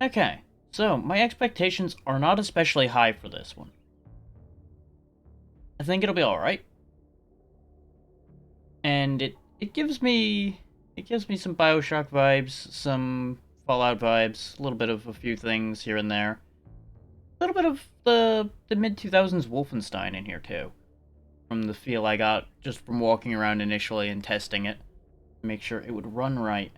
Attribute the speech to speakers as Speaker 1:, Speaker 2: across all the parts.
Speaker 1: Okay, so my expectations are not especially high for this one. I think it'll be alright. And it gives me some BioShock vibes, some Fallout vibes, a little bit of a few things here and there. A little bit of the mid 2000s Wolfenstein in here too. From the feel I got just from walking around initially and testing it to make sure it would run right.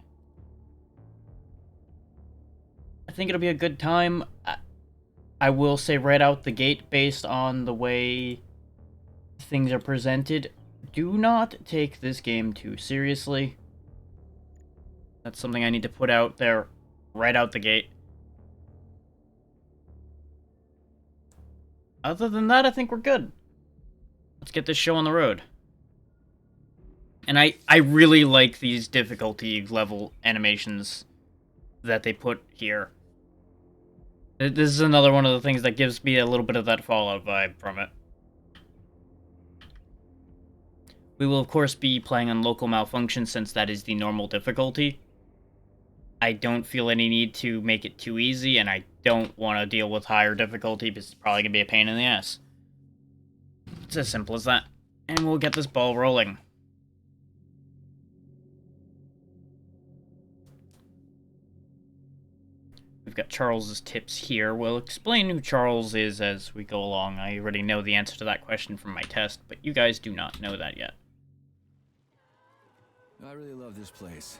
Speaker 1: I think it'll be a good time. I will say right out the gate, based on the way things are presented, do not take this game too seriously. That's something I need to put out there right out the gate. Other than that, I think we're good. Let's get this show on the road. And I really like these difficulty level animations that they put here. This is another one of the things that gives me a little bit of that Fallout vibe from it. We will, of course, be playing on local malfunction since that is the normal difficulty. I don't feel any need to make it too easy, and I don't want to deal with higher difficulty because it's probably going to be a pain in the ass. It's as simple as that. And we'll get this ball rolling. We've got Charles's tips here. We'll explain who Charles is as we go along. I already know the answer to that question from my test, but you guys do not know that yet.
Speaker 2: I really love this place.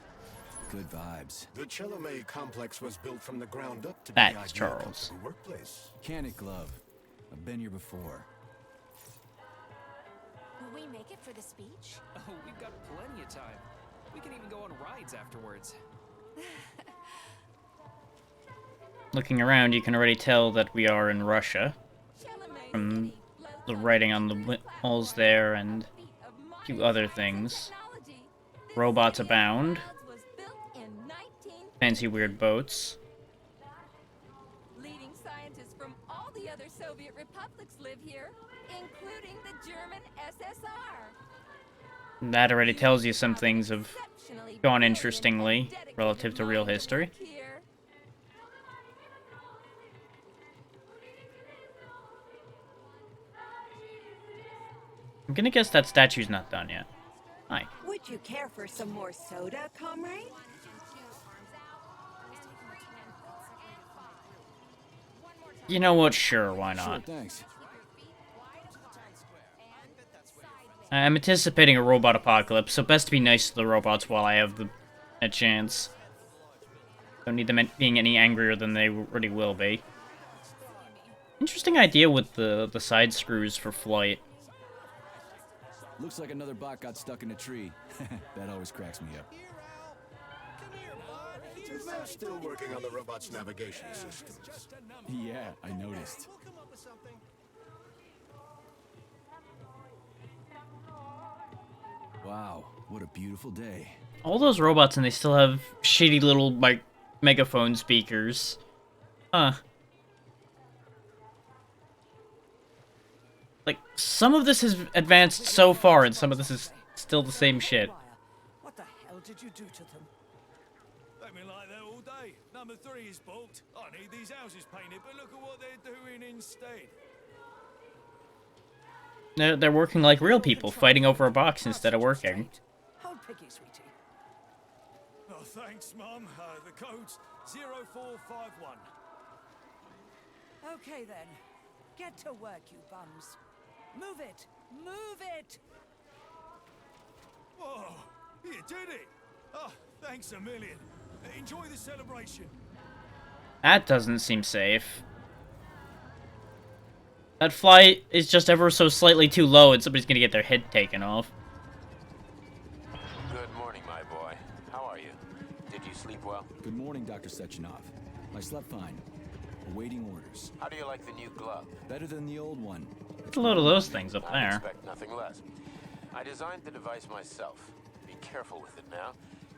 Speaker 2: Good vibes.
Speaker 3: The Chelomey complex was built from the ground up to be
Speaker 1: That's
Speaker 3: the ideal
Speaker 1: Charles.
Speaker 3: company workplace.
Speaker 2: Mechanic Glove. I've been here before.
Speaker 4: Will we make it for the speech?
Speaker 5: Oh, we've got plenty of time. We can even go on rides afterwards.
Speaker 1: Looking around, you can already tell that we are in Russia. From the writing on the walls there and a few other things. Robots abound. Fancy weird boats.
Speaker 4: Leading scientists from all the other Soviet republics live here, including the German SSR.
Speaker 1: That already tells you some things have gone interestingly relative to real history. I'm gonna guess that statue's not done yet. Hi.
Speaker 6: Would you care for some more soda, comrade?
Speaker 1: You know what? Sure, why
Speaker 2: Sure,
Speaker 1: not?
Speaker 2: thanks.
Speaker 1: I'm anticipating a robot apocalypse, so best to be nice to the robots while I have a chance. Don't need them being any angrier than they already will be. Interesting idea with the side screws for flight.
Speaker 2: Looks like another bot got stuck in a tree. That always cracks me up.
Speaker 3: They're still working on the robot's navigation systems.
Speaker 2: Yeah, I noticed. Wow, what a beautiful day.
Speaker 1: All those robots and they still have shitty little megaphone speakers. Huh. Like, some of this has advanced so far and some of this is still the same shit.
Speaker 7: What the hell did you do to them?
Speaker 8: They've been like that all day. Number 3 is booked. I need these houses painted, but look at what they're doing instead.
Speaker 1: They're working like real people, fighting over a box instead of working.
Speaker 7: Hold Piggy, sweetie.
Speaker 8: Oh, thanks, Mum. The code's 0451.
Speaker 7: Okay then. Get to work, you bums. Move it! Move it!
Speaker 8: Whoa, you did it. Oh, thanks a million. Enjoy the celebration.
Speaker 1: That doesn't seem safe. That flight is just ever so slightly too low and somebody's gonna get their head taken off.
Speaker 9: Good morning, my boy. How are you? Did you sleep well?
Speaker 2: Good morning, Dr. Sechenov. I slept fine. Awaiting orders.
Speaker 9: How do you like the new glove?
Speaker 2: Better than the old one.
Speaker 1: There's a load of those things up
Speaker 9: I
Speaker 1: there.
Speaker 9: expect nothing less. I designed the device myself. Be careful with it now.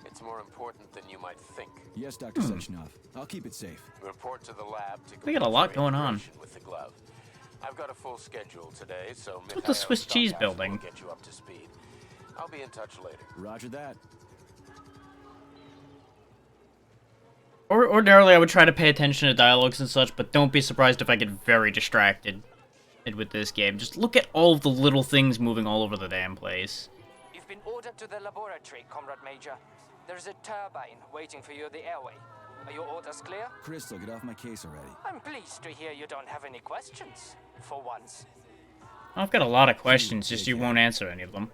Speaker 9: It's more important than you might think.
Speaker 2: Yes, Dr. Sechenov. I'll keep it safe.
Speaker 9: Report to the lab to
Speaker 1: We got a lot
Speaker 9: complete your
Speaker 1: going on.
Speaker 9: integration with the glove. I've got a full schedule today, so
Speaker 1: with the
Speaker 9: Mikhail
Speaker 1: Swiss cheese
Speaker 9: Stockhouse
Speaker 1: building?
Speaker 9: will get you up to speed. I'll be in touch later.
Speaker 2: Roger that.
Speaker 1: Ordinarily, I would try to pay attention to dialogues and such, but don't be surprised if I get very distracted with this game. Just look at all of the little things moving all over the damn place.
Speaker 5: You've been ordered to the laboratory, Comrade Major. There's a turbine waiting for you at the airway. Are your orders clear?
Speaker 2: Crystal, get off my case already.
Speaker 5: I'm pleased to hear you don't have any questions, for once.
Speaker 1: I've got a lot of questions, just you won't answer any of them.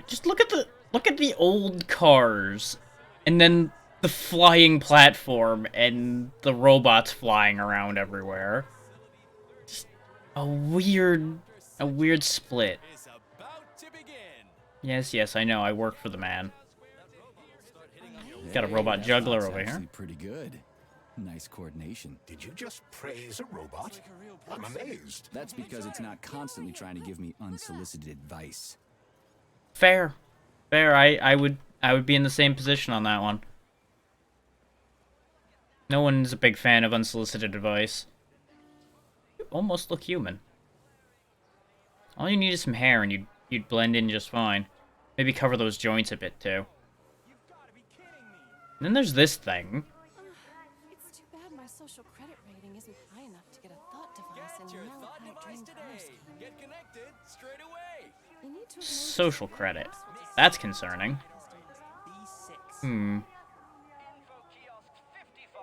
Speaker 1: Just look at the old cars, and then the flying platform, and the robots flying around everywhere. Just a weird split.
Speaker 8: It's about to begin.
Speaker 1: Yes, I know. I work for the man. Got a robot
Speaker 2: That
Speaker 1: juggler
Speaker 2: fog's
Speaker 1: over here.
Speaker 2: actually pretty good. Nice coordination.
Speaker 3: Did you just praise a robot? I'm amazed.
Speaker 2: That's because it's not constantly trying to give me unsolicited advice.
Speaker 1: Fair. I would be in the same position on that one. No one's a big fan of unsolicited advice. You almost look human. All you need is some hair and you'd blend in just fine. Maybe cover those joints a bit too. And then there's this thing.
Speaker 4: It's too bad my social credit rating isn't high enough to get a thought device
Speaker 8: Get
Speaker 4: and
Speaker 8: your
Speaker 4: malachite
Speaker 8: thought device
Speaker 4: drained
Speaker 8: today.
Speaker 4: perovskite.
Speaker 8: Get connected straight away.
Speaker 4: You need to
Speaker 1: Social credit. That's concerning. Hmm.
Speaker 5: Info Kiosk 55.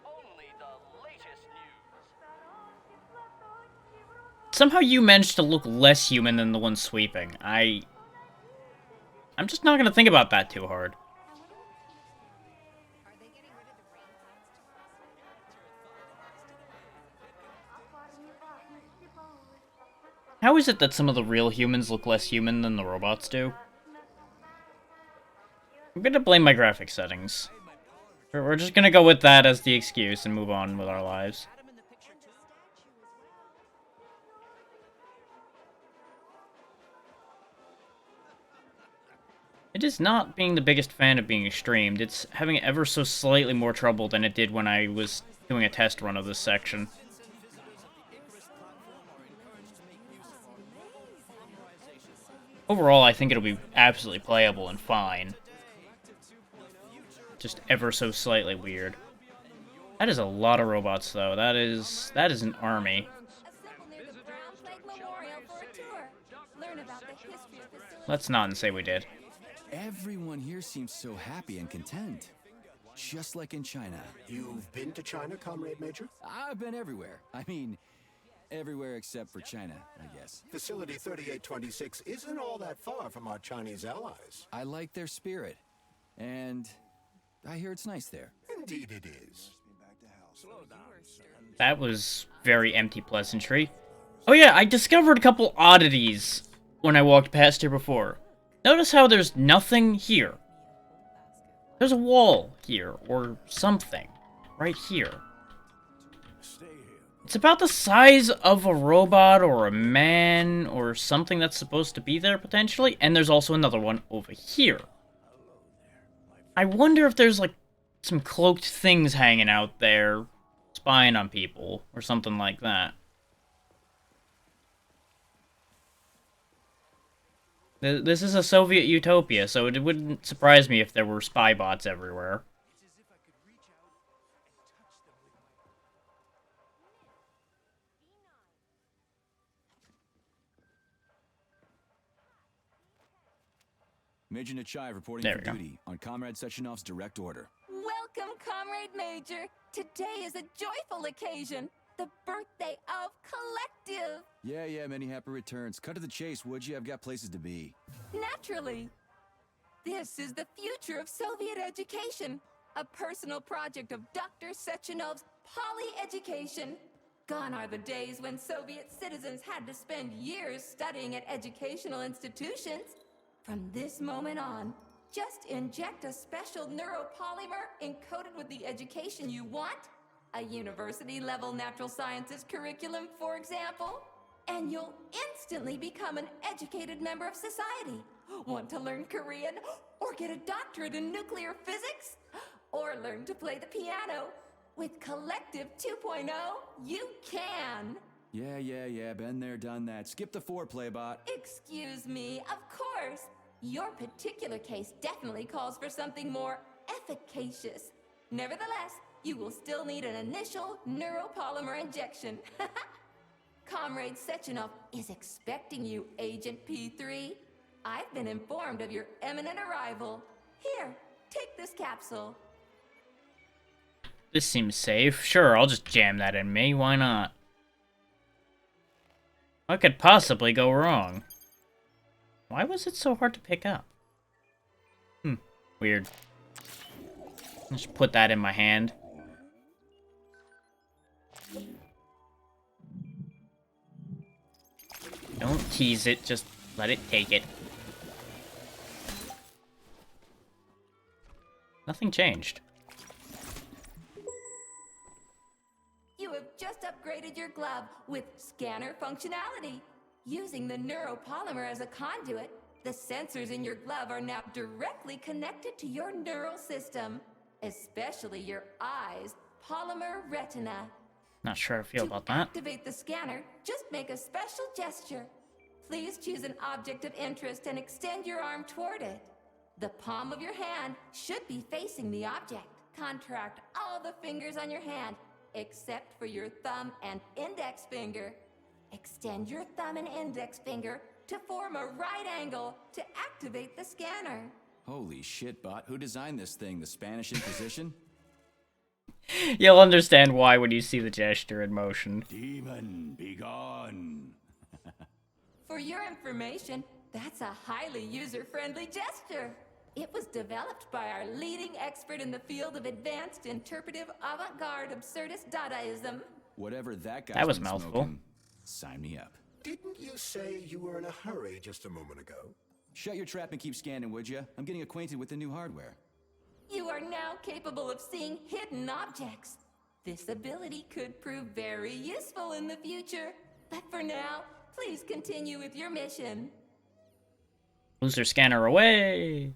Speaker 5: Only the latest news.
Speaker 1: Somehow you managed to look less human than the one sweeping. I'm just not gonna think about that too hard. How is it that some of the real humans look less human than the robots do? I'm gonna blame my graphic settings. We're just gonna go with that as the excuse and move on with our lives. It is not being the biggest fan of being streamed, it's having ever so slightly more trouble than it did when I was doing a test run of this section. Overall, I think it'll be absolutely playable and fine. Just ever so slightly weird. That is a lot of robots, though. That is an army.
Speaker 4: assemble near the Brown Plague Memorial for a tour. Learn about the history of the facility.
Speaker 1: Let's not say we did.
Speaker 2: Everyone here seems so happy and content. Just like in China.
Speaker 3: You've been to China, Comrade Major?
Speaker 2: I've been everywhere. I mean, everywhere except for China, I guess.
Speaker 3: Facility 3826 isn't all that far from our Chinese allies.
Speaker 2: I like their spirit. And I hear it's nice there.
Speaker 3: Indeed it is.
Speaker 1: That was very empty pleasantry. Oh yeah, I discovered a couple oddities when I walked past here before. Notice how there's nothing here. There's a wall here, or something, right here. It's about the size of a robot, or a man, or something that's supposed to be there, potentially, and there's also another one over here. I wonder if there's, like, some cloaked things hanging out there, spying on people, or something like that. This is a Soviet utopia, so it wouldn't surprise me if there were spy bots everywhere.
Speaker 2: Major Nechayev reporting
Speaker 1: There
Speaker 2: for
Speaker 1: we go.
Speaker 2: duty on Comrade Sechenov's direct order.
Speaker 4: Welcome, Comrade Major. Today is a joyful occasion. The birthday of Collective.
Speaker 2: Yeah, many happy returns. Cut to the chase, would you? I've got places to be.
Speaker 4: Naturally. This is the future of Soviet education. A personal project of Dr. Sechenov's Poly-Education. Gone are the days when Soviet citizens had to spend years studying at educational institutions. From this moment on, just inject a special neuropolymer encoded with the education you want, a university-level natural sciences curriculum, for example, and you'll instantly become an educated member of society. Want to learn Korean, or get a doctorate in nuclear physics, or learn to play the piano? With Collective 2.0, you can.
Speaker 2: Yeah, been there, done that. Skip the foreplay, bot.
Speaker 4: Excuse me, of course. Your particular case definitely calls for something more efficacious. Nevertheless, you will still need an initial neuropolymer injection. Comrade Sechenov is expecting you, Agent P3. I've been informed of your imminent arrival. Here, take this capsule.
Speaker 1: This seems safe. Sure, I'll just jam that in me. Why not? What could possibly go wrong? Why was it so hard to pick up? Weird. Just put that in my hand. Don't tease it, just let it take it. Nothing changed.
Speaker 4: You have just upgraded your glove with scanner functionality. Using the neuropolymer as a conduit, the sensors in your glove are now directly connected to your neural system, especially your eyes' polymer retina.
Speaker 1: Not sure how I feel about that.
Speaker 4: To activate the scanner, just make a special gesture. Please choose an object of interest and extend your arm toward it. The palm of your hand should be facing the object. Contract all the fingers on your hand, except for your thumb and index finger. Extend your thumb and index finger to form a right angle to activate the scanner.
Speaker 2: Holy shit, bot. Who designed this thing? The Spanish Inquisition?
Speaker 1: You'll understand why when you see the gesture in motion.
Speaker 2: Demon, be gone.
Speaker 4: For your information, that's a highly user-friendly gesture. It was developed by our leading expert in the field of advanced interpretive avant-garde absurdist Dadaism.
Speaker 2: Whatever that guy's
Speaker 1: That was
Speaker 2: been
Speaker 1: mouthful.
Speaker 2: smoking, sign me up.
Speaker 3: Didn't you say you were in a hurry just a moment ago?
Speaker 2: Shut your trap and keep scanning, would ya? I'm getting acquainted with the new hardware.
Speaker 4: You are now capable of seeing hidden objects. This ability could prove very useful in the future. But for now, please continue with your mission.
Speaker 1: Loser scanner away!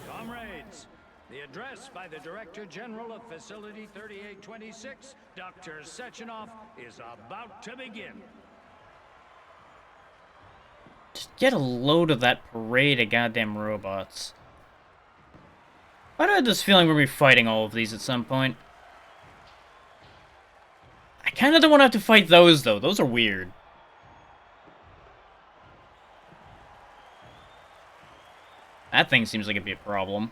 Speaker 8: Comrades, the address by the Director General of Facility 3826, Dr. Sechenov, is about to begin.
Speaker 1: Just get a load of that parade of goddamn robots. Why do I have this feeling we're gonna be fighting all of these at some point? I kinda don't wanna have to fight those, though. Those are weird. That thing seems like it'd be a problem.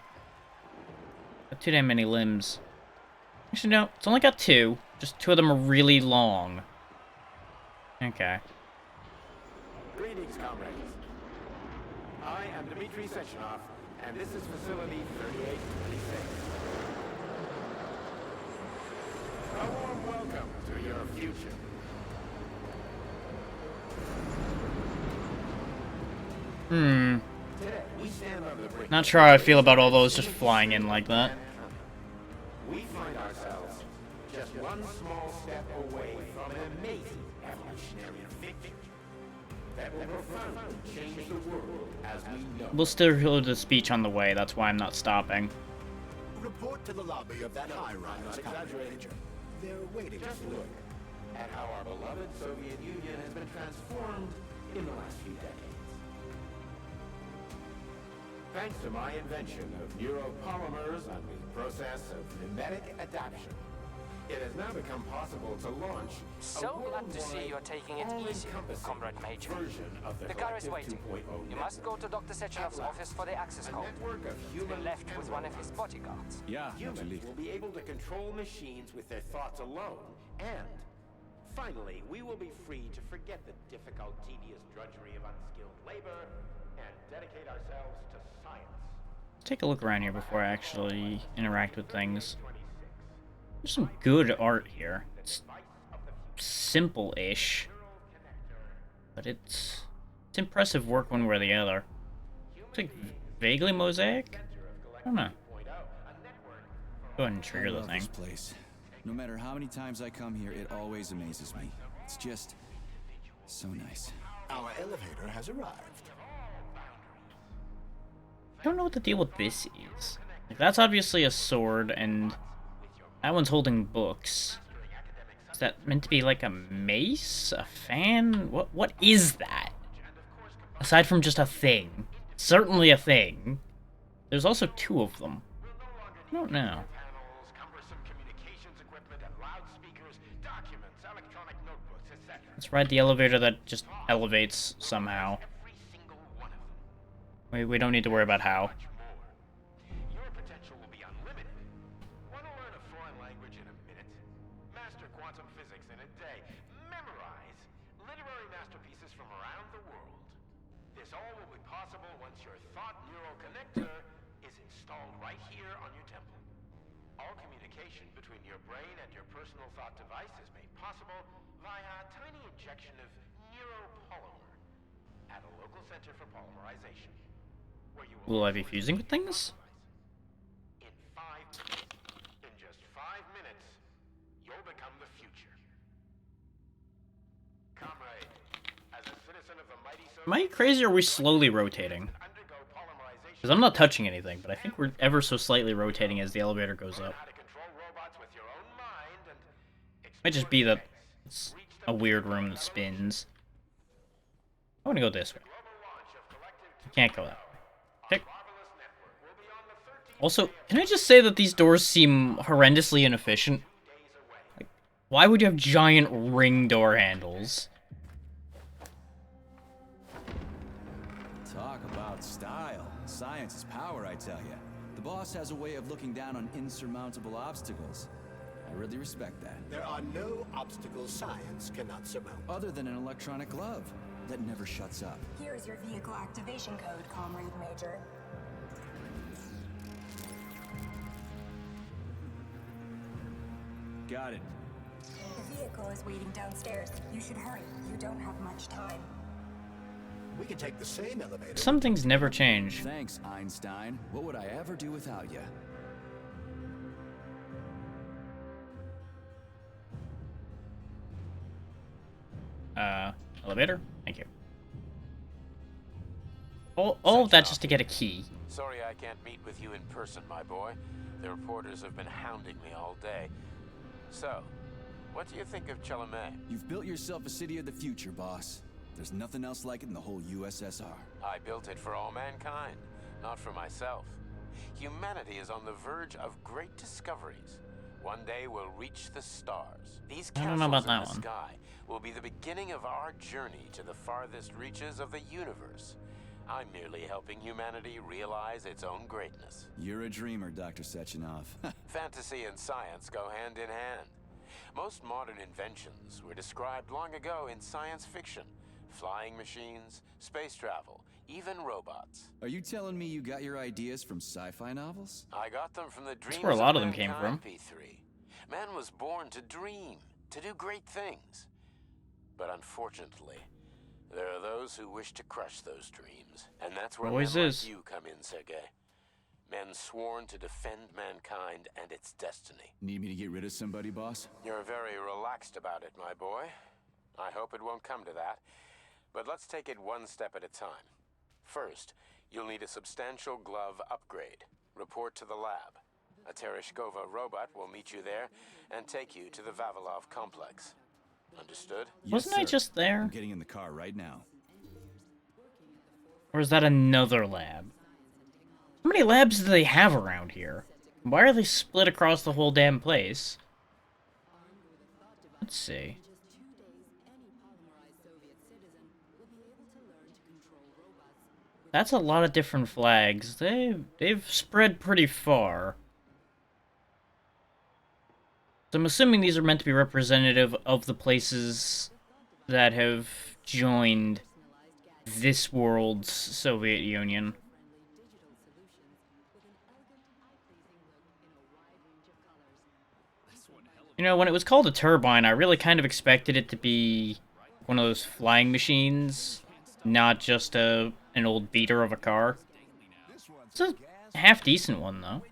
Speaker 1: Got too damn many limbs. Actually, no. It's only got two. Just two of them are really long. Okay.
Speaker 9: Greetings, comrades. I am Dmitry Sechenov, and this is Facility 3826. A warm welcome to your future. Today, we stand on the brink.
Speaker 1: Not sure how I feel about all those just flying in like that.
Speaker 9: We find ourselves just one small step away from an amazing evolutionary victory that will profoundly change the world as we know.
Speaker 1: We'll still hear the speech on the way, that's why I'm not stopping.
Speaker 3: Report to the lobby of that high-rise, Comrade Major. They're waiting
Speaker 9: Just
Speaker 3: for you.
Speaker 9: look at how our beloved Soviet Union has been transformed in the last few decades. Thanks to my invention of neuropolymers and the process of mimetic adaptation, it has now become possible to launch
Speaker 5: So glad to see you're taking it easy, Comrade Major.
Speaker 9: version of the
Speaker 5: The car is
Speaker 9: Collective
Speaker 5: waiting.
Speaker 9: 2.0
Speaker 5: You must go to Dr. Sechenov's office for the access
Speaker 9: a
Speaker 5: code.
Speaker 9: network of
Speaker 5: He's been
Speaker 9: human
Speaker 5: left with one of his bodyguards.
Speaker 2: Yeah,
Speaker 9: Humans
Speaker 2: absolutely.
Speaker 9: will be able to control machines with their thoughts alone, and finally, we will be free to forget the difficult, tedious drudgery of unskilled labor and dedicate ourselves to science.
Speaker 1: Take a look around here before I actually interact with things. There's some good art here. It's simple-ish, but it's impressive work one way or the other. It's like vaguely mosaic? I don't know. Go ahead and trigger the
Speaker 2: I love
Speaker 1: thing.
Speaker 2: this place. No matter how many times I come here, it always amazes me. It's just so nice.
Speaker 3: Our elevator has arrived.
Speaker 1: I don't know what the deal with this is. Like, that's obviously a sword, and that one's holding books. Is that meant to be like a mace? A fan? What is that? Aside from just a thing. Certainly a thing. There's also two of them. I don't know. Let's ride the elevator that just elevates somehow. We don't need to worry about how.
Speaker 9: Your potential will be unlimited. Want to learn a foreign language in a minute? Master quantum physics in a day. Memorize literary masterpieces from around the world. This all will be possible once your thought neural connector is installed right here on your temple. All communication between your brain and your personal thought device is made possible via a tiny injection of neuropolymer at a local center for polymerization.
Speaker 1: Will I be fusing with things?
Speaker 9: In just 5 minutes, you'll become the future. Comrade, as a citizen of the mighty
Speaker 1: Am I crazy or are we slowly rotating? Because I'm not touching anything, but I think we're ever so slightly rotating as the elevator goes up. Might just be that it's a weird room that spins. I want to go this way. I can't go that way. Okay. Also, can I just say that these doors seem horrendously inefficient? Like, why would you have giant ring door handles?
Speaker 2: Talk about style. Science is power, I tell ya. The boss has a way of looking down on insurmountable obstacles. I really respect that.
Speaker 3: There are no obstacles science cannot surmount.
Speaker 2: Other than an electronic glove that never shuts up.
Speaker 6: Here's your vehicle activation code, Comrade Major.
Speaker 2: Got it.
Speaker 6: The vehicle is waiting downstairs. You should hurry. You don't have much time.
Speaker 3: We can take the same elevator.
Speaker 1: Some things never change.
Speaker 2: Thanks, Einstein. What would I ever do without you?
Speaker 1: Elevator? Thank you. All of that just to get a key.
Speaker 9: Sorry I can't meet with you in person, my boy. The reporters have been hounding me all day. So, what do you think of Chalamet?
Speaker 2: You've built yourself a city of the future, boss. There's nothing else like it in the whole USSR.
Speaker 9: I built it for all mankind, not for myself. Humanity is on the verge of great discoveries. One day we'll reach the stars. These
Speaker 1: I don't know about
Speaker 9: castles
Speaker 1: that
Speaker 9: in the
Speaker 1: one.
Speaker 9: sky will be the beginning of our journey to the farthest reaches of the universe. I'm merely helping humanity realize its own greatness.
Speaker 2: You're a dreamer, Dr. Sechenov.
Speaker 9: Fantasy and science go hand in hand. Most modern inventions were described long ago in science fiction. Flying machines, space travel, even robots.
Speaker 2: Are you telling me you got your ideas from sci-fi novels?
Speaker 9: I got them from the dreams
Speaker 1: where a lot of
Speaker 9: of
Speaker 1: them came
Speaker 9: mankind,
Speaker 1: from.
Speaker 9: P3. Man was born to dream, to do great things. But unfortunately, there are those who wish to crush those dreams. And that's where
Speaker 1: Always
Speaker 9: men
Speaker 1: is.
Speaker 9: like you come in, Sergei. Men sworn to defend mankind and its destiny.
Speaker 2: Need me to get rid of somebody, boss?
Speaker 9: You're very relaxed about it, my boy. I hope it won't come to that. But let's take it one step at a time. First, you'll need a substantial glove upgrade. Report to the lab. A Tereshkova robot will meet you there and take you to the Vavilov complex. Understood?
Speaker 1: Wasn't I
Speaker 2: sir.
Speaker 1: just there?
Speaker 2: I'm getting in the car right now.
Speaker 1: Or is that another lab? How many labs do they have around here? Why are they split across the whole damn place? Let's see. That's a lot of different flags. They've spread pretty far. So I'm assuming these are meant to be representative of the places that have joined this world's Soviet Union. You know, when it was called a turbine, I really kind of expected it to be one of those flying machines, not just an old beater of a car. It's a half-decent one, though.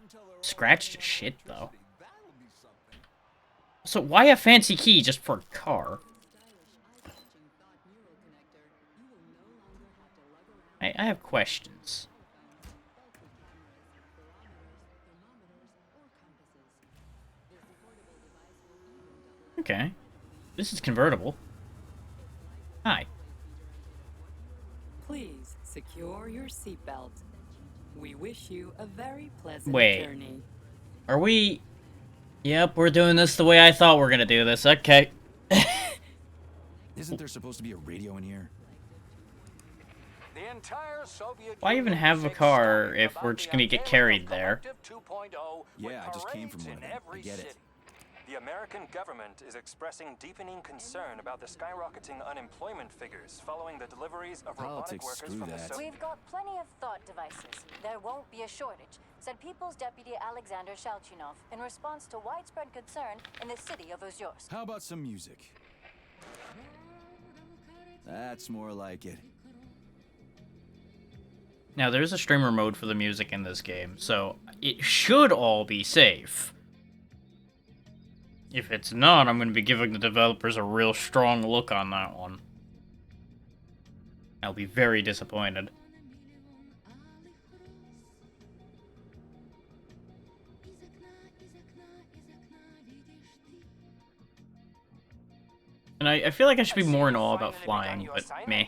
Speaker 1: Scratched as shit, though. So why a fancy key just for a car? I have questions. Okay. This is convertible. Hi.
Speaker 10: Please secure your seatbelt. We wish you a very pleasant
Speaker 1: Wait.
Speaker 10: journey.
Speaker 1: Are we... Yep, we're doing this the way I thought we were gonna do this. Okay.
Speaker 2: Isn't there supposed to be a radio in here?
Speaker 5: The entire Soviet
Speaker 1: Why even
Speaker 5: Union
Speaker 1: have a
Speaker 5: shakes
Speaker 1: car
Speaker 5: story
Speaker 1: if
Speaker 5: about
Speaker 1: we're just
Speaker 5: the
Speaker 1: gonna get
Speaker 5: unveiling
Speaker 1: carried
Speaker 5: of
Speaker 1: there?
Speaker 5: Collective 2.0 with
Speaker 2: Yeah, I just came from
Speaker 5: parades
Speaker 2: one of
Speaker 5: in
Speaker 2: them. I
Speaker 5: every
Speaker 2: get it.
Speaker 5: city.
Speaker 11: The American government is expressing deepening concern about the skyrocketing unemployment figures following the deliveries of robotic
Speaker 2: Politics,
Speaker 11: workers
Speaker 2: screw
Speaker 11: from the
Speaker 2: that.
Speaker 11: Soviet.
Speaker 6: We've got plenty of thought devices. There won't be a shortage, said People's Deputy Alexander Shalchinov in response to widespread concern in the city of Ozyorsk.
Speaker 2: How about some music? That's more like it.
Speaker 1: Now, there's a streamer mode for the music in this game, so it should all be safe. If it's not, I'm going to be giving the developers a real strong look on that one. I'll be very disappointed. And I feel like I should be more in awe about flying, but meh.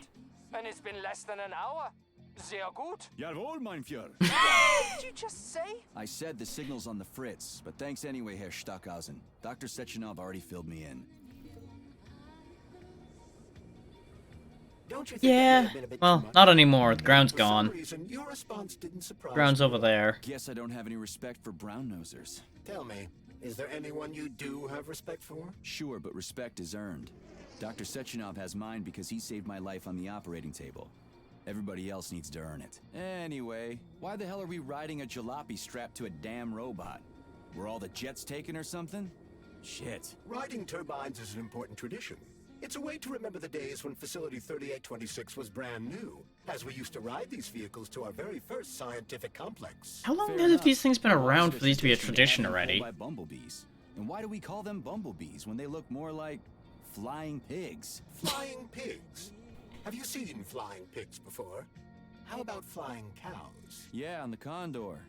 Speaker 5: And it's been less than an hour. Sehr gut.
Speaker 2: Jawohl, mein Führer.
Speaker 5: What did you just say?
Speaker 2: I said the signal's on the fritz, but thanks anyway, Herr Stockhausen. Dr. Sechenov already filled me in.
Speaker 3: Don't you think that may
Speaker 1: Yeah,
Speaker 3: have been a bit too
Speaker 1: well,
Speaker 3: much?
Speaker 1: not anymore. The ground's
Speaker 3: For some
Speaker 1: gone.
Speaker 3: reason, your response didn't surprise
Speaker 1: Ground's
Speaker 3: me.
Speaker 1: over there.
Speaker 2: Guess I don't have any respect for brown-nosers.
Speaker 3: Tell me, is there anyone you do have respect for?
Speaker 2: Sure, but respect is earned. Dr. Sechenov has mine because he saved my life on the operating table. Everybody else needs to earn it. Anyway, why the hell are we riding a jalopy strapped to a damn robot? Were all the jets taken or something? Shit.
Speaker 3: Riding turbines is an important tradition. It's a way to remember the days when Facility 3826 was brand new, as we used to ride these vehicles to our very first scientific complex.
Speaker 1: How long
Speaker 2: Fair
Speaker 1: have
Speaker 2: enough.
Speaker 1: these things been
Speaker 2: Why
Speaker 1: around
Speaker 2: is it
Speaker 1: for these to be a
Speaker 2: tradition
Speaker 1: tradition
Speaker 2: to have them
Speaker 1: already?
Speaker 2: pulled by bumblebees? And why do we call them bumblebees when they look more like flying pigs?
Speaker 3: Flying pigs? Have you seen flying pigs before? How about flying cows?
Speaker 2: Yeah, on the Condor.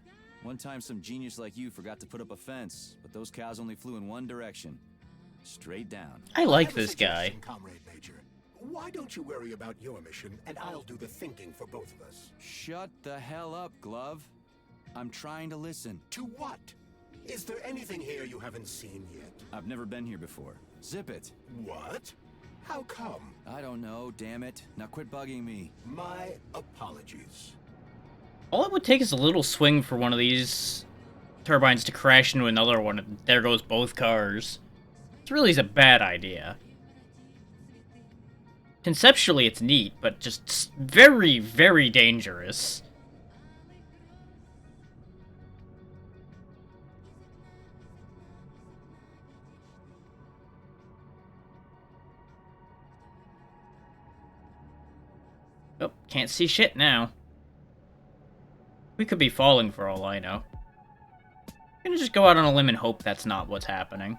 Speaker 2: One time some genius like you forgot to put up a fence, but those cows only flew in one direction. Straight down.
Speaker 1: I like
Speaker 3: have a
Speaker 1: this guy.
Speaker 3: suggestion, Comrade Major. Why don't you worry about your mission, and I'll do the thinking for both of us?
Speaker 2: Shut the hell up, Glove. I'm trying to listen.
Speaker 3: To what? Is there anything here you haven't seen yet?
Speaker 2: I've never been here before. Zip it.
Speaker 3: What? How come?
Speaker 2: I don't know, damn it. Now quit bugging me.
Speaker 3: My apologies.
Speaker 1: All it would take is a little swing for one of these turbines to crash into another one, and there goes both cars. It really is a bad idea. Conceptually, it's neat, but just very, very dangerous. Oh, can't see shit now. We could be falling for all I know. I'm gonna just go out on a limb and hope that's not what's happening.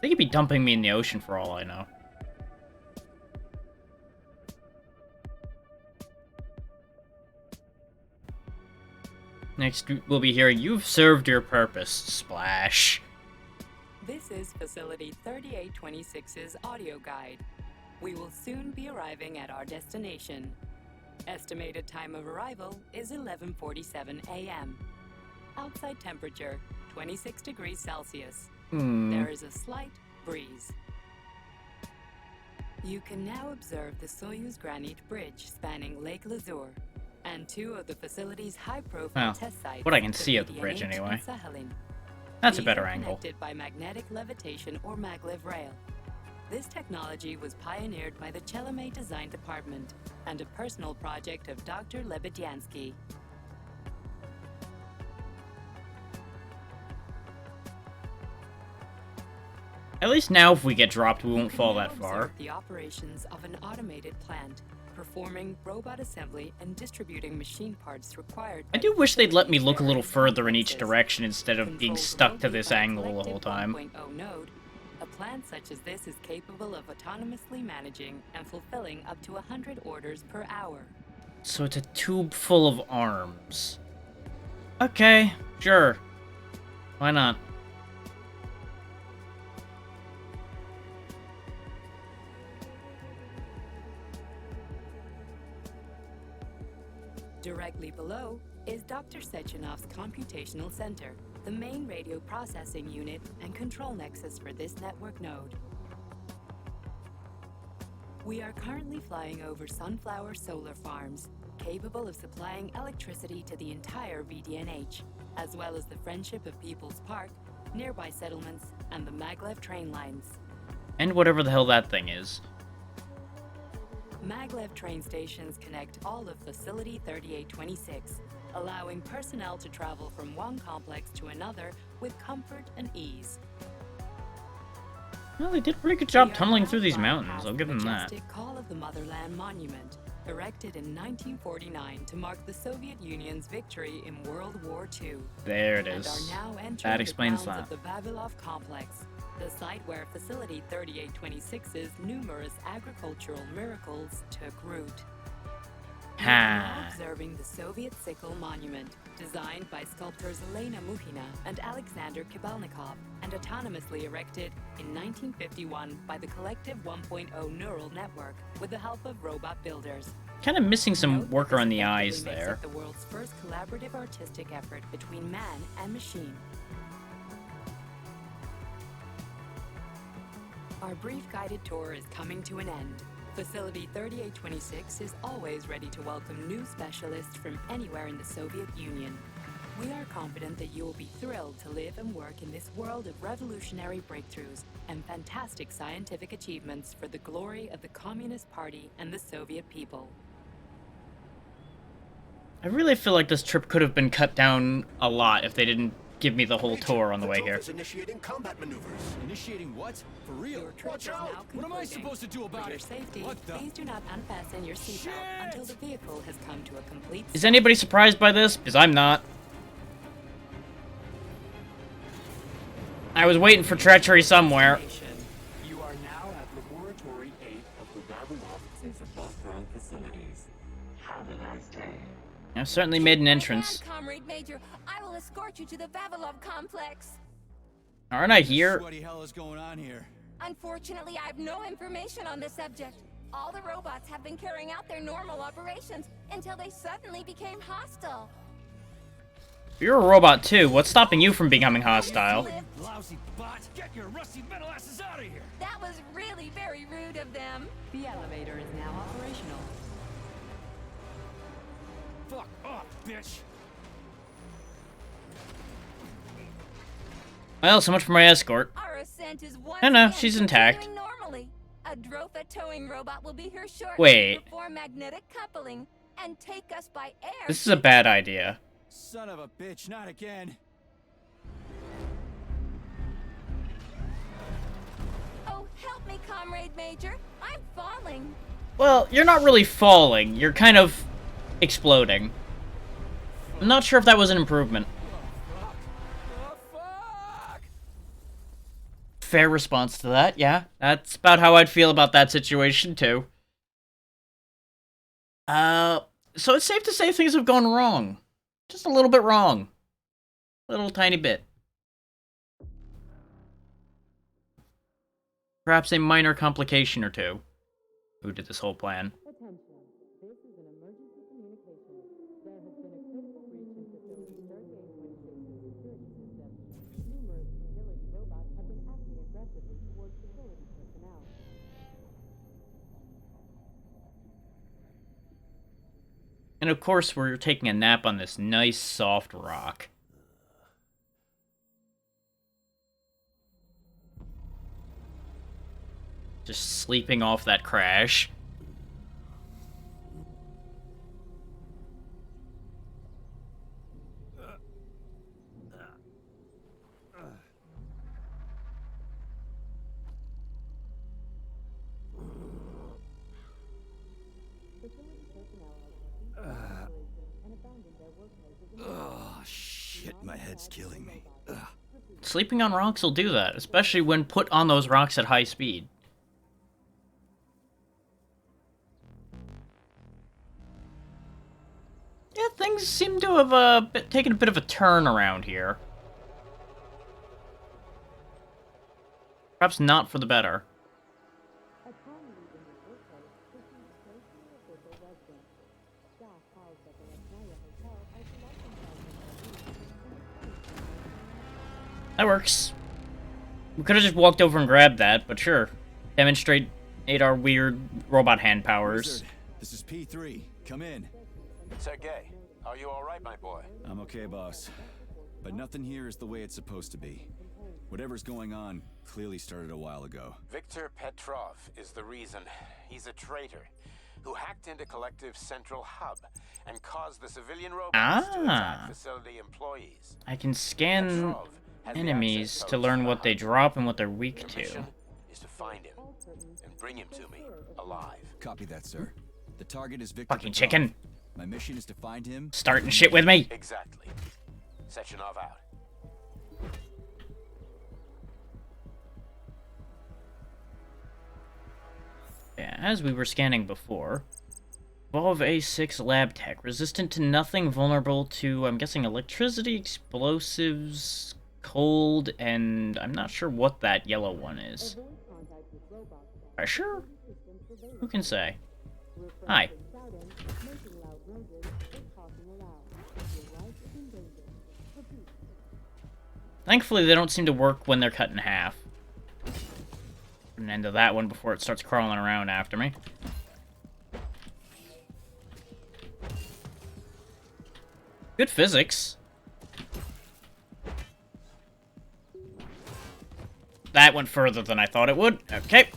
Speaker 1: They could be dumping me in the ocean for all I know. Next, we'll be hearing, "You've served your purpose," splash.
Speaker 10: This is Facility 3826's audio guide. We will soon be arriving at our destination. Estimated time of arrival is 11:47 a.m. Outside temperature, 26 degrees Celsius. There is a slight breeze. You can now observe the Soyuz Granite Bridge spanning Lake Lazur and two of the facility's high-profile
Speaker 1: Well,
Speaker 10: test sites.
Speaker 1: what I can see of the
Speaker 10: Kodiak
Speaker 1: bridge
Speaker 10: and
Speaker 1: anyway.
Speaker 10: Sakhalin.
Speaker 1: That's a
Speaker 10: These
Speaker 1: better
Speaker 10: are
Speaker 1: angle.
Speaker 10: Connected by magnetic levitation or maglev rail. This technology was pioneered by the Chelomey Design Department and a personal project of Dr. Lebedyansky.
Speaker 1: At least now if we get dropped, we
Speaker 10: You
Speaker 1: won't
Speaker 10: can
Speaker 1: fall
Speaker 10: now
Speaker 1: that far.
Speaker 10: observe the operations of an automated plant, performing robot assembly and distributing machine parts required.
Speaker 1: I
Speaker 10: by
Speaker 1: do
Speaker 10: the
Speaker 1: wish they'd let me
Speaker 10: facility's
Speaker 1: look a little
Speaker 10: various
Speaker 1: further in each
Speaker 10: complexes.
Speaker 1: direction instead of being
Speaker 10: Controlled
Speaker 1: stuck to
Speaker 10: remotely
Speaker 1: this
Speaker 10: by a
Speaker 1: angle the whole
Speaker 10: collective
Speaker 1: time.
Speaker 10: 1.0 node, a plant such as this is capable of autonomously managing and fulfilling up to 100 orders per hour.
Speaker 1: So it's a tube full of arms. Okay, sure. Why not?
Speaker 10: Directly below is Dr. Sechenov's computational center, the main radio processing unit and control nexus for this network node. We are currently flying over Sunflower solar farms, capable of supplying electricity to the entire VDNH, as well as the Friendship of People's Park, nearby settlements, and the Maglev train lines.
Speaker 1: And whatever the hell that thing is.
Speaker 10: Maglev train stations connect all of Facility 3826, allowing personnel to travel from one complex to another with comfort and ease.
Speaker 1: Well, they did a pretty good job tunneling through these mountains, I'll give them that.
Speaker 10: Majestic Call of the Motherland Monument, erected in 1949 to mark the Soviet Union's victory in World War II.
Speaker 1: There it
Speaker 10: And
Speaker 1: is.
Speaker 10: are now entering
Speaker 1: That explains
Speaker 10: the grounds
Speaker 1: that.
Speaker 10: of the Vavilov complex, the site where Facility 3826's numerous agricultural miracles took root. We are now observing the Soviet Sickle Monument, designed by sculptors Elena Muhina and Alexander Kibalnikov, and autonomously erected in 1951 by the Collective 1.0 Neural Network with the help of robot builders.
Speaker 1: Kind of missing some
Speaker 10: Note
Speaker 1: work
Speaker 10: this
Speaker 1: around the
Speaker 10: effectively
Speaker 1: eyes
Speaker 10: makes
Speaker 1: there.
Speaker 10: it the world's first collaborative artistic effort between man and machine. Our brief guided tour is coming to an end. Facility 3826 is always ready to welcome new specialists from anywhere in the Soviet Union. We are confident that you will be thrilled to live and work in this world of revolutionary breakthroughs and fantastic scientific achievements for the glory of the Communist Party and the Soviet people.
Speaker 1: I really feel like this trip could have been cut down a lot if they didn't give me the whole tour on the way here.
Speaker 3: Initiating combat maneuvers.
Speaker 2: Initiating what? For real?
Speaker 10: Your trip
Speaker 2: Watch
Speaker 10: is
Speaker 2: out!
Speaker 10: now
Speaker 2: What am I
Speaker 10: concluding.
Speaker 2: supposed to do about
Speaker 10: For your
Speaker 2: it?
Speaker 10: safety,
Speaker 2: What the?
Speaker 10: please do not unfasten your seatbelt until the vehicle has come to a complete
Speaker 1: Is anybody surprised by this? Because I'm not. I was waiting for treachery somewhere.
Speaker 12: You are now at Laboratory 8 of the Vavilov Boston facilities. Have a nice day.
Speaker 1: I've certainly made an entrance.
Speaker 4: Comrade Major, I will escort you to the Vavilov complex.
Speaker 1: Aren't I here?
Speaker 2: What the hell is going on here?
Speaker 4: Unfortunately, I have no information on the subject. All the robots have been carrying out their normal operations until they suddenly became hostile.
Speaker 1: You're a robot too. What's stopping you from becoming hostile?
Speaker 8: Lousy bot! Get your rusty metal asses out of here!
Speaker 4: That was really very rude of them.
Speaker 10: The elevator is now operational.
Speaker 8: Fuck off, bitch!
Speaker 1: Well, so much for my escort.
Speaker 4: Our ascent is once
Speaker 1: No,
Speaker 4: again
Speaker 1: she's intact.
Speaker 4: continuing normally. A Drofa towing robot will be here shortly
Speaker 1: Wait.
Speaker 4: to perform magnetic coupling and take us by air.
Speaker 1: This is a bad idea.
Speaker 2: Son of a bitch, not again.
Speaker 4: Oh, help me, Comrade Major. I'm falling.
Speaker 1: Well, you're not really falling. You're kind of exploding. I'm not sure if that was an improvement. Fair response to that, yeah. That's about how I'd feel about that situation, too. So it's safe to say things have gone wrong. Just a little bit wrong. Little tiny bit. Perhaps a minor complication or two. Who did this whole plan?
Speaker 10: Attention. This is an emergency communication. There has been a critical breach in Facility 3826's security system. Numerous utility robots have been acting aggressively towards facility personnel.
Speaker 1: And of course, we're taking a nap on this nice, soft rock. Just sleeping off that crash.
Speaker 2: Oh, shit, my head's killing me. Ugh.
Speaker 1: Sleeping on rocks will do that, especially when put on those rocks at high speed. Yeah, things seem to have taken a bit of a turn around here. Perhaps not for the better. That works. We could have just walked over and grabbed that, but sure. Demonstrate our weird robot hand powers.
Speaker 2: Wizard, this is P3. Come in.
Speaker 11: Sergey, are you alright, my boy?
Speaker 2: I'm okay, boss. But nothing here is the way it's supposed to be. Whatever's going on clearly started a while ago.
Speaker 9: Viktor Petrov is the reason. He's a traitor who hacked into Collective's central hub and caused the civilian robots to attack facility employees.
Speaker 1: I can scan
Speaker 9: Petrov has the
Speaker 1: enemies
Speaker 9: access
Speaker 1: to
Speaker 9: codes
Speaker 1: learn
Speaker 9: the
Speaker 1: what they
Speaker 9: hub.
Speaker 1: drop and what they're weak
Speaker 9: Your
Speaker 1: to.
Speaker 9: mission is to find him and bring him to me alive.
Speaker 2: Copy that, sir. The target is Viktor
Speaker 1: Fucking
Speaker 2: Petrov.
Speaker 1: chicken.
Speaker 2: My mission is to find him.
Speaker 1: Starting shit with me.
Speaker 9: Exactly. Sechenov out.
Speaker 1: Yeah, as we were scanning before. Evolve A6 Lab Tech. Resistant to nothing, vulnerable to, I'm guessing, electricity, explosives, cold, and I'm not sure what that yellow one is. Pressure? Who can say? Hi. Thankfully, they don't seem to work when they're cut in half. Put an end to that one before it starts crawling around after me. Good physics. That went further than I thought it would. Okay.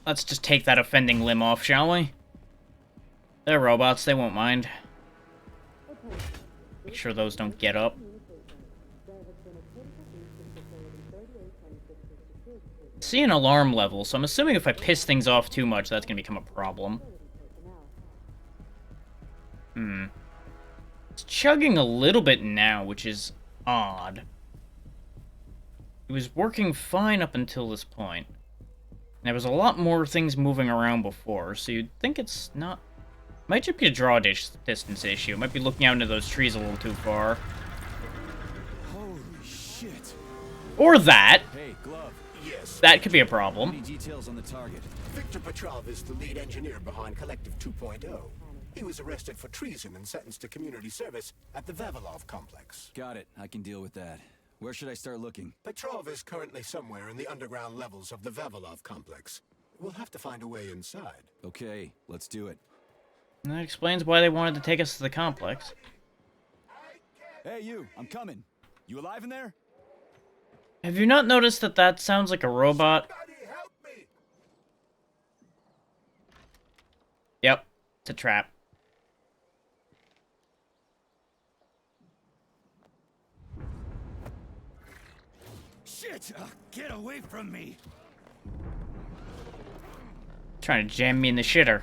Speaker 1: Let's just take that offending limb off, shall we? They're robots, they won't mind. Make sure those don't get up. See an alarm level, so I'm assuming if I piss things off too much, that's gonna become a problem. It's chugging a little bit now, which is odd. It was working fine up until this point. And there was a lot more things moving around before, so you'd think it's not... Might just be a draw distance issue. It might be looking out into those trees a little too far.
Speaker 2: Holy shit.
Speaker 1: Or that.
Speaker 2: Hey, Glove.
Speaker 3: Yes.
Speaker 1: That could be a problem.
Speaker 2: Any details on the target?
Speaker 3: Viktor Petrov is the lead engineer behind Collective 2.0. He was arrested for treason and sentenced to community service at the Vavilov complex.
Speaker 2: Got it. I can deal with that. Where should I start looking?
Speaker 3: Petrov is currently somewhere in the underground levels of the Vavilov complex. We'll have to find a way inside.
Speaker 2: Okay, let's do it.
Speaker 1: And that explains why they wanted to take us to the complex.
Speaker 2: Hey, you! I'm coming. You alive in there?
Speaker 1: Have you not noticed that that sounds like a robot?
Speaker 3: Somebody help me!
Speaker 1: Yep, it's a trap.
Speaker 8: Shit! Get away from me!
Speaker 1: Trying to jam me in the shitter.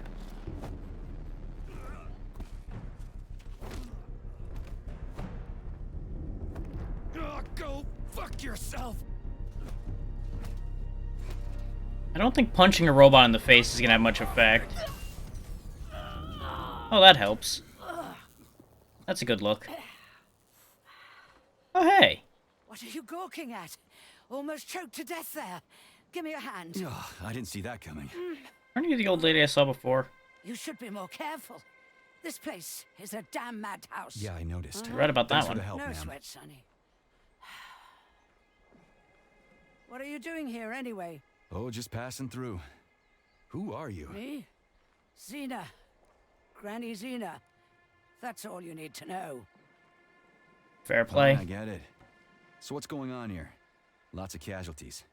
Speaker 8: Go fuck yourself!
Speaker 1: I don't think punching a robot in the face is gonna have much effect. Oh, that helps. That's a good look. Oh, hey.
Speaker 7: What are you gawking at? Almost choked to death there. Give me a hand.
Speaker 2: Ugh, I didn't see that coming.
Speaker 1: Aren't you the old lady I saw before?
Speaker 7: You should be more careful. This place is a damn madhouse.
Speaker 2: Yeah, I noticed.
Speaker 1: You're right about that
Speaker 2: Thanks for
Speaker 1: one.
Speaker 2: the help,
Speaker 7: No
Speaker 2: ma'am.
Speaker 7: sweat, Sonny. What are you doing here, anyway?
Speaker 2: Oh, just passing through. Who are you?
Speaker 7: Me? Xena. Granny Xena. That's all you need to know.
Speaker 1: Fair play.
Speaker 2: I get it. So what's going on here? Lots of casualties.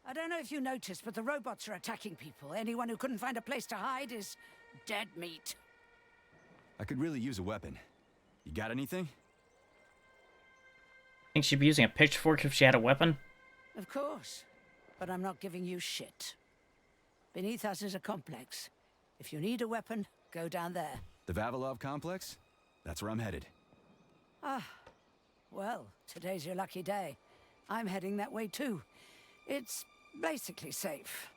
Speaker 7: I don't know if you noticed, but the robots are attacking people. Anyone who couldn't find a place to hide is dead meat.
Speaker 2: I could really use a weapon. You got anything?
Speaker 1: Think she'd be using a pitchfork if she had a weapon?
Speaker 7: Of course. But I'm not giving you shit. Beneath us is a complex. If you need a weapon, go down there.
Speaker 2: The Vavilov complex? That's where I'm headed.
Speaker 7: Ah. Well, today's your lucky day. I'm heading that way too. It's basically safe.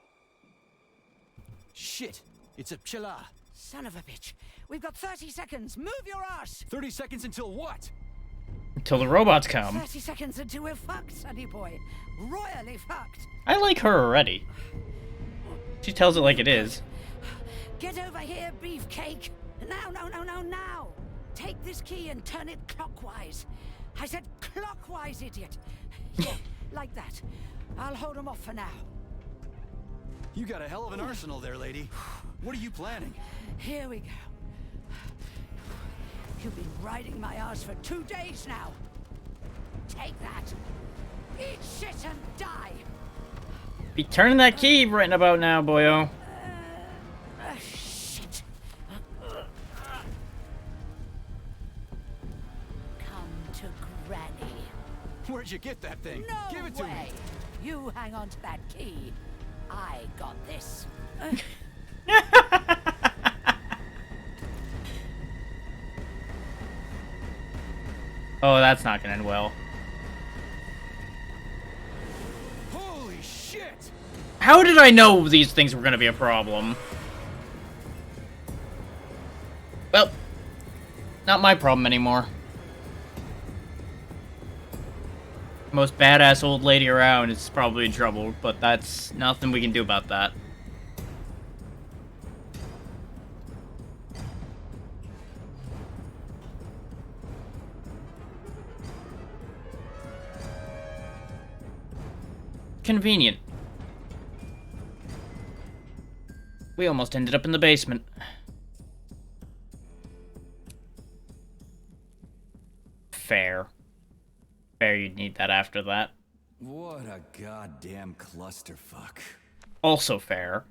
Speaker 2: Shit! It's a Pchela!
Speaker 7: Son of a bitch. We've got 30 seconds. Move your ass!
Speaker 2: 30 seconds until what?
Speaker 1: Until the robots come.
Speaker 7: 30 seconds until we're fucked, sonny boy. Royally fucked.
Speaker 1: I like her already. She tells it like it is.
Speaker 7: Get over here, beefcake. Now. Take this key and turn it clockwise. I said clockwise, idiot. Like that. I'll hold them off for now.
Speaker 2: You got a hell of an arsenal there, lady. What are you planning?
Speaker 7: Here we go. You've been riding my ass for 2 days now. Take that. Eat shit and die.
Speaker 1: Be turning that key right about now, boyo.
Speaker 7: Shit. Come to Granny.
Speaker 2: Where'd you get that thing?
Speaker 7: No
Speaker 2: Give it to
Speaker 7: way.
Speaker 2: me.
Speaker 7: You hang on to that key. I got this.
Speaker 1: Oh, that's not gonna end well.
Speaker 2: Holy shit!
Speaker 1: How did I know these things were gonna be a problem? Well, not my problem anymore. Most badass old lady around is probably in trouble, but that's nothing we can do about that. Convenient. We almost ended up in the basement. Fair. Fair, you'd need that after that.
Speaker 2: What a goddamn clusterfuck.
Speaker 1: Also fair.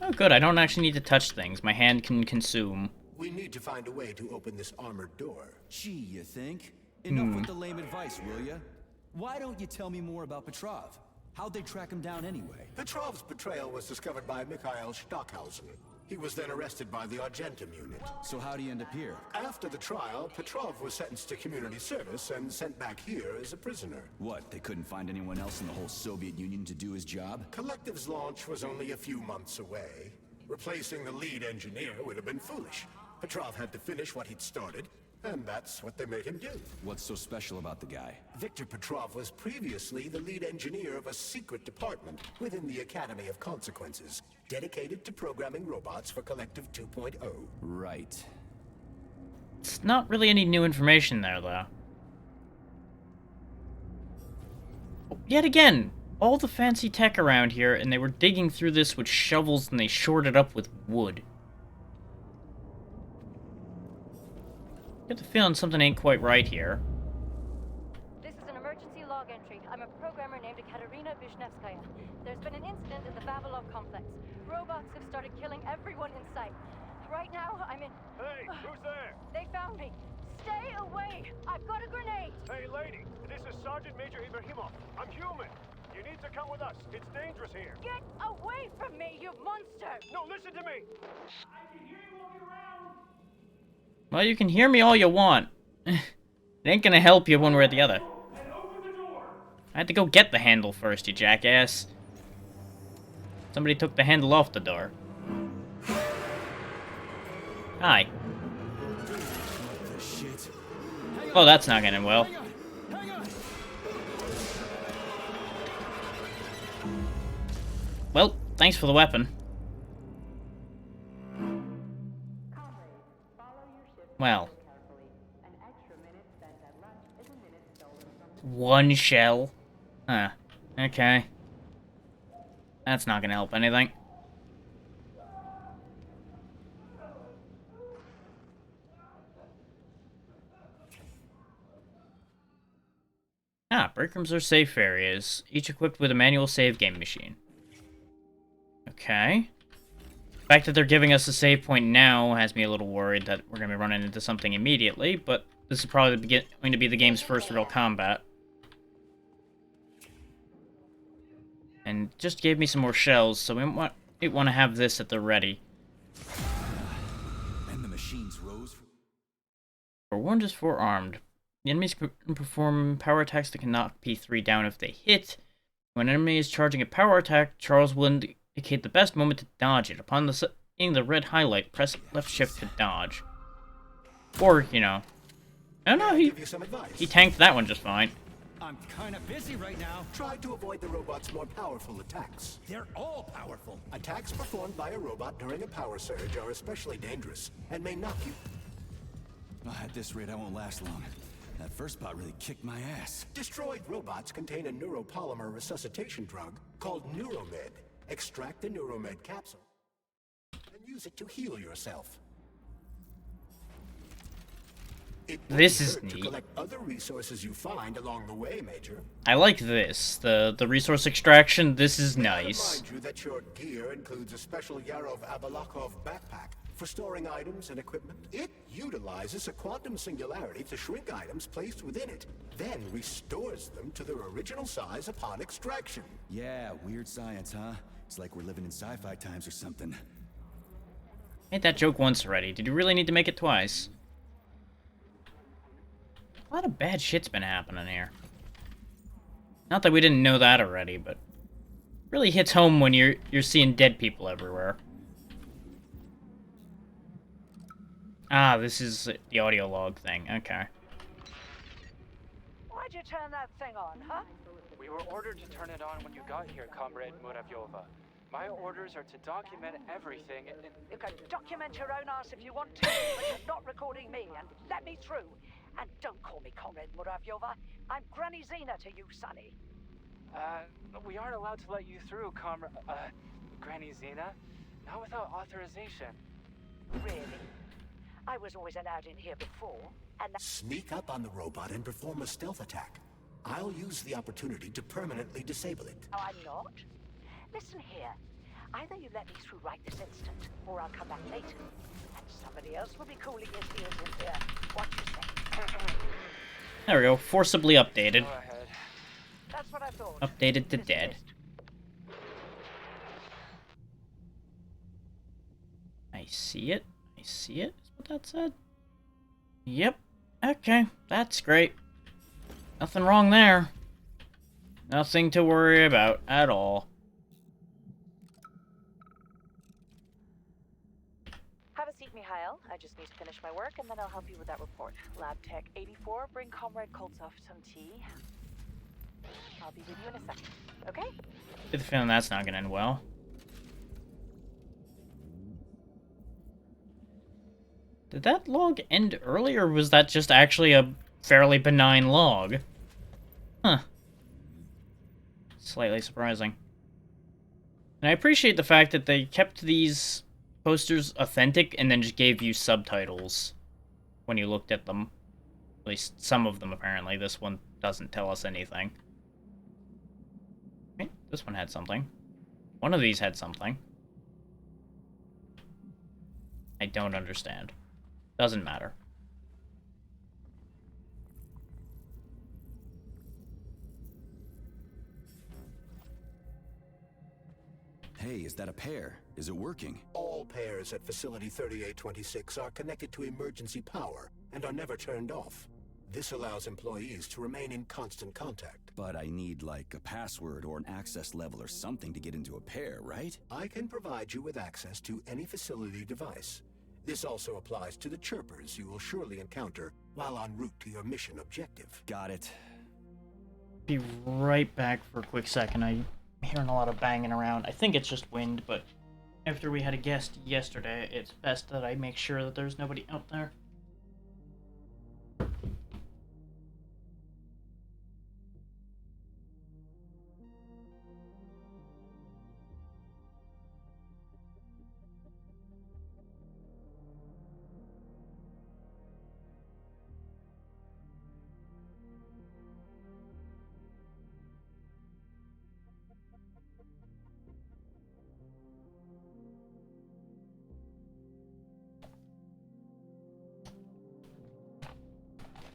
Speaker 1: Oh good, I don't actually need to touch things. My hand can consume.
Speaker 3: We need to find a way to open this armored door.
Speaker 2: Gee, you think? Enough with the lame advice, will ya? Why don't you tell me more about Petrov? How'd they track him down anyway?
Speaker 3: Petrov's betrayal was discovered by Mikhail Stockhausen. He was then arrested by the Argentum unit.
Speaker 2: So how'd he end up here?
Speaker 3: After the trial, Petrov was sentenced to community service and sent back here as a prisoner.
Speaker 2: What, they couldn't find anyone else in the whole Soviet Union to do his job?
Speaker 3: Collective's launch was only a few months away. Replacing the lead engineer would have been foolish. Petrov had to finish what he'd started, and that's what they made him do.
Speaker 2: What's so special about the guy?
Speaker 3: Victor Petrov was previously the lead engineer of a secret department within the Academy of Consequences, dedicated to programming robots for Collective 2.0.
Speaker 2: Right.
Speaker 1: It's not really any new information there, though. Yet again, all the fancy tech around here, and they were digging through this with shovels and they shored it up with wood. Get the feeling something ain't quite right here.
Speaker 6: This is an emergency log entry. I'm a programmer named Katerina Vishnevskaya. There's been an incident in the Vavilov complex. Robots have started killing everyone in sight. Right now, I'm in...
Speaker 13: Hey, who's there?
Speaker 6: They found me. Stay away! I've got a grenade!
Speaker 13: Hey, lady, this is Sergeant Major Ibrahimov. I'm human. You need to come with us. It's dangerous here.
Speaker 6: Get away from me, you monster!
Speaker 13: No, listen to me! I can hear you walking around!
Speaker 1: Well, you can hear me all you want. It ain't gonna help you one way or the other. I had to go get the handle first, you jackass. Somebody took the handle off the door. Hi. Oh, that's not gonna end well. Well, thanks for the weapon. Well. One shell? Huh. Okay. That's not gonna help anything. Ah, break rooms are safe areas, each equipped with a manual save game machine. Okay. The fact that they're giving us a save point now has me a little worried that we're going to be running into something immediately, but this is probably going to be the game's first real combat. And just gave me some more shells, so we want to have this at the ready.
Speaker 2: And the machines rose?
Speaker 1: Forewarned is forearmed. The enemies can perform power attacks that can knock P3 down if they hit. When an enemy is charging a power attack, Charles will indicate the best moment to dodge it. Upon seeing the red highlight, press left shift to dodge. Or, you know... I don't know, he tanked that one just fine.
Speaker 3: I'm kind of busy right now. Try to avoid the robot's more powerful attacks. They're all powerful. Attacks performed by a robot during a power surge are especially dangerous and may knock you.
Speaker 2: At this rate, I won't last long. That first bot really kicked my ass.
Speaker 3: Destroyed robots contain a neuropolymer resuscitation drug called Neuromed. Extract the Neuromed capsule and use it to heal yourself.
Speaker 1: This is
Speaker 3: To
Speaker 1: neat.
Speaker 3: collect other resources you find along the way, Major.
Speaker 1: I like this. The resource extraction, this is nice.
Speaker 3: Remind you that your gear includes a special Yarov Abalakov backpack for storing items and equipment. It utilizes a quantum singularity to shrink items placed within it, then restores them to their original size upon extraction.
Speaker 2: Yeah, weird science, huh? It's like we're living in sci-fi times or something.
Speaker 1: Made that joke once already. Did you really need to make it twice? A lot of bad shit's been happening here. Not that we didn't know that already, but really hits home when you're seeing dead people everywhere. Ah, this is the audio log thing. Okay.
Speaker 14: Why'd you turn that thing on, huh?
Speaker 5: We were ordered to turn it on when you got here, Comrade Muravyova. My orders are to document everything and...
Speaker 14: You can document your own ass if you want to, but you're not recording me, and let me through. And don't call me Comrade Muravyova. I'm Granny Zena to you, Sonny.
Speaker 5: We aren't allowed to let you through, Granny Zena. Not without authorization.
Speaker 14: Really? I was always allowed in here before, and
Speaker 3: Sneak up on the robot and perform a stealth attack. I'll use the opportunity to permanently disable it.
Speaker 14: No, I'm not. Listen here. Either you let me through right this instant, or I'll come back later. And somebody else will be cooling his heels in here. What you say?
Speaker 1: There we go. Forcibly updated.
Speaker 5: Go ahead.
Speaker 14: That's what I thought.
Speaker 1: Updated to dead. I see it. I see it. Is what that said? Yep. Okay. That's great. Nothing wrong there. Nothing to worry about at all.
Speaker 15: Have a seat, Mikhail. I just need to finish my work, and then I'll help you with that report. Lab Tech 84, bring Comrade Koltsov some tea. I'll be with you in a second, okay?
Speaker 1: Get the feeling that's not gonna end well. Did that log end early, or was that just actually a fairly benign log? Huh. Slightly surprising. And I appreciate the fact that they kept these posters authentic and then just gave you subtitles when you looked at them. At least some of them, apparently. This one doesn't tell us anything. Okay, this one had something. One of these had something. I don't understand. Doesn't matter.
Speaker 2: Hey, is that a pair? Is it working?
Speaker 3: All pairs at Facility 3826 are connected to emergency power and are never turned off. This allows employees to remain in constant contact.
Speaker 2: But I need, like, a password or an access level or something to get into a pair, right?
Speaker 3: I can provide you with access to any facility device. This also applies to the chirpers you will surely encounter while en route to your mission objective.
Speaker 2: Got it.
Speaker 1: Be right back for a quick second. I'm hearing a lot of banging around. I think it's just wind, but after we had a guest yesterday, it's best that I make sure that there's nobody out there.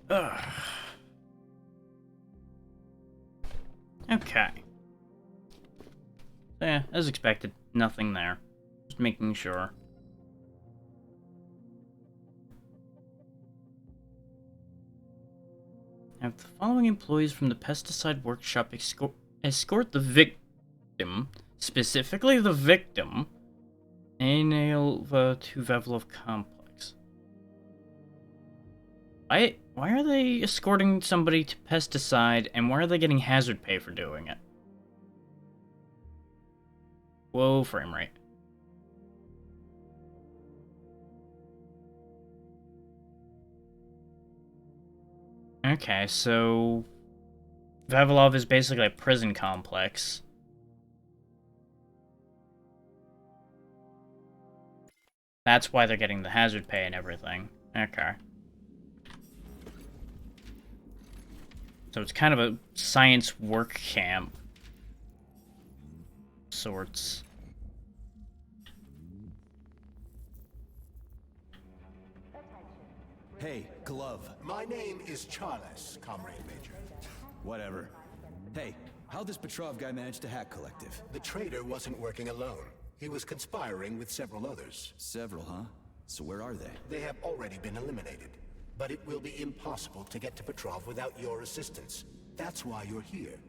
Speaker 1: Ugh. Okay. So yeah, as expected, nothing there. Just making sure. Have the following employees from the pesticide workshop escort the victim, specifically the victim, Anilva to Vavlov complex. Why are they escorting somebody to pesticide, and why are they getting hazard pay for doing it? Whoa, frame rate. Okay, so Vavilov is basically a prison complex. That's why they're getting the hazard pay and everything. Okay. So it's kind of a science work camp. Sorts.
Speaker 2: Hey, Glove.
Speaker 3: My name is Charles, Comrade Major.
Speaker 2: Whatever. Hey, how'd this Petrov guy manage to hack Collective?
Speaker 3: The traitor wasn't working alone. He was conspiring with several others.
Speaker 2: Several, huh? So where are they?
Speaker 3: They have already been eliminated. But it will be impossible to get to Petrov without your assistance. That's why you're here.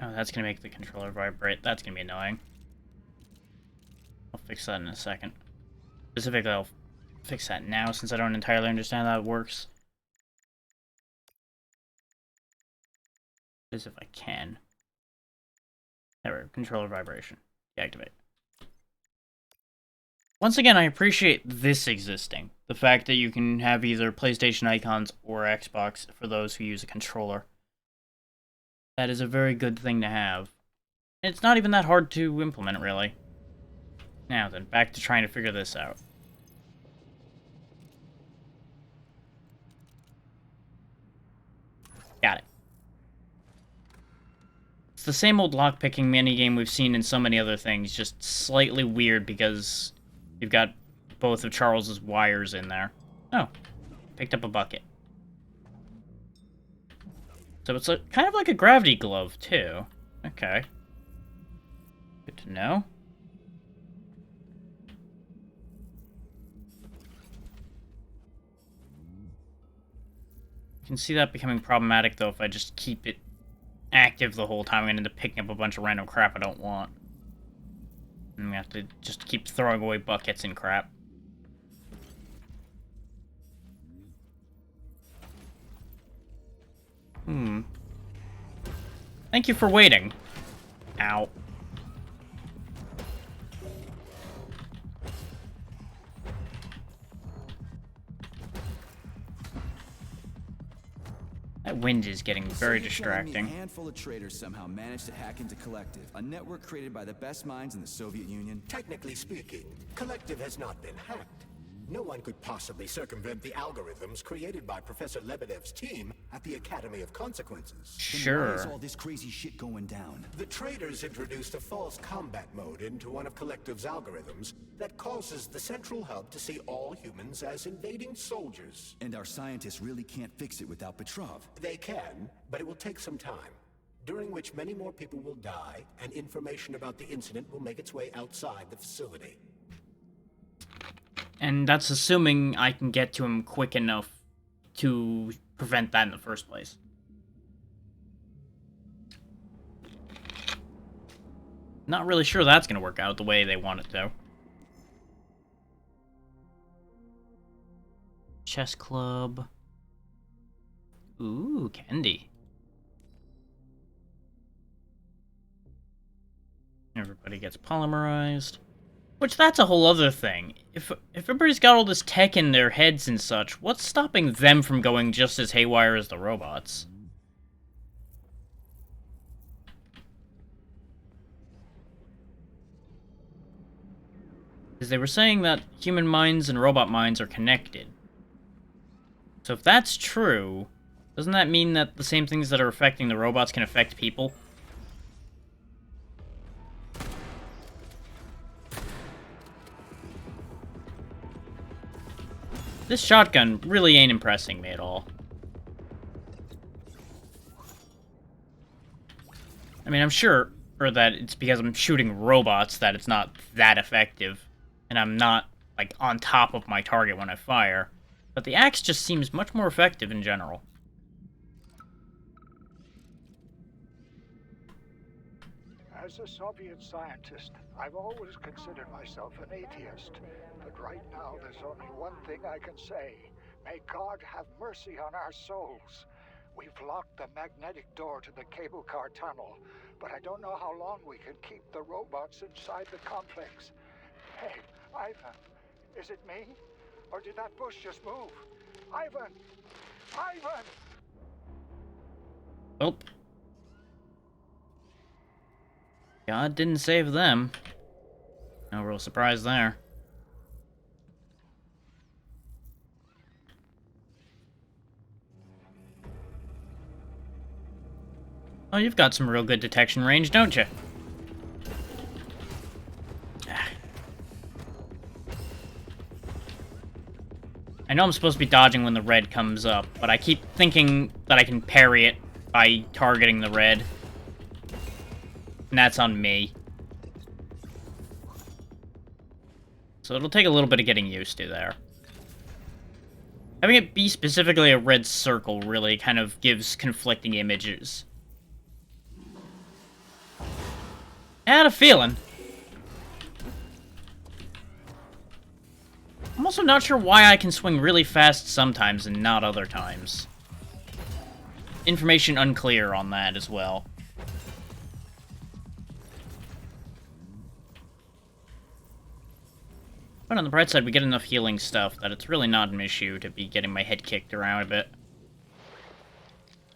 Speaker 1: Oh, that's gonna make the controller vibrate. That's gonna be annoying. I'll fix that in a second. Specifically, I'll fix that now since I don't entirely understand how it works. As if I can. There we go. Controller vibration. Deactivate. Once again, I appreciate this existing. The fact that you can have either PlayStation icons or Xbox for those who use a controller. That is a very good thing to have. It's not even that hard to implement, really. Now then, back to trying to figure this out. Got it. It's the same old lockpicking minigame we've seen in so many other things, just slightly weird because you've got both of Charles's wires in there. Oh, picked up a bucket. So it's kind of like a gravity glove, too. Okay. Good to know. You can see that becoming problematic, though, if I just keep it active the whole time. I'm going to end up picking up a bunch of random crap I don't want. And we have to just keep throwing away buckets and crap. Thank you for waiting. Ow. That wind is getting very distracting.
Speaker 2: A handful of traitors somehow managed to hack into Collective, a network created by the best minds in the Soviet Union.
Speaker 3: Technically speaking, Collective has not been hacked. No one could possibly circumvent the algorithms created by Professor Lebedev's team at the Academy of Consequences.
Speaker 2: Then why is all this crazy shit going down?
Speaker 3: The traitors introduced a false combat mode into one of Collective's algorithms that causes the central hub to see all humans as invading soldiers.
Speaker 2: And our scientists really can't fix it without Petrov.
Speaker 3: They can, but it will take some time, during which many more people will die, and information about the incident will make its way outside the facility.
Speaker 1: And that's assuming I can get to him quick enough to prevent that in the first place. Not really sure that's going to work out the way they want it to. Chess club. Ooh, candy. Everybody gets polymerized. Which, that's a whole other thing. If everybody's got all this tech in their heads and such, what's stopping them from going just as haywire as the robots? Because they were saying that human minds and robot minds are connected. So if that's true, doesn't that mean that the same things that are affecting the robots can affect people? This shotgun really ain't impressing me at all. I mean, I'm sure that it's because I'm shooting robots that it's not that effective, and I'm not, like, on top of my target when I fire, but the axe just seems much more effective in general.
Speaker 16: As a Soviet scientist, I've always considered myself an atheist. But right now, there's only one thing I can say. May God have mercy on our souls. We've locked the magnetic door to the cable car tunnel, but I don't know how long we can keep the robots inside the complex. Hey, Ivan, is it me? Or did that bush just move? Ivan! Ivan!
Speaker 1: Oh. God didn't save them. No real surprise there. Oh, you've got some real good detection range, don't you? I know I'm supposed to be dodging when the red comes up, but I keep thinking that I can parry it by targeting the red. And that's on me. So it'll take a little bit of getting used to there. Having it be specifically a red circle really kind of gives conflicting images. I had a feeling. I'm also not sure why I can swing really fast sometimes and not other times. Information unclear on that as well. But on the bright side, we get enough healing stuff that it's really not an issue to be getting my head kicked around a bit.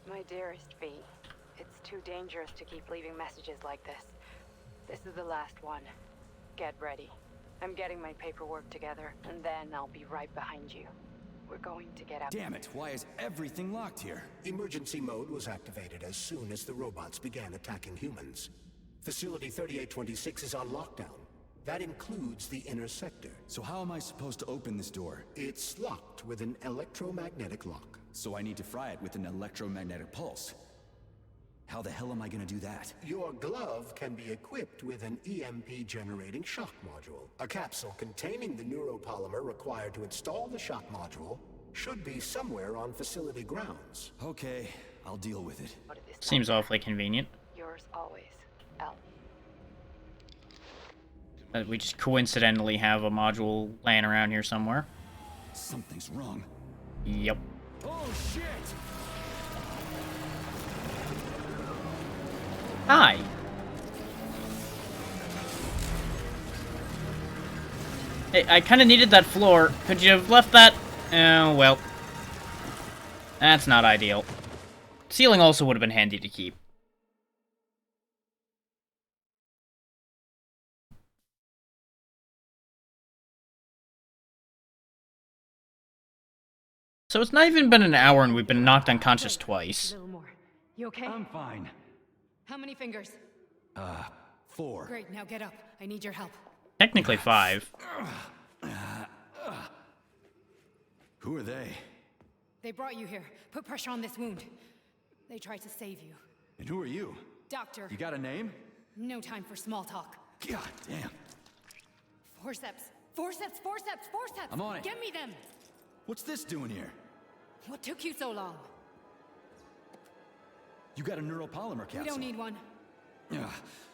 Speaker 10: My dearest V, it's too dangerous to keep leaving messages like this. This is the last one. Get ready. I'm getting my paperwork together, and then I'll be right behind you. We're going to get out.
Speaker 2: Damn it, why is everything locked here?
Speaker 3: Emergency mode was activated as soon as the robots began attacking humans. Facility 3826 is on lockdown. That includes the inner sector.
Speaker 2: So how am I supposed to open this door?
Speaker 3: It's locked with an electromagnetic lock.
Speaker 2: So I need to fry it with an electromagnetic pulse. How the hell am I gonna do that?
Speaker 3: Your glove can be equipped with an EMP-generating shock module. A capsule containing the neuropolymer required to install the shock module should be somewhere on facility grounds.
Speaker 2: Okay, I'll deal with it.
Speaker 1: Seems awfully convenient.
Speaker 10: Yours always, L.
Speaker 1: That we just coincidentally have a module laying around here somewhere.
Speaker 2: Something's wrong.
Speaker 1: Yep.
Speaker 2: Oh shit!
Speaker 1: Hi. Hey, I kind of needed that floor. Could you have left that? Oh, well. That's not ideal. Ceiling also would have been handy to keep. So it's not even been an hour and we've been knocked unconscious twice.
Speaker 17: A little more. You okay?
Speaker 2: I'm fine.
Speaker 17: How many fingers?
Speaker 2: 4.
Speaker 17: Great, now get up. I need your help.
Speaker 1: Technically 5.
Speaker 2: Who are they?
Speaker 17: They brought you here. Put pressure on this wound. They tried to save you.
Speaker 2: And who are you?
Speaker 17: Doctor.
Speaker 2: You got a name?
Speaker 17: No time for small talk.
Speaker 2: God damn.
Speaker 17: Forceps. Forceps, forceps, forceps!
Speaker 2: I'm on it.
Speaker 17: Get me them!
Speaker 2: What's this doing here?
Speaker 17: What took you so long?
Speaker 2: You got a neuropolymer capsule.
Speaker 17: We don't need one.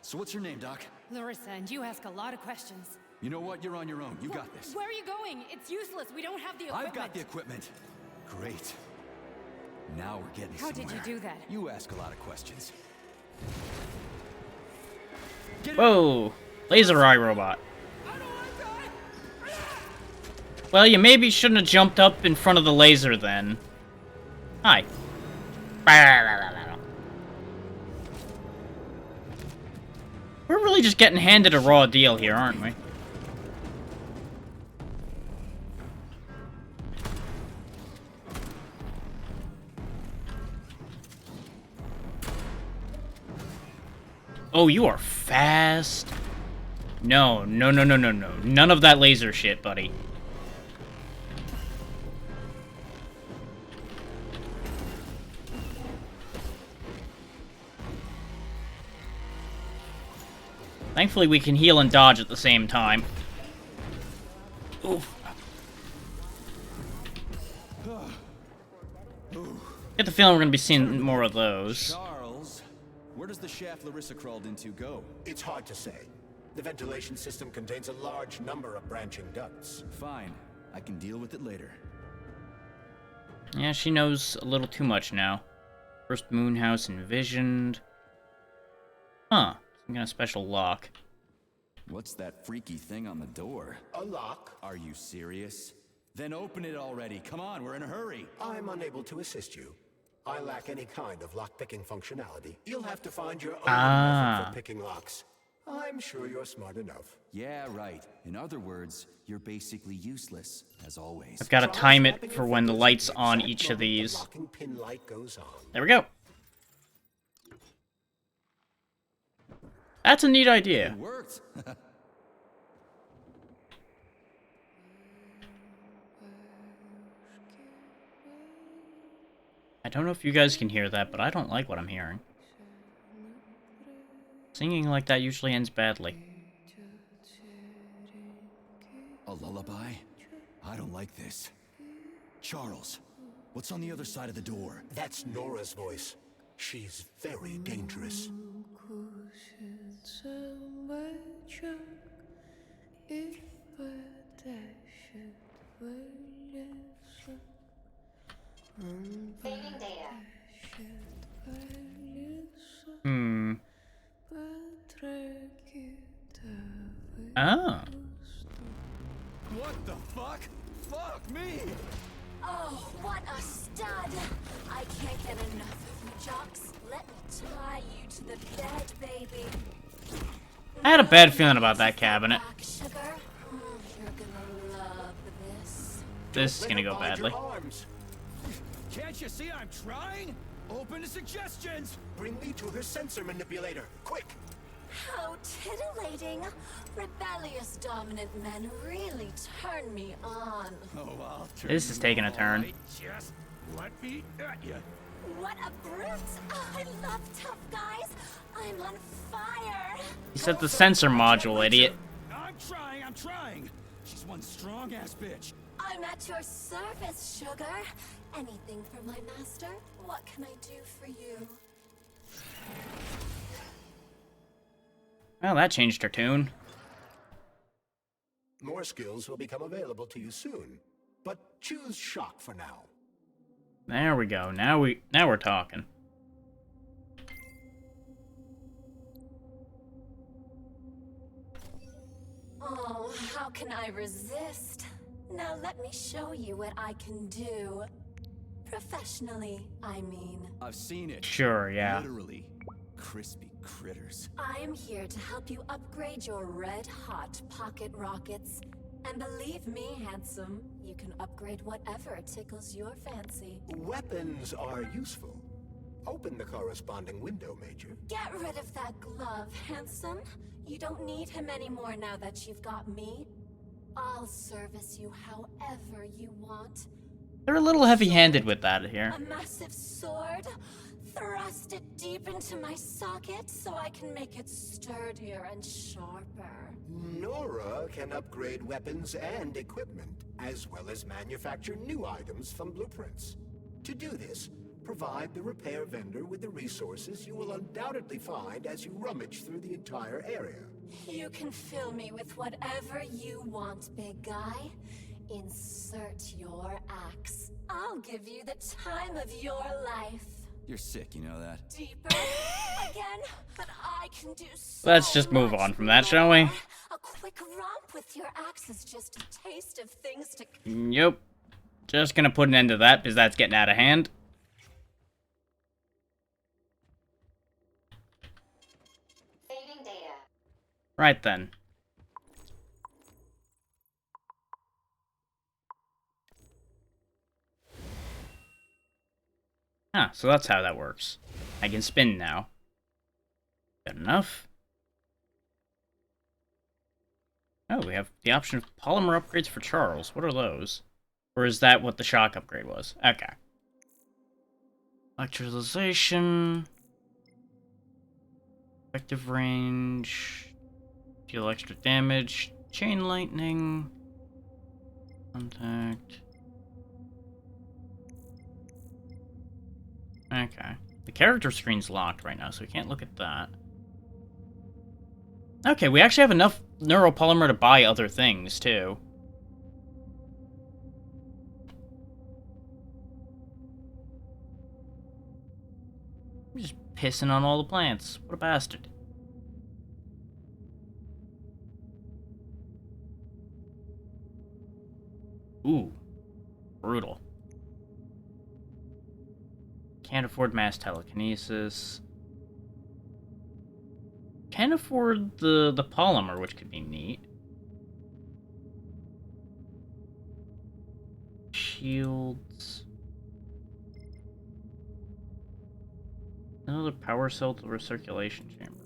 Speaker 2: So what's your name, Doc?
Speaker 17: Larissa, and you ask a lot of questions.
Speaker 2: You know what? You're on your own. You got this.
Speaker 17: Where are you going? It's useless. We don't have the equipment.
Speaker 2: I've got the equipment. Great. Now we're getting
Speaker 17: How
Speaker 2: somewhere.
Speaker 17: did you do that?
Speaker 2: You ask a lot of questions.
Speaker 1: Whoa! Laser eye robot. Well, you maybe shouldn't have jumped up in front of the laser then. Hi. We're really just getting handed a raw deal here, aren't we? Oh, you are fast. No, no, no, no, no, no. None of that laser shit, buddy. Thankfully, we can heal and dodge at the same time. Oof. Get the feeling we're gonna be seeing more of those.
Speaker 2: Charles, where does the shaft Larissa crawled into go?
Speaker 3: It's hard to say. The ventilation system contains a large number of branching ducts.
Speaker 2: Fine. I can deal with it later.
Speaker 1: Yeah, she knows a little too much now. First Moonhouse envisioned. Huh. Some kind of special lock.
Speaker 2: What's that freaky thing on the door?
Speaker 3: A lock.
Speaker 2: Are you serious? Then open it already. Come on, we're in a hurry.
Speaker 3: I'm unable to assist you. I lack any kind of lock-picking functionality. You'll have to find your own method for picking locks. I'm sure you're smart enough.
Speaker 2: Yeah, right. In other words, you're basically useless, as always.
Speaker 1: I've got to time it for when the light's on each of these.
Speaker 3: Locking pin light goes on.
Speaker 1: There we go. That's a neat idea.
Speaker 2: It worked.
Speaker 1: I don't know if you guys can hear that, but I don't like what I'm hearing. Singing like that usually ends badly.
Speaker 2: A lullaby? I don't like this. Charles, what's on the other side of the door?
Speaker 3: That's Nora's voice. She's very dangerous.
Speaker 6: Saving data.
Speaker 1: Oh.
Speaker 2: What the fuck? Fuck me!
Speaker 6: Oh, what a stud! I can't get enough of you, Jocks. Let me tie you to the bed, baby.
Speaker 1: I had a bad feeling about that cabinet.
Speaker 6: Sugar, you're gonna love this.
Speaker 1: This is gonna go badly.
Speaker 2: Can't you see I'm trying? Open to suggestions!
Speaker 3: Bring me to her sensor manipulator, quick!
Speaker 6: How titillating! Rebellious dominant men really turn me on.
Speaker 2: Oh, I'll turn
Speaker 1: This is taking a turn.
Speaker 8: Just let me at you.
Speaker 6: What a brute! Oh, I love tough guys. I'm on fire.
Speaker 1: You set the sensor module, idiot.
Speaker 2: I'm trying. She's one strong-ass bitch.
Speaker 6: I'm at your service, sugar. Anything for my master? What can I do for you?
Speaker 1: Well, that changed her tune.
Speaker 3: More skills will become available to you soon, but choose shock for now.
Speaker 1: There we go. Now we're talking.
Speaker 6: Oh, how can I resist? Now let me show you what I can do. Professionally, I mean.
Speaker 2: I've seen it.
Speaker 1: Sure, yeah.
Speaker 2: Literally. Crispy critters.
Speaker 6: I am here to help you upgrade your red-hot pocket rockets. And believe me, handsome, you can upgrade whatever tickles your fancy.
Speaker 3: Weapons are useful. Open the corresponding window, Major.
Speaker 6: Get rid of that glove, handsome. You don't need him anymore now that you've got me. I'll service you however you want.
Speaker 1: They're a little heavy-handed with that here.
Speaker 6: A massive sword? Thrust it deep into my socket so I can make it sturdier and sharper.
Speaker 3: Nora can upgrade weapons and equipment, as well as manufacture new items from blueprints. To do this, provide the repair vendor with the resources you will undoubtedly find as you rummage through the entire area.
Speaker 6: You can fill me with whatever you want, big guy. Insert your axe. I'll give you the time of your life.
Speaker 2: You're sick, you know that?
Speaker 6: Deeper again, but I can do so.
Speaker 1: Let's just move on from that, shall we?
Speaker 6: A quick romp with your axe is just a taste of things to.
Speaker 1: Yep. Just gonna put an end to that because that's getting out of hand.
Speaker 6: Saving data.
Speaker 1: Right then. Ah, so that's how that works. I can spin now. Good enough. Oh, we have the option of polymer upgrades for Charles. What are those? Or is that what the shock upgrade was? Okay. Electricization. Effective range. Deal extra damage. Chain lightning. Contact. Okay. The character screen's locked right now, so we can't look at that. Okay, we actually have enough neuropolymer to buy other things, too. I'm just pissing on all the plants. What a bastard. Ooh, Brutal. Can't afford mass telekinesis. Can't afford the polymer, which could be neat. Shields. Another power cell to recirculation chamber.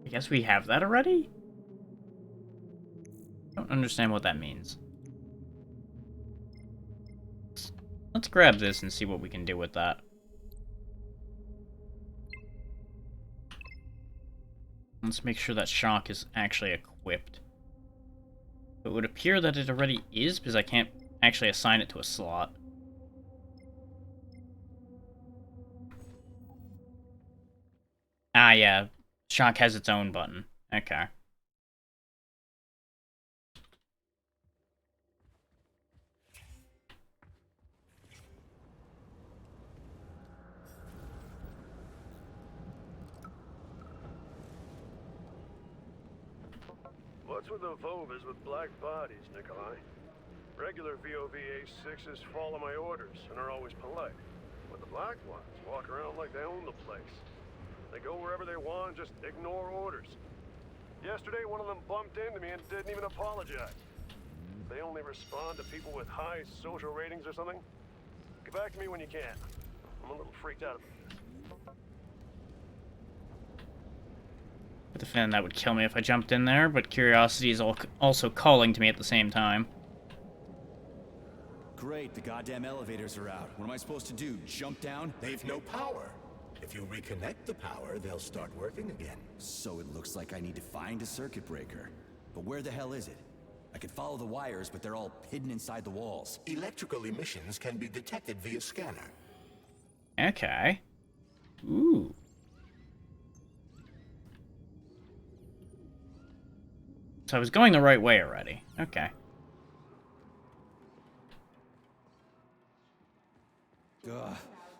Speaker 1: I guess we have that already? I don't understand what that means. Let's grab this and see what we can do with that. Let's make sure that shock is actually equipped. It would appear that it already is, because I can't actually assign it to a slot. Ah, yeah. Shock has its own button. Okay.
Speaker 13: What's with the Vovas with black bodies, Nikolai? Regular VOV-A6s follow my orders and are always polite. But the black ones walk around like they own the place. They go wherever they want and just ignore orders. Yesterday, one of them bumped into me and didn't even apologize. They only respond to people with high social ratings or something. Get back to me when you can. I'm a little freaked out about this.
Speaker 1: With the feeling that would kill me if I jumped in there, but curiosity is also calling to me at the same time.
Speaker 2: Great, the goddamn elevators are out. What am I supposed to do? Jump down?
Speaker 3: They've no power. If you reconnect the power, they'll start working again.
Speaker 2: So it looks like I need to find a circuit breaker. But where the hell is it? I could follow the wires, but they're all hidden inside the walls.
Speaker 3: Electrical emissions can be detected via scanner.
Speaker 1: Okay. Ooh. So I was going the right way already. Okay.
Speaker 2: Ugh.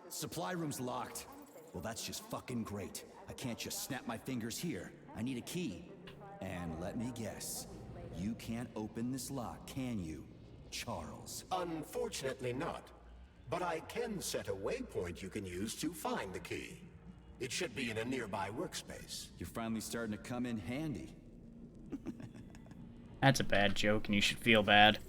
Speaker 2: Supply room's locked. Well, that's just fucking great. I can't just snap my fingers here. I need a key. And let me guess. You can't open this lock, can you, Charles?
Speaker 3: Unfortunately not. But I can set a waypoint you can use to find the key. It should be in a nearby workspace.
Speaker 2: You're finally starting to come in handy.
Speaker 1: That's a bad joke, and you should feel bad.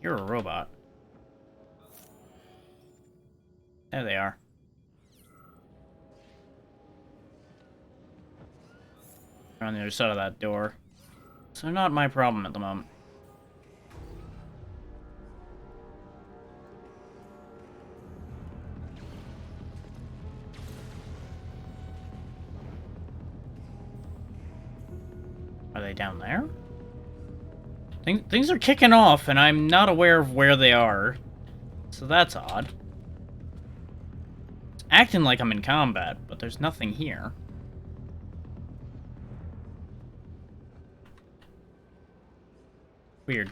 Speaker 1: You're a robot. There they are. They're on the other side of that door. So not my problem at the moment. Are they down there? Things are kicking off, and I'm not aware of where they are. So that's odd. It's acting like I'm in combat, but there's nothing here. Weird.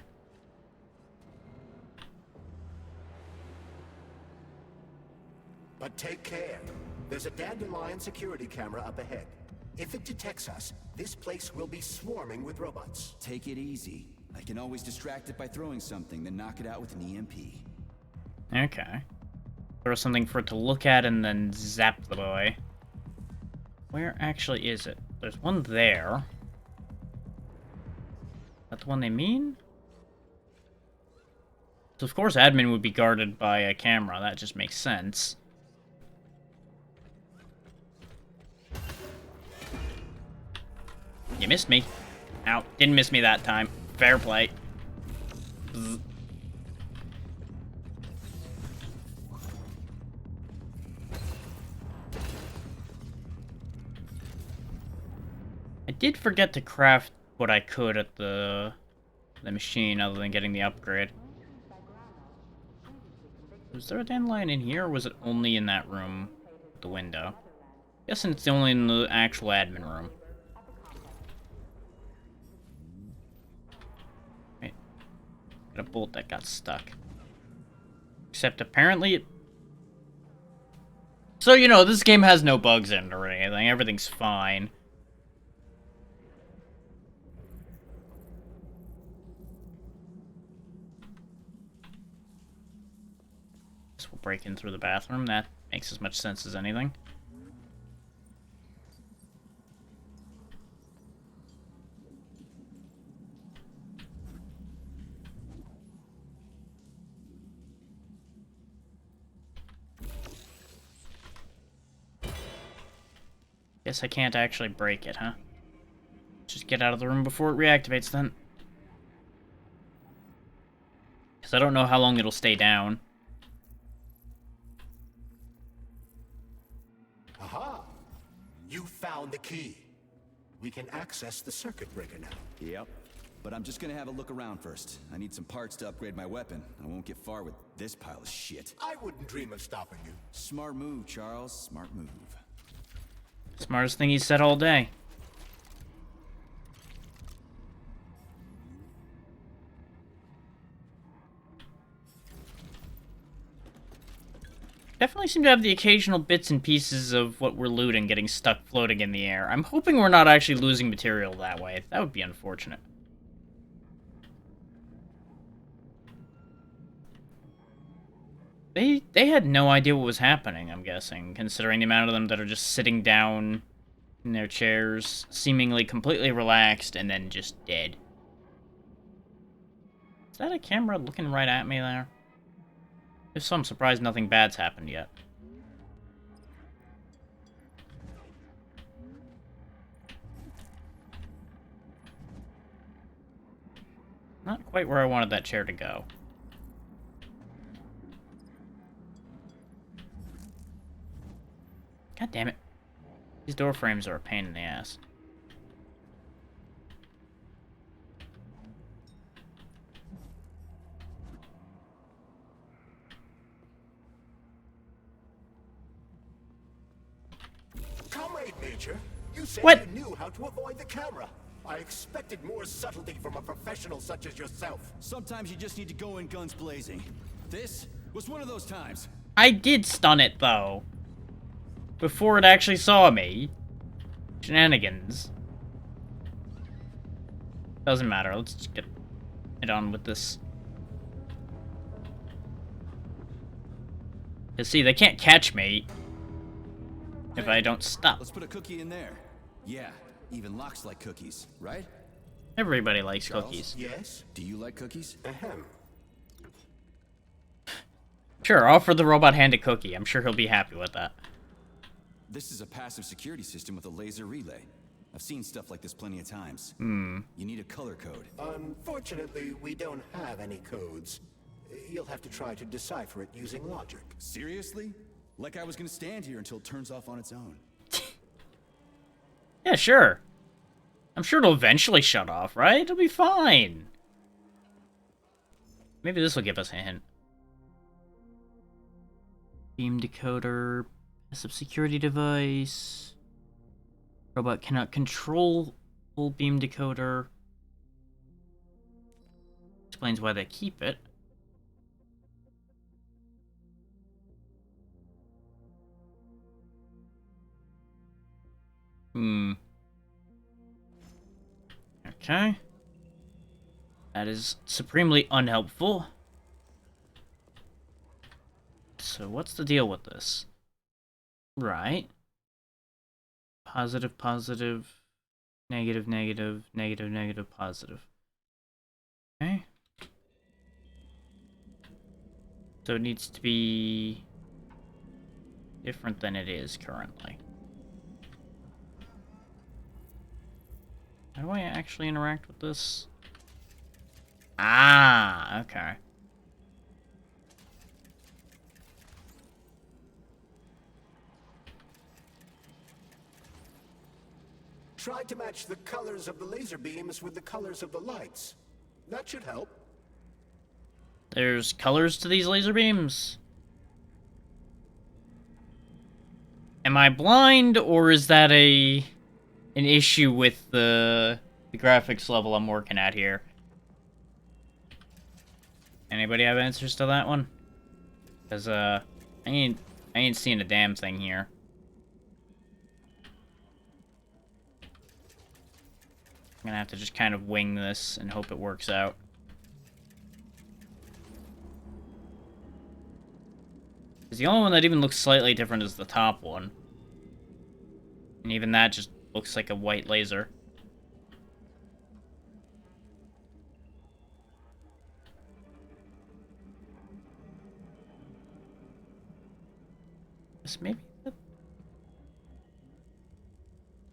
Speaker 3: But take care. There's a Dandelion security camera up ahead. If it detects us, this place will be swarming with robots.
Speaker 2: Take it easy. I can always distract it by throwing something, then knock it out with an EMP.
Speaker 1: Okay. Throw something for it to look at and then zap the boy. Where actually is it? There's one there. That the one they mean? So of course admin would be guarded by a camera, that just makes sense. You missed me. Ow, didn't miss me that time. Fair play. Bzz. I did forget to craft what I could at the machine other than getting the upgrade. Was there a dandelion in here, or was it only in that room with the window? Guessing it's only in the actual admin room. Wait. Got a bolt that got stuck. Except apparently it So, you know, this game has no bugs in it or anything. Everything's fine. Guess we'll break in through the bathroom. That makes as much sense as anything. Guess I can't actually break it, huh? Just get out of the room before it reactivates then. Because I don't know how long it'll stay down.
Speaker 3: Aha! You found the key. We can access the circuit breaker now.
Speaker 2: Yep. But I'm just gonna have a look around first. I need some parts to upgrade my weapon. I won't get far with this pile of shit.
Speaker 3: I wouldn't dream of stopping you.
Speaker 2: Smart move, Charles. Smart move.
Speaker 1: Smartest thing he's said all day. Definitely seem to have the occasional bits and pieces of what we're looting getting stuck floating in the air. I'm hoping we're not actually losing material that way. That would be unfortunate. They had no idea what was happening, I'm guessing, considering the amount of them that are just sitting down in their chairs, seemingly completely relaxed, and then just dead. Is that a camera looking right at me there? If so, I'm surprised nothing bad's happened yet. Not quite where I wanted that chair to go. God damn it. These door frames are a pain in the ass.
Speaker 3: Comrade Major, you said
Speaker 1: What?
Speaker 3: you knew how to avoid the camera. I expected more subtlety from a professional such as yourself.
Speaker 2: Sometimes you just need to go in guns blazing. This was one of those times.
Speaker 1: I did stun it, though. Before it actually saw me. Shenanigans. Doesn't matter, let's just get it on with this. You see, they can't catch me if I don't stop.
Speaker 2: Let's put a cookie in there. Yeah, even Locks like cookies, right?
Speaker 1: Everybody likes
Speaker 2: Charles?
Speaker 1: cookies.
Speaker 3: Yes?
Speaker 2: Do you like cookies?
Speaker 3: Ahem.
Speaker 1: Sure, offer the robot hand a cookie. I'm sure he'll be happy with that.
Speaker 2: This is a passive security system with a laser relay. I've seen stuff like this plenty of times.
Speaker 1: Hmm.
Speaker 2: You need a color code.
Speaker 3: Unfortunately, we don't have any codes. You'll have to try to decipher it using logic.
Speaker 2: Seriously? Like I was gonna stand here until it turns off on its own.
Speaker 1: Yeah, sure. I'm sure it'll eventually shut off, right? It'll be fine. Maybe this will give us a hint. Beam decoder, passive security device. Robot cannot control full beam decoder. Explains why they keep it. Okay. That is supremely unhelpful. So what's the deal with this? Right. Positive, positive, negative, negative, negative, negative, positive. Okay. So it needs to be different than it is currently. How do I actually interact with this? Ah, okay.
Speaker 3: Try to match the colors of the laser beams with the colors of the lights. That should help.
Speaker 1: There's colors to these laser beams. Am I blind, or is that an issue with the graphics level I'm working at here? Anybody have answers to that one? Because, I need I ain't seeing a damn thing here. I'm gonna have to just kind of wing this and hope it works out. Because the only one that even looks slightly different is the top one. And even that just looks like a white laser. This maybe...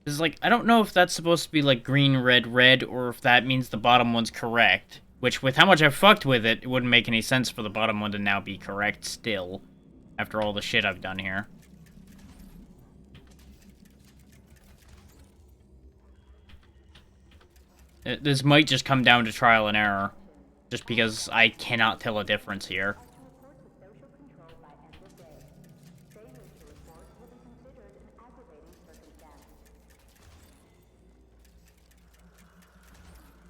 Speaker 1: It's like, I don't know if that's supposed to be like green, red, red, or if that means the bottom one's correct. Which, with how much I've fucked with it, it wouldn't make any sense for the bottom one to now be correct still. After all the shit I've done here. This might just come down to trial and error. Just because I cannot tell a difference here.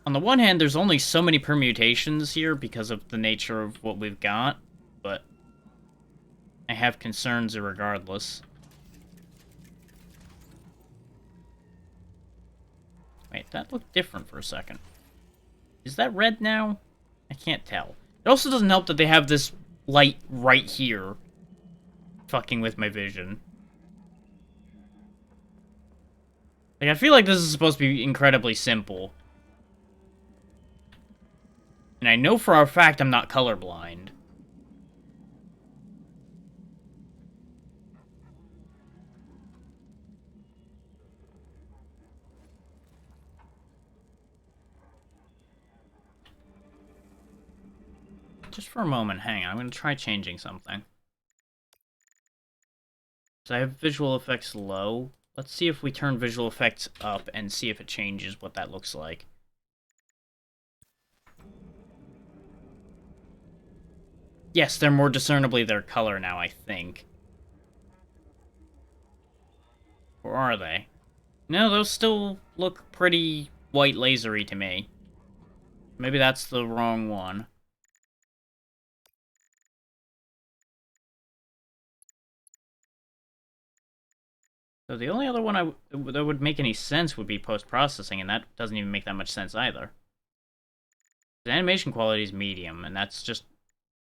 Speaker 1: On the one hand, there's only so many permutations here because of the nature of what we've got, but I have concerns regardless. Wait, that looked different for a second. Is that red now? I can't tell. It also doesn't help that they have this light right here fucking with my vision. Like, I feel like this is supposed to be incredibly simple. And I know for a fact I'm not colorblind. Just for a moment, hang on. I'm going to try changing something. So I have visual effects low. Let's see if we turn visual effects up and see if it changes what that looks like. Yes, they're more discernibly their color now, I think. Or are they? No, those still look pretty white lasery to me. Maybe that's the wrong one. So the only other one that would make any sense would be post-processing, and that doesn't even make that much sense either. The animation quality is medium, and that's just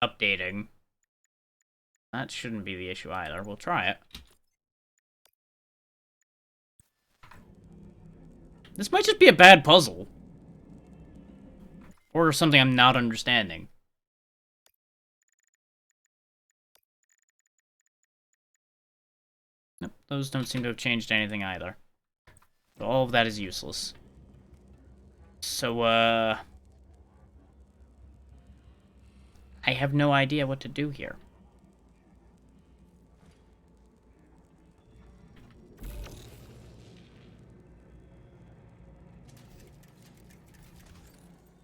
Speaker 1: updating. That shouldn't be the issue either. We'll try it. This might just be a bad puzzle. Or something I'm not understanding. Nope, those don't seem to have changed anything either. So all of that is useless. So, I have no idea what to do here.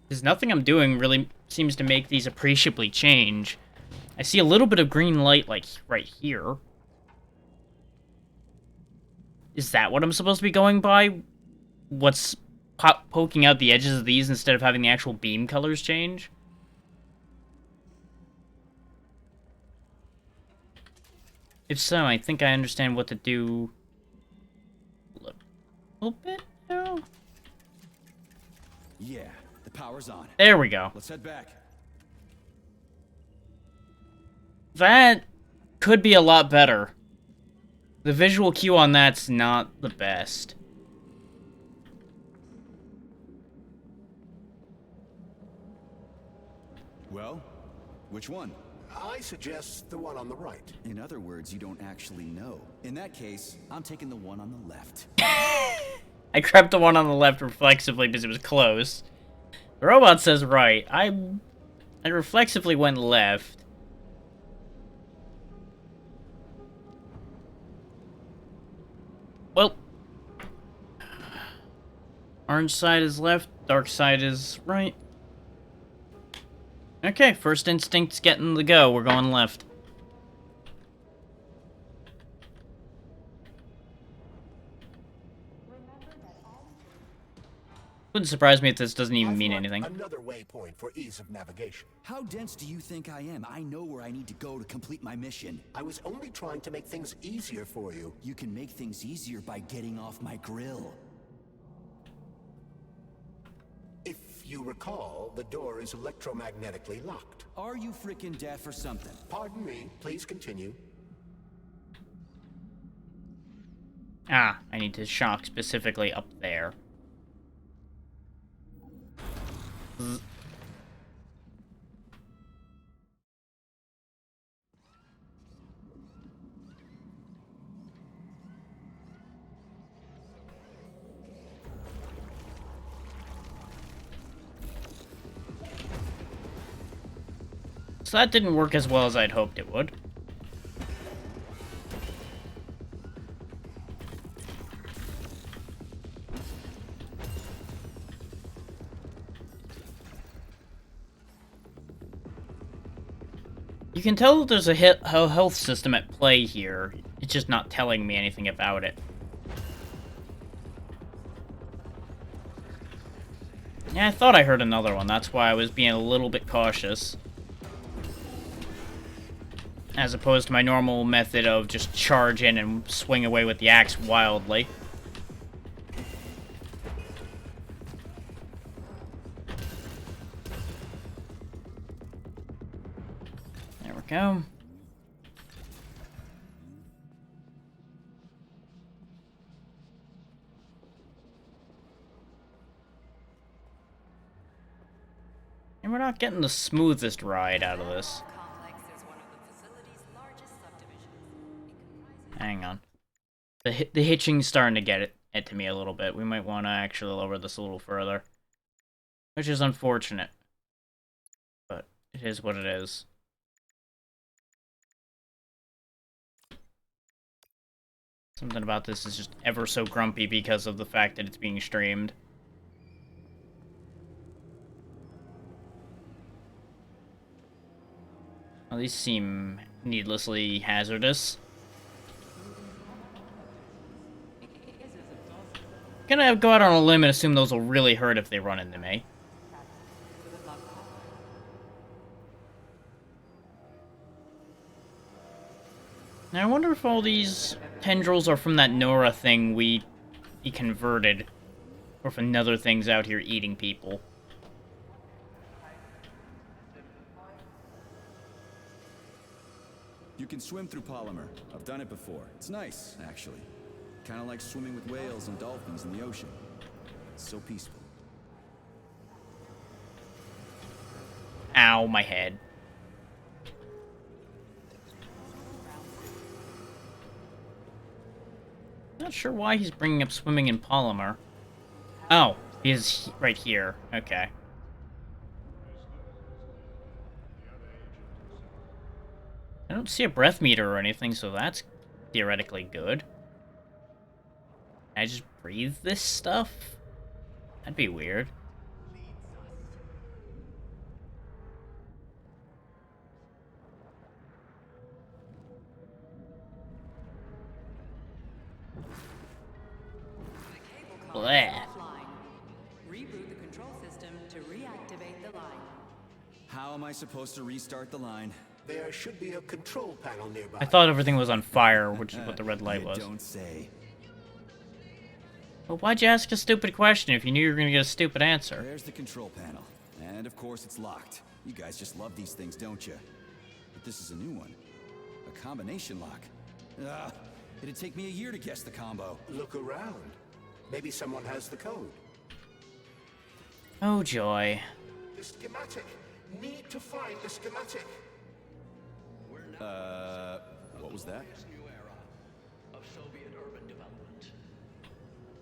Speaker 1: Because nothing I'm doing really seems to make these appreciably change. I see a little bit of green light, like, right here. Is that what I'm supposed to be going by? What's poking out the edges of these instead of having the actual beam colors change? If so, I think I understand what to do a little bit now.
Speaker 2: Yeah, the power's on.
Speaker 1: There we go.
Speaker 2: Let's head back.
Speaker 1: That could be a lot better. The visual cue on that's not the best.
Speaker 2: Well, which one?
Speaker 3: I suggest the one on the right.
Speaker 2: In other words, you don't actually know. In that case, I'm taking the one on the left.
Speaker 1: I grabbed the one on the left reflexively because it was close. The robot says right. I reflexively went left. Well, orange side is left, dark side is right. Okay, first instinct's getting the go. We're going left. Wouldn't surprise me if this doesn't even
Speaker 3: I've
Speaker 1: mean
Speaker 3: marked
Speaker 1: anything.
Speaker 3: Another waypoint for ease of navigation.
Speaker 2: How dense do you think I am? I know where I need to go to complete my mission.
Speaker 3: I was only trying to make things easier for you.
Speaker 2: You can make things easier by getting off my grill.
Speaker 3: If you recall, the door is electromagnetically locked.
Speaker 2: Are you frickin' deaf or something?
Speaker 3: Pardon me, please continue.
Speaker 1: Ah, I need to shock specifically up there. So that didn't work as well as I'd hoped it would. You can tell that there's a health system at play here. It's just not telling me anything about it. Yeah, I thought I heard another one. That's why I was being a little bit cautious. As opposed to my normal method of just charge in and swing away with the axe wildly. There we go. And we're not getting the smoothest ride out of this. Hang on. The hitching's starting to get it to me a little bit. We might want to actually lower this a little further. Which is unfortunate. But it is what it is. Something about this is just ever so grumpy because of the fact that it's being streamed. Well, these seem needlessly hazardous. Gonna go out on a limb and assume those will really hurt if they run into me. Now I wonder if all these tendrils are from that Nora thing we converted, or if another thing's out here eating people.
Speaker 2: You can swim through polymer. I've done it before. It's nice, actually. Kind of like swimming with whales and dolphins in the ocean. It's so peaceful.
Speaker 1: Ow, my head. Not sure why he's bringing up swimming in polymer. Oh, he's right here. Okay. I don't see a breath meter or anything, so that's theoretically good. Can I just breathe this stuff? That'd be weird. Bleh.
Speaker 10: Reboot the control system to reactivate the line.
Speaker 2: How am I supposed to restart the line?
Speaker 3: There should be a control panel nearby.
Speaker 1: I thought everything was on fire, which is what the red light was.
Speaker 2: Don't say.
Speaker 1: Well, why'd you ask a stupid question if you knew you were gonna get a stupid answer?
Speaker 2: There's the control panel. And of course it's locked. You guys just love these things, don't you? But this is a new one. A combination lock. It'd take me a year to guess the combo.
Speaker 3: Look around. Maybe someone has the code.
Speaker 1: Oh, joy.
Speaker 3: The schematic. Need to find the schematic.
Speaker 2: What was that?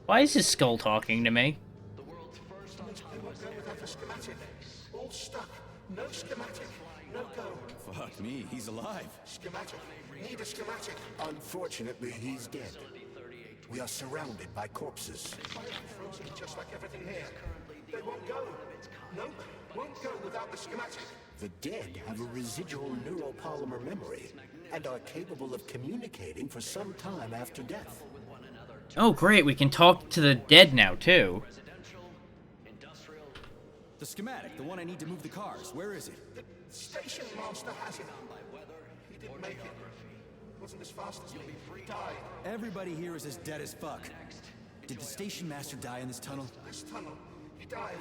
Speaker 1: Why is his skull talking to me?
Speaker 3: All stuck. No schematic. No go.
Speaker 2: Fuck me, he's alive.
Speaker 3: Schematic. Need a schematic. Unfortunately, he's dead. We are surrounded by corpses. Frozen just like everything here. They won't go. Nope. Won't go without the schematic. The dead have a residual neuropolymer memory and are capable of communicating for some time after death.
Speaker 1: Oh, great, we can talk to the dead now, too.
Speaker 2: The schematic, the one I need to move the cars. Where is it?
Speaker 3: The station master has it. He didn't make it. Wasn't as fast as me. He died.
Speaker 2: Everybody here is as dead as fuck. Did the station master die in this tunnel?
Speaker 3: This tunnel. He died.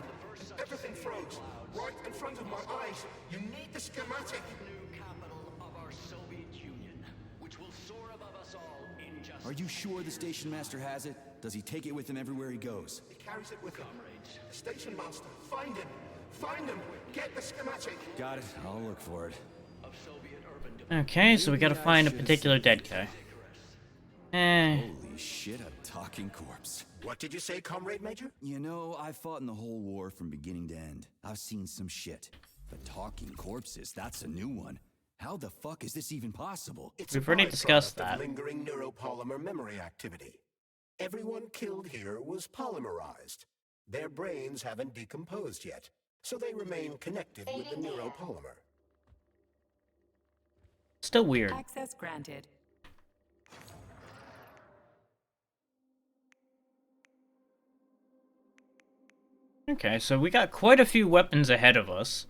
Speaker 3: And everything froze. Right in front of my eyes. You need the schematic.
Speaker 12: New capital of our Soviet Union, which will soar above us all in justice.
Speaker 2: Are you sure the station master has it? Does he take it with him everywhere he goes?
Speaker 3: He carries it with him. The station master. Find him. Find him. Get the schematic.
Speaker 2: Got it. I'll look for it.
Speaker 1: Okay, so we gotta find a particular dead guy.
Speaker 2: Holy shit, a talking corpse.
Speaker 3: What did you say, Comrade Major?
Speaker 2: You know, I've fought in the whole war from beginning to end. I've seen some shit. But talking corpses, that's a new one. How the fuck is this even possible?
Speaker 1: We've already discussed that.
Speaker 3: Lingering neuropolymer memory activity. Everyone killed here was polymerized. Their brains haven't decomposed yet, so they remain connected with the neuropolymer.
Speaker 1: Still weird.
Speaker 10: Access granted.
Speaker 1: Okay, so we got quite a few weapons ahead of us.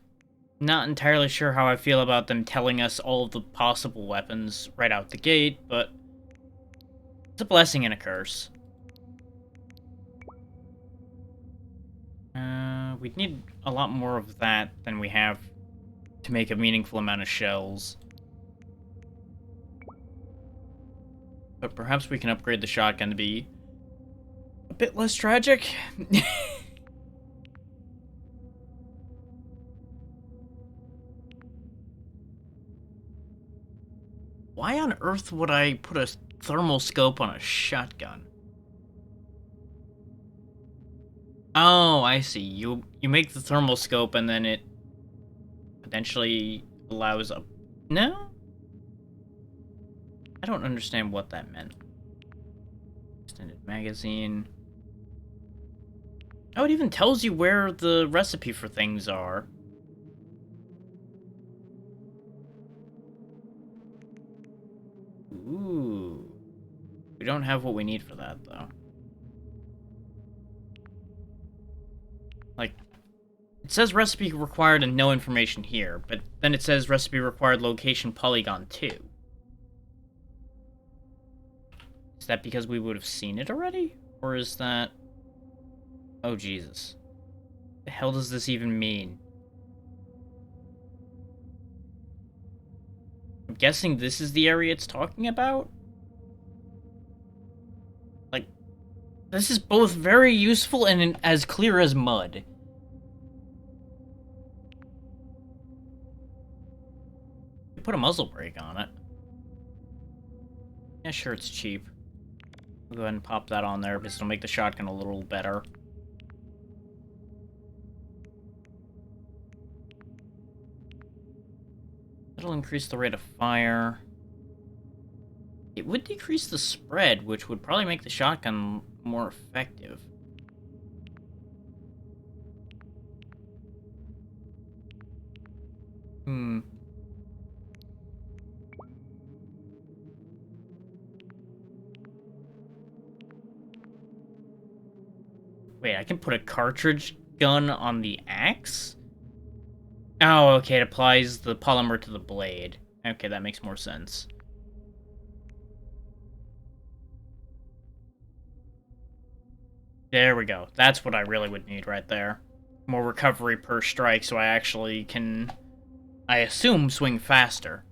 Speaker 1: Not entirely sure how I feel about them telling us all of the possible weapons right out the gate, but it's a blessing and a curse. We'd need a lot more of that than we have to make a meaningful amount of shells. But perhaps we can upgrade the shotgun to be a bit less tragic. Why on earth would I put a thermal scope on a shotgun? Oh, I see. You make the thermal scope and then it potentially allows a... No? I don't understand what that meant. Extended magazine. Oh, it even tells you where the recipe for things are. Ooh. We don't have what we need for that, though. Like, it says recipe required and no information here, but then it says recipe required location polygon 2. Is that because we would have seen it already? Or is that... Oh, Jesus. The hell does this even mean? I'm guessing this is the area it's talking about? Like, this is both very useful and as clear as mud. Put a muzzle brake on it. Yeah, sure, it's cheap. I'll go ahead and pop that on there because it'll make the shotgun a little better. It'll increase the rate of fire. It would decrease the spread, which would probably make the shotgun more effective. Wait, I can put a cartridge gun on the axe? Oh, okay, it applies the polymer to the blade. Okay, that makes more sense. There we go. That's what I really would need right there. More recovery per strike so I actually can, I assume, swing faster.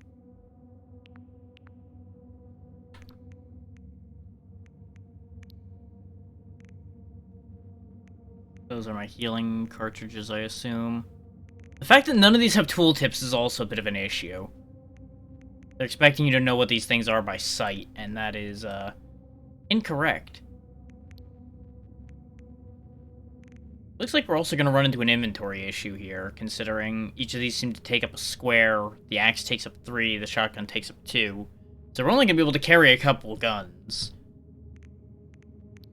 Speaker 1: Those are my healing cartridges, I assume. The fact that none of these have tooltips is also a bit of an issue. They're expecting you to know what these things are by sight, and that is, incorrect. Looks like we're also going to run into an inventory issue here, considering each of these seem to take up a square. The axe takes up 3, the shotgun takes up 2. So we're only going to be able to carry a couple guns.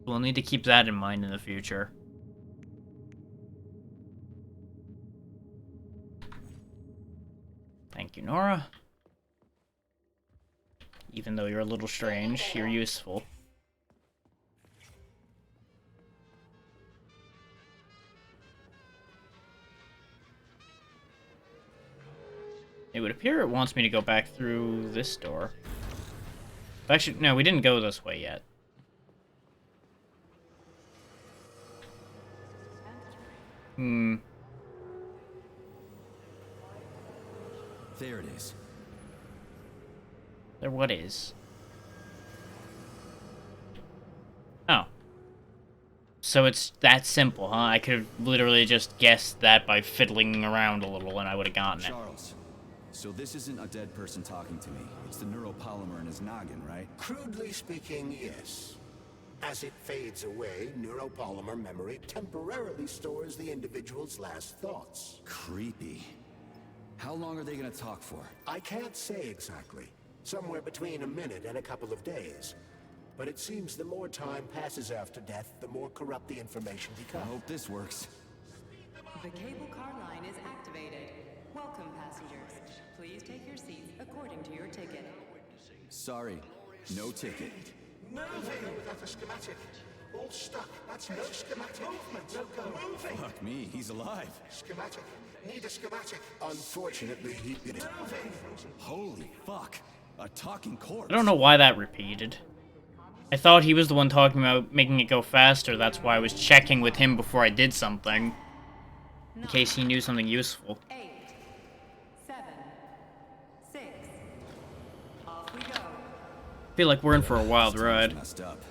Speaker 1: We'll need to keep that in mind in the future. Thank you, Nora. Even though you're a little strange, you're useful. It would appear it wants me to go back through this door. Actually, no, we didn't go this way yet.
Speaker 2: There it is.
Speaker 1: There what is? Oh. So it's that simple, huh? I could have literally just guessed that by fiddling around a little and I would have gotten it.
Speaker 2: Charles, so this isn't a dead person talking to me. It's the neuropolymer in his noggin, right?
Speaker 3: Crudely speaking, yes. As it fades away, neuropolymer memory temporarily stores the individual's last thoughts.
Speaker 2: Creepy. How long are they gonna talk for?
Speaker 3: I can't say exactly. Somewhere between a minute and a couple of days. But it seems the more time passes after death, the more corrupt the information
Speaker 2: I
Speaker 3: becomes.
Speaker 2: hope this works.
Speaker 10: The cable car line is activated. Welcome, passengers. Please take your seats according to your ticket.
Speaker 2: Sorry, no ticket.
Speaker 3: Moving without a schematic. All stuck. That's no schematic. Movement. No go. Moving.
Speaker 2: Fuck me, he's alive.
Speaker 3: Schematic. Need a schematic. Unfortunately, he didn't. Moving.
Speaker 2: Holy fuck. A talking corpse.
Speaker 1: I don't know why that repeated. I thought he was the one talking about making it go faster. That's why I was checking with him before I did something. In case he knew something useful.
Speaker 10: 8, 7, 6. Off we go.
Speaker 1: I feel like we're in for a wild ride.
Speaker 2: Messed up.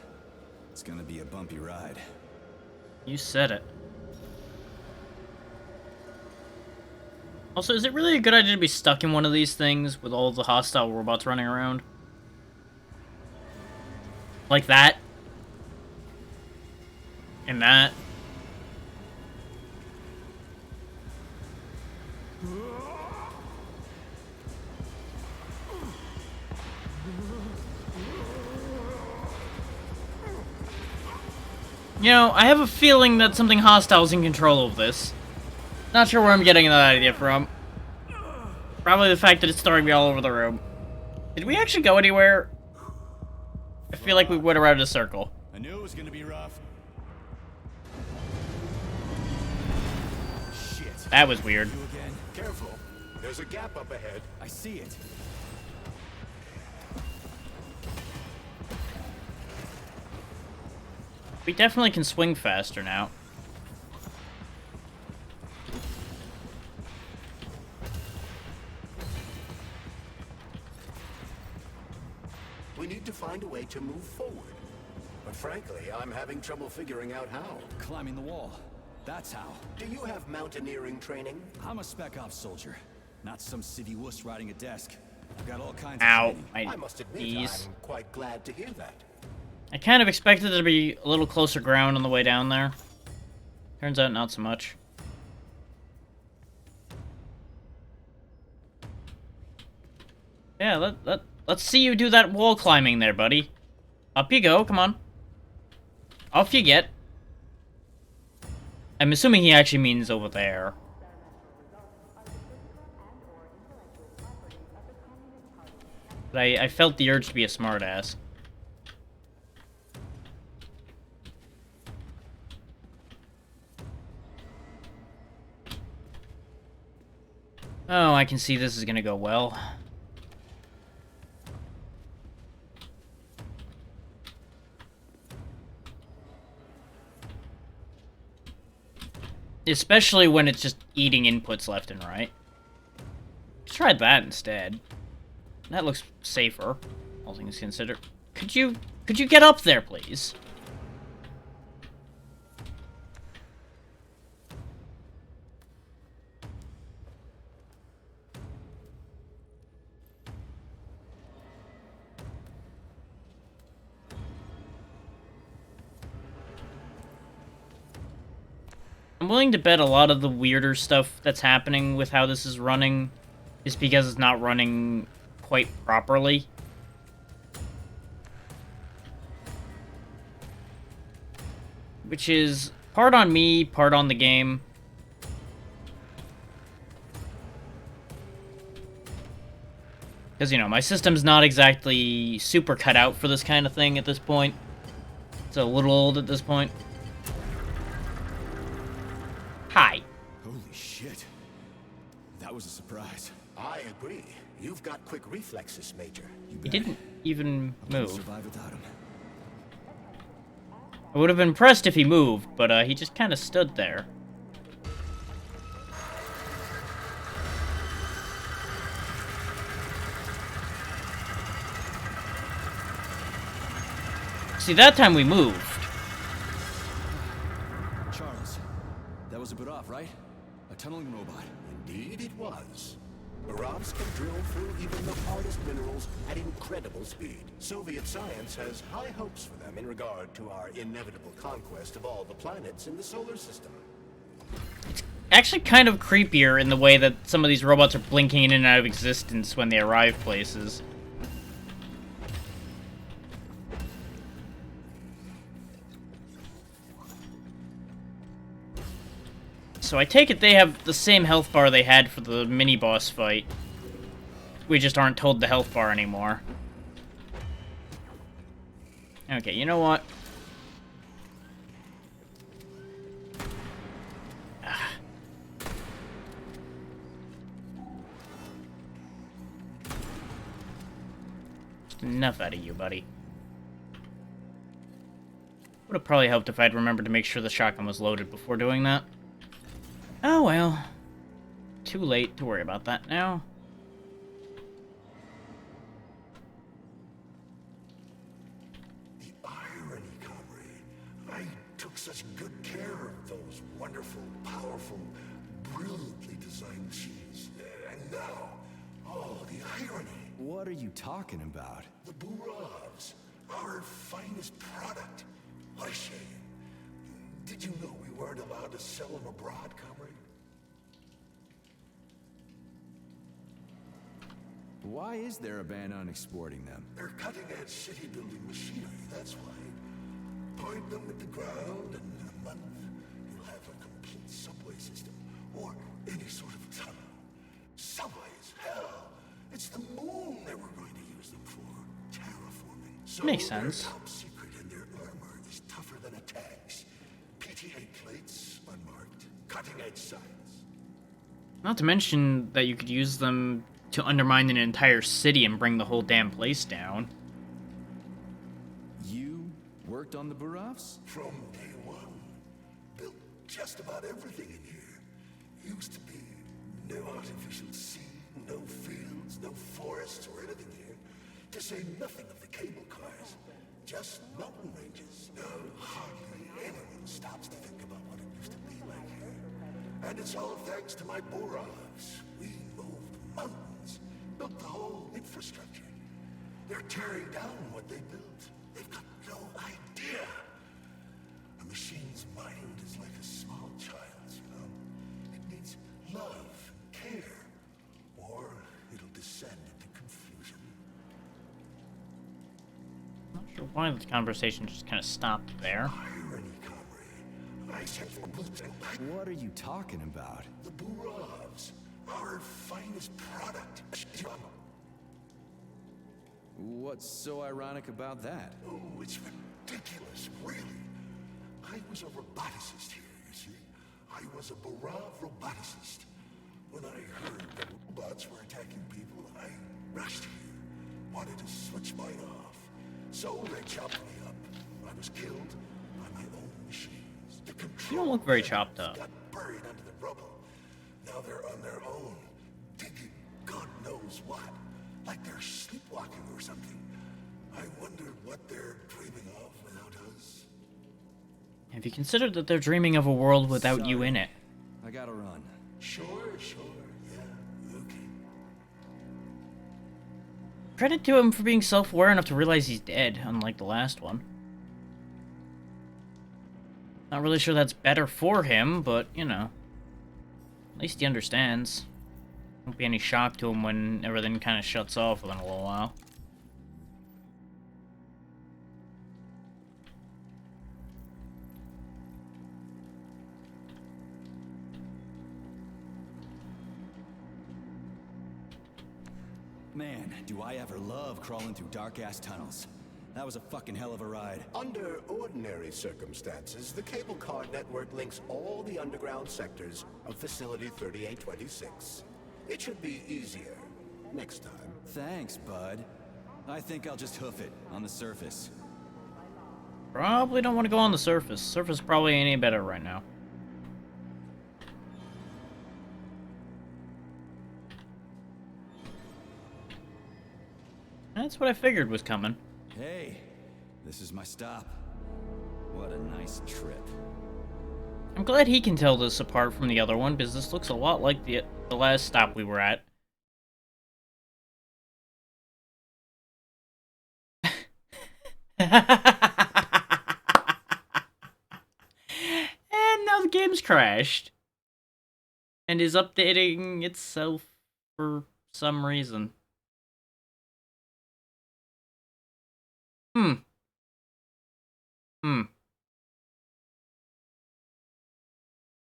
Speaker 2: It's gonna be a bumpy ride.
Speaker 1: You said it. Also, is it really a good idea to be stuck in one of these things with all of the hostile robots running around? Like that. And that. You know, I have a feeling that something hostile is in control of this. Not sure where I'm getting that idea from. Probably the fact that it's throwing me all over the room. Did we actually go anywhere? I feel like we went around a circle.
Speaker 2: I knew it was gonna be rough. Shit.
Speaker 1: That was weird.
Speaker 2: You again?
Speaker 3: Careful. There's a gap up ahead.
Speaker 2: I see it.
Speaker 1: We definitely can swing faster now.
Speaker 3: We need to find a way to move forward. But frankly, I'm having trouble figuring out how.
Speaker 2: Climbing the wall. That's how.
Speaker 3: Do you have mountaineering training?
Speaker 2: I'm a spec ops soldier, not some civvy wuss riding a desk. I've got all kinds
Speaker 1: Ow,
Speaker 2: of training.
Speaker 3: I must admit, I'm quite glad to hear that.
Speaker 1: I kind of expected there to be a little closer ground on the way down there. Turns out not so much. Yeah, let's see you do that wall climbing there, buddy. Up you go, come on. Off you get. I'm assuming he actually means over there. But I felt the urge to be a smartass. Oh, I can see this is gonna go well. Especially when it's just eating inputs left and right. Let's try that instead. That looks safer, all things considered. Could you get up there, please? I'm willing to bet a lot of the weirder stuff that's happening with how this is running is because it's not running quite properly. Which is part on me, part on the game. Because, you know, my system's not exactly super cut out for this kind of thing at this point. It's a little old at this point. Hi.
Speaker 2: Holy shit. That was a surprise.
Speaker 3: I agree. You've got quick reflexes, Major.
Speaker 1: He didn't even move.
Speaker 2: Survive without him.
Speaker 1: I would have been impressed if he moved, but he just kind of stood there. See, that time we moved.
Speaker 2: Charles, that was a Burov, right? A tunneling robot.
Speaker 3: Indeed it was. Burovs can drill through even the hardest minerals at incredible speed. Soviet science has high hopes for them in regard to our inevitable conquest of all the planets in the solar system.
Speaker 1: Actually kind of creepier in the way that some of these robots are blinking in and out of existence when they arrive places. So I take it they have the same health bar they had for the mini-boss fight. We just aren't told the health bar anymore. Okay, you know what? Just enough out of you, buddy. Would have probably helped if I'd remembered to make sure the shotgun was loaded before doing that. Oh well. Too late to worry about that now.
Speaker 3: The irony, comrade. I took such good care of those wonderful, powerful, brilliantly designed machines. And now, oh, the irony.
Speaker 2: What are you talking about?
Speaker 3: The Burovs, our finest product. What a shame. Did you know we weren't allowed to sell them abroad, comrade?
Speaker 2: Why is there a ban on exporting them?
Speaker 3: They're cutting-edge city-building machinery, that's why. Point them at the ground, and in a month, you'll have a complete subway system. Or any sort of tunnel. Subways, hell! It's the moon that we're going to use them for. Terraforming. So
Speaker 1: makes sense.
Speaker 3: Their top secret and their armor is tougher than a tank's. PTA plates, unmarked. Cutting-edge science.
Speaker 1: Not to mention that you could use them to undermine an entire city and bring the whole damn place down.
Speaker 2: You worked on the Burovs?
Speaker 3: From day one. Built just about everything in here. Used to be no artificial sea, no fields, no forests or anything here. To say nothing of the cable cars. Just mountain ranges. No, hardly anyone stops to think about what it used to be like here. And it's all thanks to my Burovs. We moved mountains. Built the whole infrastructure. They're tearing down what they built. They've got no idea. A machine's mind is like a small child's, you know. It needs love and care, or it'll descend into confusion.
Speaker 1: Not sure why the conversation just kind of stopped there.
Speaker 3: Irony, comrade. I said for boots and
Speaker 2: What are you talking about?
Speaker 3: the Burovs, our finest product.
Speaker 2: What's so ironic about that?
Speaker 3: Oh, it's ridiculous, really. I was a roboticist here, you see. I was a Burov roboticist. When I heard that robots were attacking people, I rushed here. Wanted to switch mine off. So they chopped me up. I was killed by my own machines. The
Speaker 1: You don't look very chopped up.
Speaker 3: got buried under the rubble. Now they're on their own, digging God knows what. Like they're sleepwalking or something. I wonder what they're dreaming of without us.
Speaker 1: Have you considered that they're dreaming of a world without you in it?
Speaker 2: I gotta run.
Speaker 3: Sure, yeah, okay.
Speaker 1: Credit to him for being self-aware enough to realize he's dead, unlike the last one. Not really sure that's better for him, but, you know. At least he understands. Won't be any shock to him when everything kind of shuts off within a little while.
Speaker 2: Man, do I ever love crawling through dark-ass tunnels. That was a fucking hell of a ride.
Speaker 3: Under ordinary circumstances, the cable car network links all the underground sectors of Facility 3826. It should be easier next time.
Speaker 2: Thanks, bud. I think I'll just hoof it on the surface.
Speaker 1: Probably don't want to go on the surface. Surface probably ain't any better right now. That's what I figured was coming.
Speaker 2: Hey, this is my stop. What a nice trip.
Speaker 1: I'm glad he can tell this apart from the other one, because this looks a lot like the last stop we were at. And now the game's crashed. And is updating itself for some reason.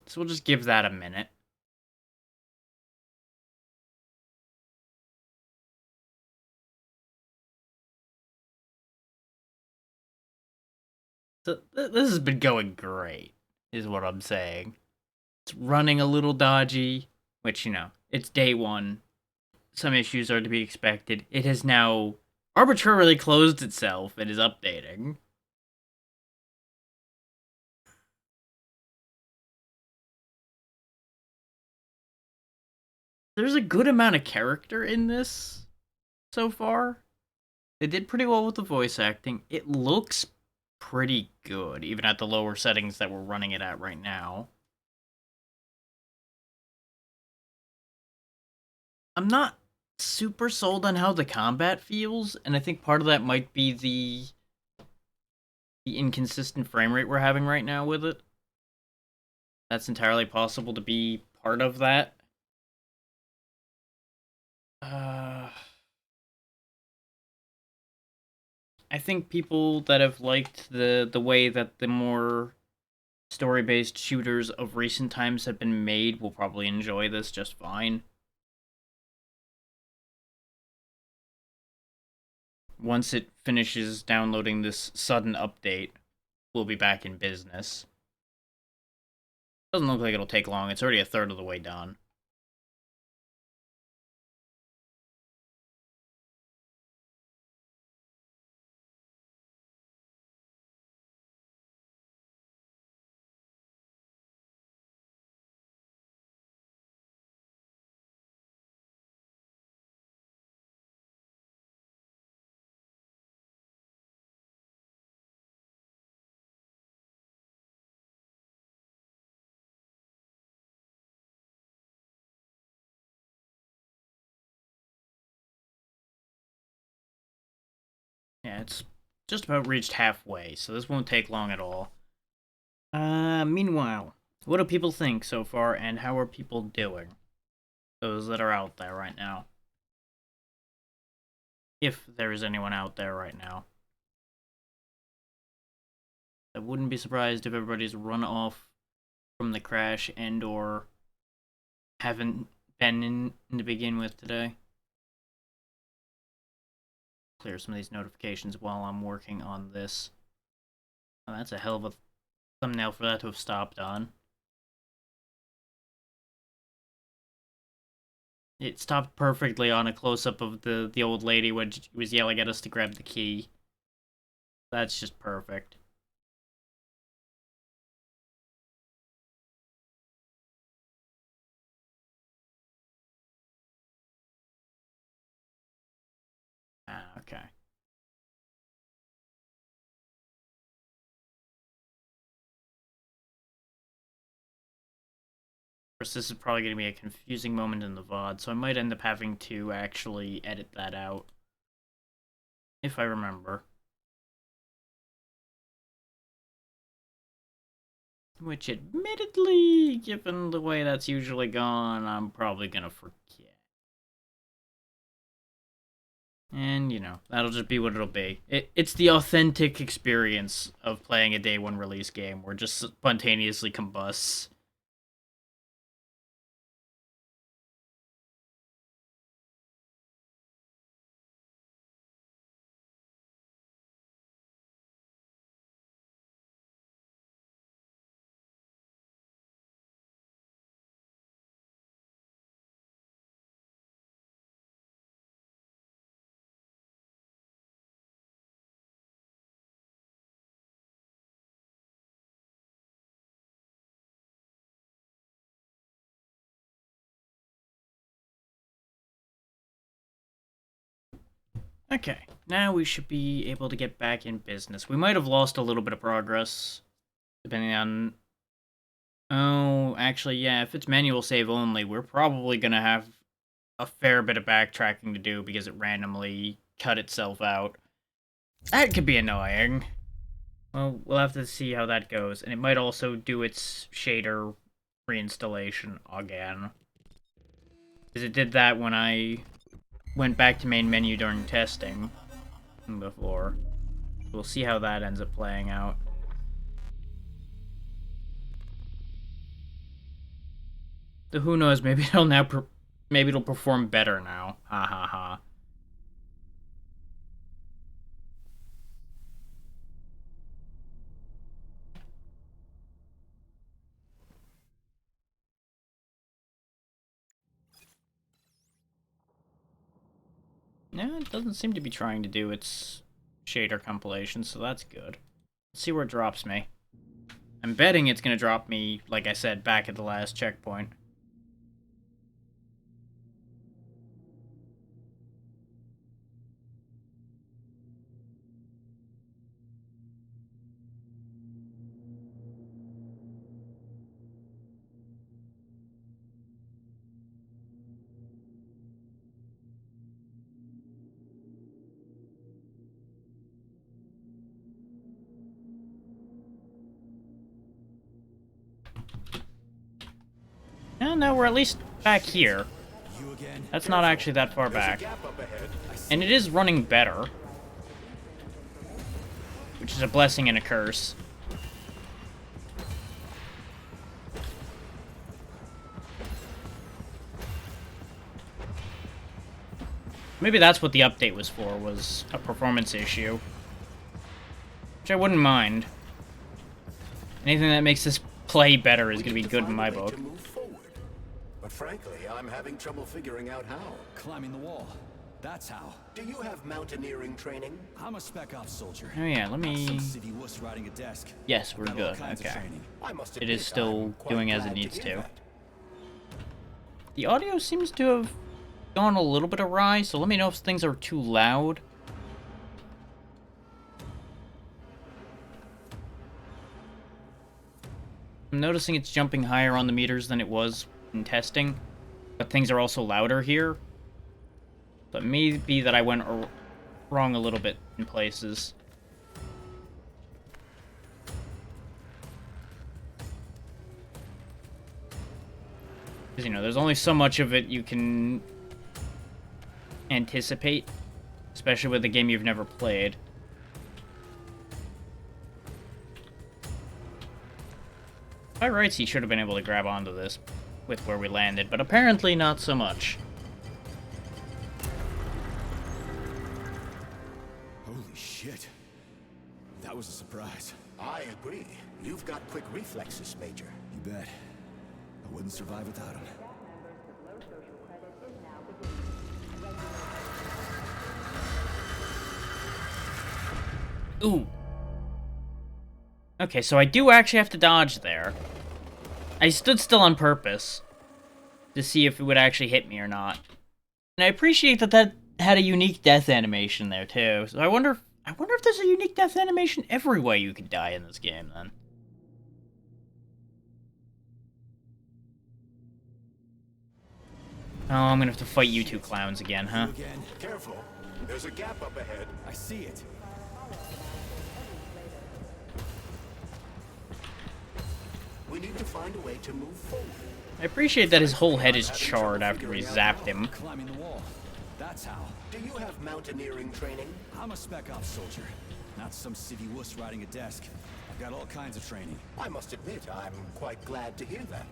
Speaker 1: So we'll just give that a minute. So this has been going great, is what I'm saying. It's running a little dodgy, which, you know, it's day one. Some issues are to be expected. It has now arbitrarily closed itself and is updating. There's a good amount of character in this so far. They did pretty well with the voice acting. It looks pretty good, even at the lower settings that we're running it at right now. I'm not super sold on how the combat feels, and I think part of that might be the inconsistent frame rate we're having right now with it. That's entirely possible to be part of that. I think people that have liked the way that the more story-based shooters of recent times have been made will probably enjoy this just fine. Once it finishes downloading this sudden update, we'll be back in business. Doesn't look like it'll take long. It's already a third of the way done. Yeah, it's just about reached halfway, so this won't take long at all. Meanwhile, what do people think so far, and how are people doing? Those that are out there right now. If there is anyone out there right now. I wouldn't be surprised if everybody's run off from the crash and or haven't been in to begin with today. Clear some of these notifications while I'm working on this. Oh, that's a hell of a thumbnail for that to have stopped on. It stopped perfectly on a close-up of the old lady when she was yelling at us to grab the key. That's just perfect. Ah, okay. Of course, this is probably going to be a confusing moment in the VOD, so I might end up having to actually edit that out. If I remember. Which, admittedly, given the way that's usually gone, I'm probably going to forget. And, you know, that'll just be what it'll be. It's the authentic experience of playing a day one release game where it just spontaneously combusts. Okay, now we should be able to get back in business. We might have lost a little bit of progress, depending on... Oh, actually, yeah, if it's manual save only, we're probably going to have a fair bit of backtracking to do because it randomly cut itself out. That could be annoying. Well, we'll have to see how that goes, and it might also do its shader reinstallation again. Because it did that when I went back to main menu during testing before. We'll see how that ends up playing out. So who knows, maybe it'll now maybe it'll perform better now. Ha ha ha. No, it doesn't seem to be trying to do its shader compilation, so that's good. Let's see where it drops me. I'm betting it's going to drop me, like I said, back at the last checkpoint. No, we're at least back here. That's not actually that far back. And it is running better. Which is a blessing and a curse. Maybe that's what the update was for, was a performance issue. Which I wouldn't mind. Anything that makes this play better is going to be good in my book.
Speaker 3: But frankly, I'm having trouble figuring out how.
Speaker 2: Climbing the wall. That's how.
Speaker 3: Do you have mountaineering training?
Speaker 2: I'm a spec ops soldier.
Speaker 1: Oh yeah, let me...
Speaker 2: Some city wuss riding a desk.
Speaker 1: Yes, we're good. Okay. It is still doing as it needs to. The audio seems to have gone a little bit awry, so let me know if things are too loud. I'm noticing it's jumping higher on the meters than it was in testing, but things are also louder here. But maybe that I went wrong a little bit in places. Because, you know, there's only so much of it you can anticipate, especially with a game you've never played. By rights, he should have been able to grab onto this with where we landed, but apparently not so much.
Speaker 2: Holy shit. That was a surprise.
Speaker 3: I agree. You've got quick reflexes, Major.
Speaker 2: You bet. I wouldn't survive without him.
Speaker 1: Ooh. Okay, so I do actually have to dodge there. I stood still on purpose to see if it would actually hit me or not. And I appreciate that that had a unique death animation there too. So I wonder if there's a unique death animation every way you could die in this game then. Oh, I'm gonna have to fight you two clowns again, huh?
Speaker 3: Careful. There's a gap up ahead.
Speaker 2: I see it.
Speaker 3: We need to find a way to move forward.
Speaker 1: I appreciate that his whole head is charred after we zapped him.
Speaker 2: Climbing the wall. That's how.
Speaker 3: Do you have mountaineering training?
Speaker 2: I'm a spec ops soldier, not some city wuss riding a desk. I've got all kinds of training.
Speaker 3: I must admit, I'm quite glad to hear that.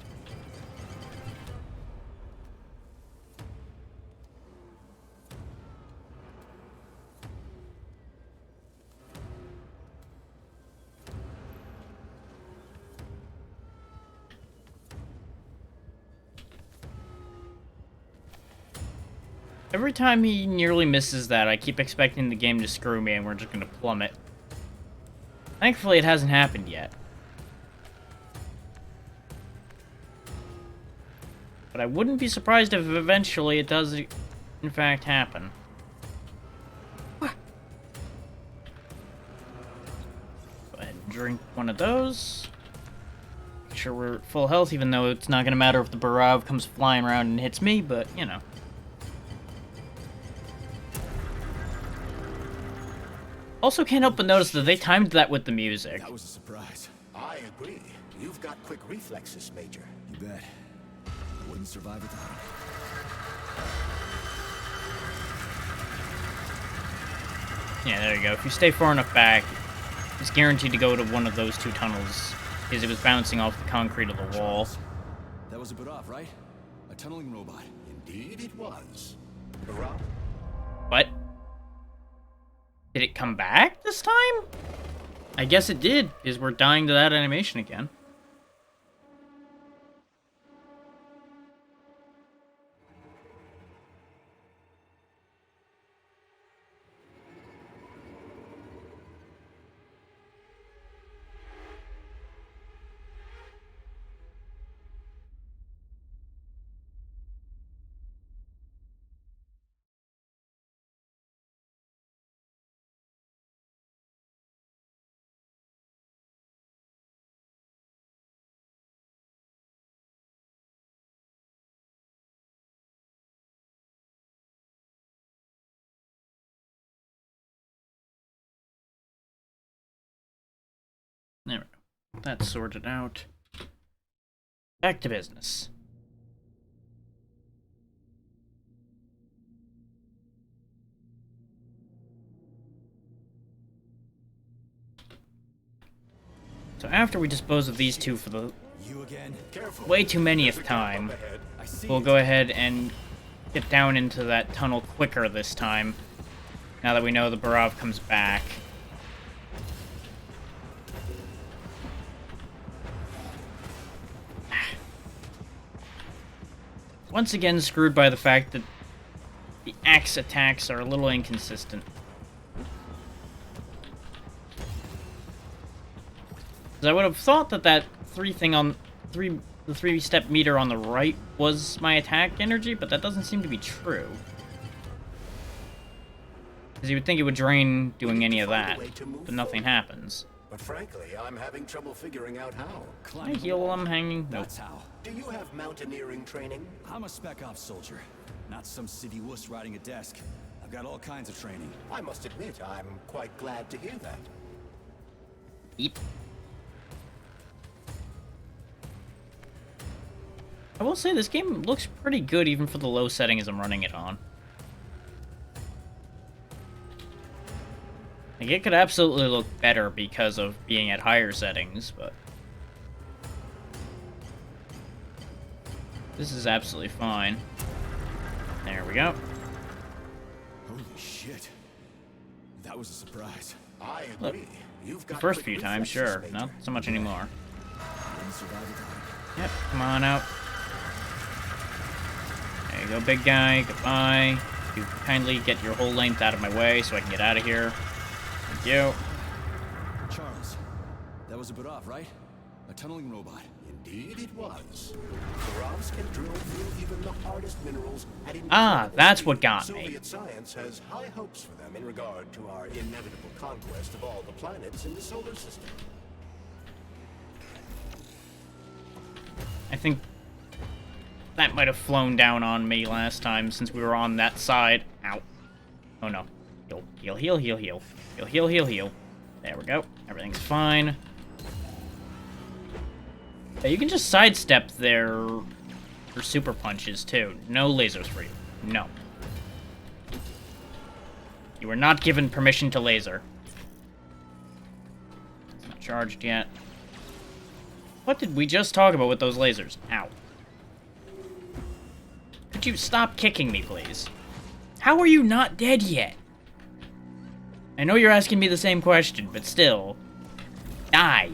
Speaker 1: Every time he nearly misses that, I keep expecting the game to screw me and we're just gonna plummet. Thankfully, it hasn't happened yet. But I wouldn't be surprised if eventually it does, in fact, happen. Drink one of those. Make sure we're at full health, even though it's not gonna matter if the Barav comes flying around and hits me, but, you know. Also can't help but notice that they timed that with the music.
Speaker 2: That was a surprise.
Speaker 3: I agree. You've got quick reflexes, Major.
Speaker 2: You bet. I wouldn't survive without it.
Speaker 1: Yeah, there you go. If you stay far enough back, it's guaranteed to go to one of those two tunnels, because it was bouncing off the concrete of the wall.
Speaker 2: That was a bit off, right? A tunneling robot.
Speaker 3: Indeed it was. Barav?
Speaker 1: What? Did it come back this time? I guess it did, because we're dying to that animation again. There we go. That's sorted out. Back to business. So after we dispose of these two for the way too manyth time, we'll go ahead and get down into that tunnel quicker this time, now that we know the Barav comes back. Once again screwed by the fact that the axe attacks are a little inconsistent. I would have thought that the three-step meter on the right was my attack energy, but that doesn't seem to be true. Because you would think it would drain doing any of that, but nothing happens.
Speaker 3: But frankly, I'm having trouble figuring out how.
Speaker 1: Can I heal while I'm hanging? Nope.
Speaker 2: That's how.
Speaker 3: Do you have mountaineering training?
Speaker 2: I'm a spec ops soldier, not some city wuss riding a desk. I've got all kinds of training.
Speaker 3: I must admit, I'm quite glad to hear that.
Speaker 1: Yep. I will say this game looks pretty good even for the low settings I'm running it on. Like, it could absolutely look better because of being at higher settings, but this is absolutely fine. There we go.
Speaker 2: Holy shit. That was a surprise.
Speaker 3: I
Speaker 1: Look,
Speaker 3: agree. You've got
Speaker 1: the first
Speaker 3: quick
Speaker 1: few times,
Speaker 3: reflexes,
Speaker 1: sure.
Speaker 3: Major.
Speaker 1: Not so much anymore.
Speaker 2: Wouldn't survive without it.
Speaker 1: Yep, come on out. There you go, big guy. Goodbye. You kindly get your whole length out of my way so I can get out of here. Thank you.
Speaker 2: Charles, that was a bit off, right? A tunneling robot.
Speaker 3: Indeed it was. Baravs can drill through even the hardest minerals at
Speaker 1: Ah, that's what got me.
Speaker 3: Soviet science has high hopes for them in regard to our inevitable conquest of all the planets in the solar system.
Speaker 1: I think that might have flown down on me last time since we were on that side. Ow. Oh no. Heal, heal, heal, heal, heal. Heal, heal, heal, heal. There we go. Everything's fine. Yeah, you can just sidestep their super punches too. No lasers for you. No. You were not given permission to laser. It's not charged yet. What did we just talk about with those lasers? Ow. Could you stop kicking me, please? How are you not dead yet? I know you're asking me the same question, but still. Die.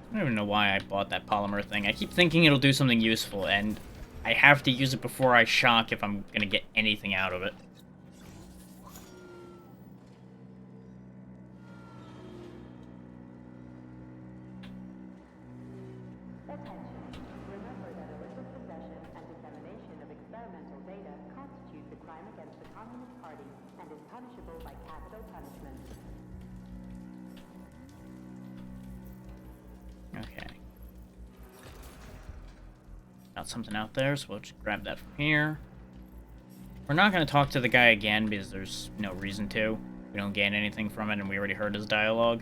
Speaker 1: I don't even know why I bought that polymer thing. I keep thinking it'll do something useful, and I have to use it before I shock if I'm gonna get anything out of it.
Speaker 14: punishable by capital punishment.
Speaker 1: Okay. Got something out there, so we'll just grab that from here. We're not going to talk to the guy again because there's no reason to. We don't gain anything from it, and we already heard his dialogue.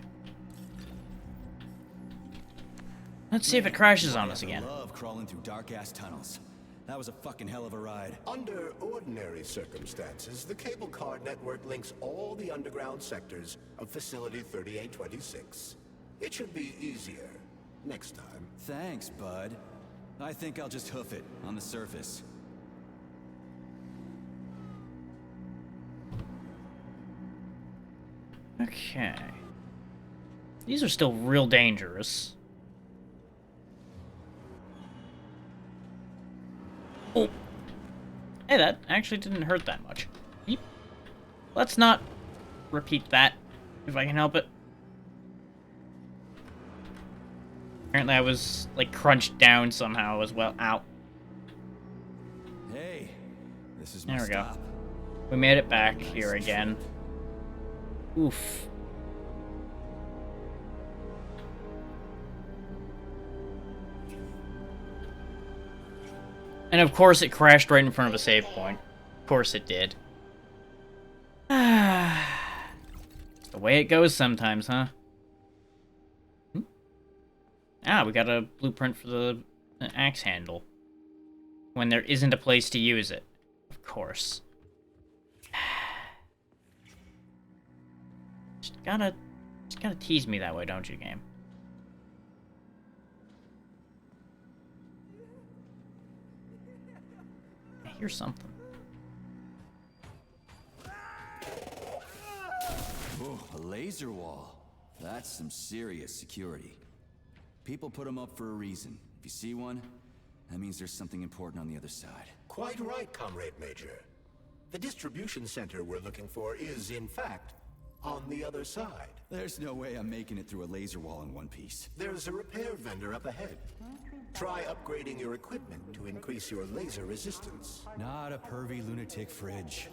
Speaker 1: Let's see if it crashes on us again.
Speaker 2: I love crawling through dark-ass tunnels. That was a fucking hell of a ride.
Speaker 3: Under ordinary circumstances, the cable car network links all the underground sectors of Facility 3826. It should be easier next time.
Speaker 2: Thanks, bud. I think I'll just hoof it on the surface.
Speaker 1: Okay. These are still real dangerous. Oh. Hey, that actually didn't hurt that much. Yeep. Let's not repeat that, if I can help it. Apparently I was, like, crunched down somehow as well. Ow.
Speaker 2: Hey, this is my
Speaker 1: There we go.
Speaker 2: stop.
Speaker 1: We made it back here again. Oof. And of course it crashed right in front of a save point. Of course it did. The way it goes sometimes, huh? Ah, we got a blueprint for the axe handle. When there isn't a place to use it. Of course. Just gotta tease me that way, don't you, game? I hear something.
Speaker 2: Oh, a laser wall. That's some serious security. People put them up for a reason. If you see one, that means there's something important on the other side.
Speaker 3: Quite right, Comrade Major. The distribution center we're looking for is, in fact, on the other side.
Speaker 2: There's no way I'm making it through a laser wall in one piece.
Speaker 3: There's a repair vendor up ahead. Try upgrading your equipment to increase your laser resistance.
Speaker 2: Not a pervy lunatic fridge.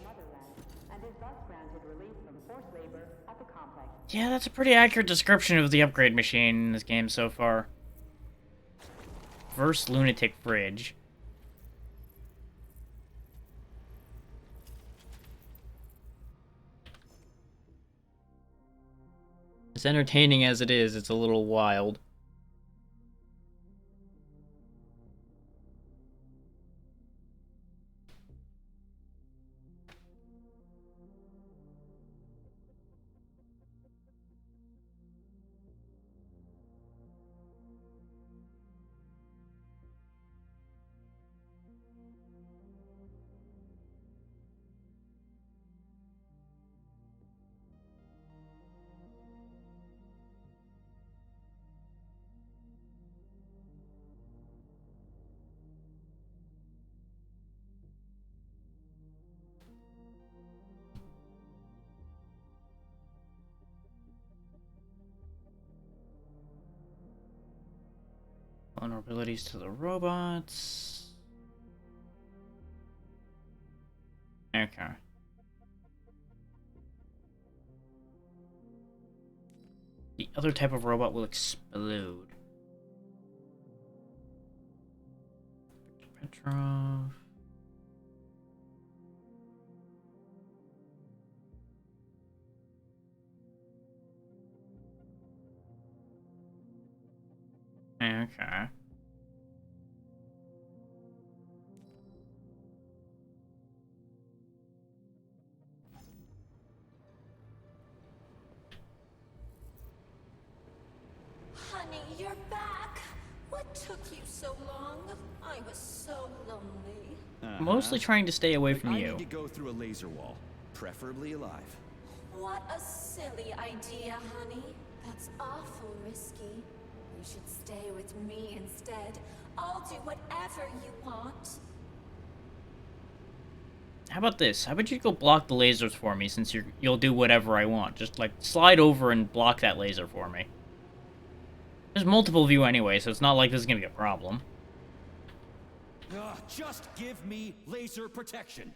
Speaker 14: And is thus granted relief from forced labor at the complex.
Speaker 1: Yeah, that's a pretty accurate description of the upgrade machine in this game so far. Verse lunatic fridge. As entertaining as it is, it's a little wild. Vulnerabilities to the robots. Okay. The other type of robot will explode. Petrov. Okay.
Speaker 4: Honey, you're back. What took you so long? I was so lonely.
Speaker 1: Mostly trying to stay away from
Speaker 2: I
Speaker 1: you.
Speaker 2: need to go through a laser wall, preferably alive.
Speaker 4: What a silly idea, honey. That's awful risky. You should stay with me instead. I'll do whatever you want.
Speaker 1: How about this? How about you go block the lasers for me, since you'll do whatever I want. Just, like, slide over and block that laser for me. There's multiple of you anyway, so it's not like this is gonna be a problem.
Speaker 2: Just give me laser protection.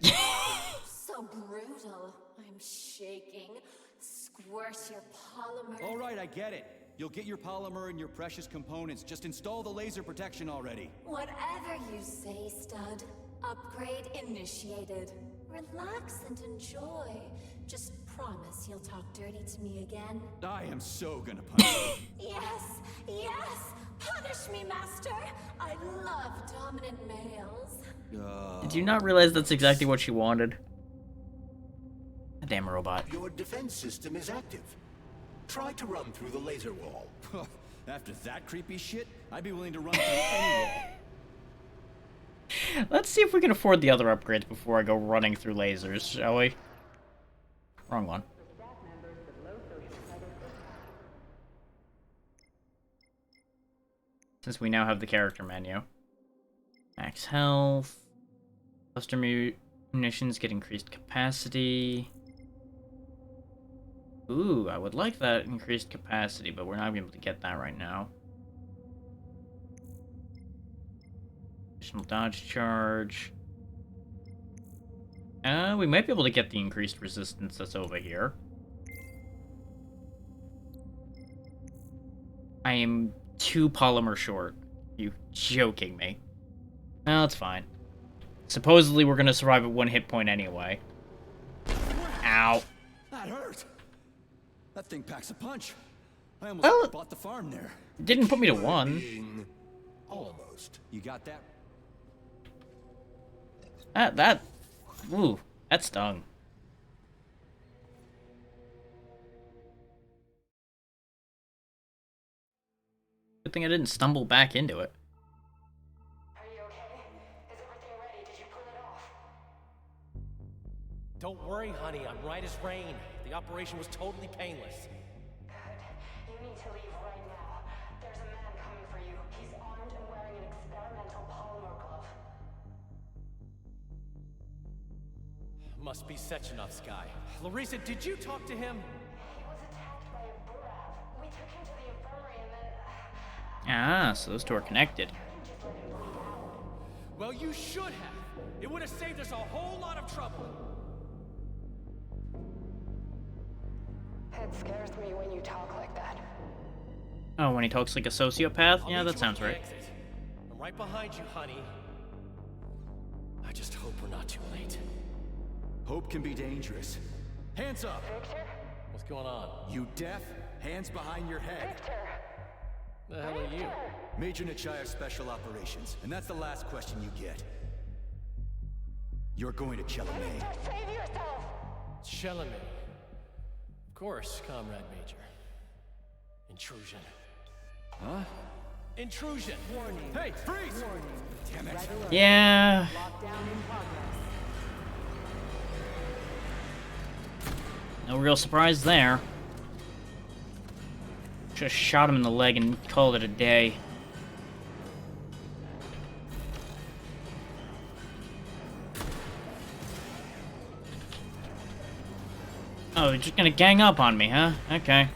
Speaker 4: So brutal.
Speaker 18: I'm shaking. Squirt your polymer.
Speaker 2: All right, I get it. You'll get your polymer and your precious components. Just install the laser protection already.
Speaker 18: Whatever you say, stud. Upgrade initiated. Relax and enjoy. Just promise you'll talk dirty to me again.
Speaker 2: I am so gonna punish you.
Speaker 18: Yes, yes! Punish me, master! I love dominant males.
Speaker 1: Did you not realize that's exactly what she wanted? A damn robot.
Speaker 3: Your defense system is active. Try to run through the laser wall.
Speaker 2: After that creepy shit, I'd be willing to run through any wall.
Speaker 1: Let's see if we can afford the other upgrades before I go running through lasers, shall we? Wrong one. Since we now have the character menu. Max health. Cluster munitions get increased capacity. Ooh, I would like that increased capacity, but we're not able to get that right now. Additional dodge charge. We might be able to get the increased resistance that's over here. I am 2 polymer short. You joking me? No, it's fine. Supposedly we're gonna survive at 1 hit point anyway. Ow.
Speaker 2: That hurt. That thing packs a punch. I almost bought the farm there.
Speaker 1: It didn't put me to 1.
Speaker 3: Almost.
Speaker 2: You got that?
Speaker 1: Ooh, that stung. Good thing I didn't stumble back into it.
Speaker 14: Are you okay? Is everything ready? Did you pull it off?
Speaker 19: Don't worry, honey. I'm right as rain. The operation was totally painless.
Speaker 14: Good. You need to leave right now. There's a man coming for you. He's armed and wearing an experimental polymer glove.
Speaker 19: Must be Sechenov's guy. Larissa, did you talk to him?
Speaker 14: He was attacked by a Burav. We took him to the infirmary and then...
Speaker 1: Ah, so those two are connected.
Speaker 19: Well, you should have. It would have saved us a whole lot of trouble.
Speaker 14: It scares me when you talk like that.
Speaker 1: Oh, when he talks like a sociopath? Yeah, that sounds right.
Speaker 19: I'm right behind you, honey. I just hope we're not too late.
Speaker 2: Hope can be dangerous. Hands up!
Speaker 14: Victor?
Speaker 19: What's going on?
Speaker 2: You deaf? Hands behind your head.
Speaker 14: Victor!
Speaker 19: The hell are you?
Speaker 2: Major Nechayev Special Operations, and that's the last question you get. You're going to Chelomey.
Speaker 14: Save yourself!
Speaker 19: Chelomey. Of course, Comrade Major. Intrusion.
Speaker 2: Huh?
Speaker 19: Intrusion! Warning.
Speaker 2: Hey, freeze!
Speaker 19: Warning.
Speaker 2: Damn it.
Speaker 1: Yeah. No real surprise there. Just shot him in the leg and called it a day. Oh, you're just gonna gang up on me, huh? Okay.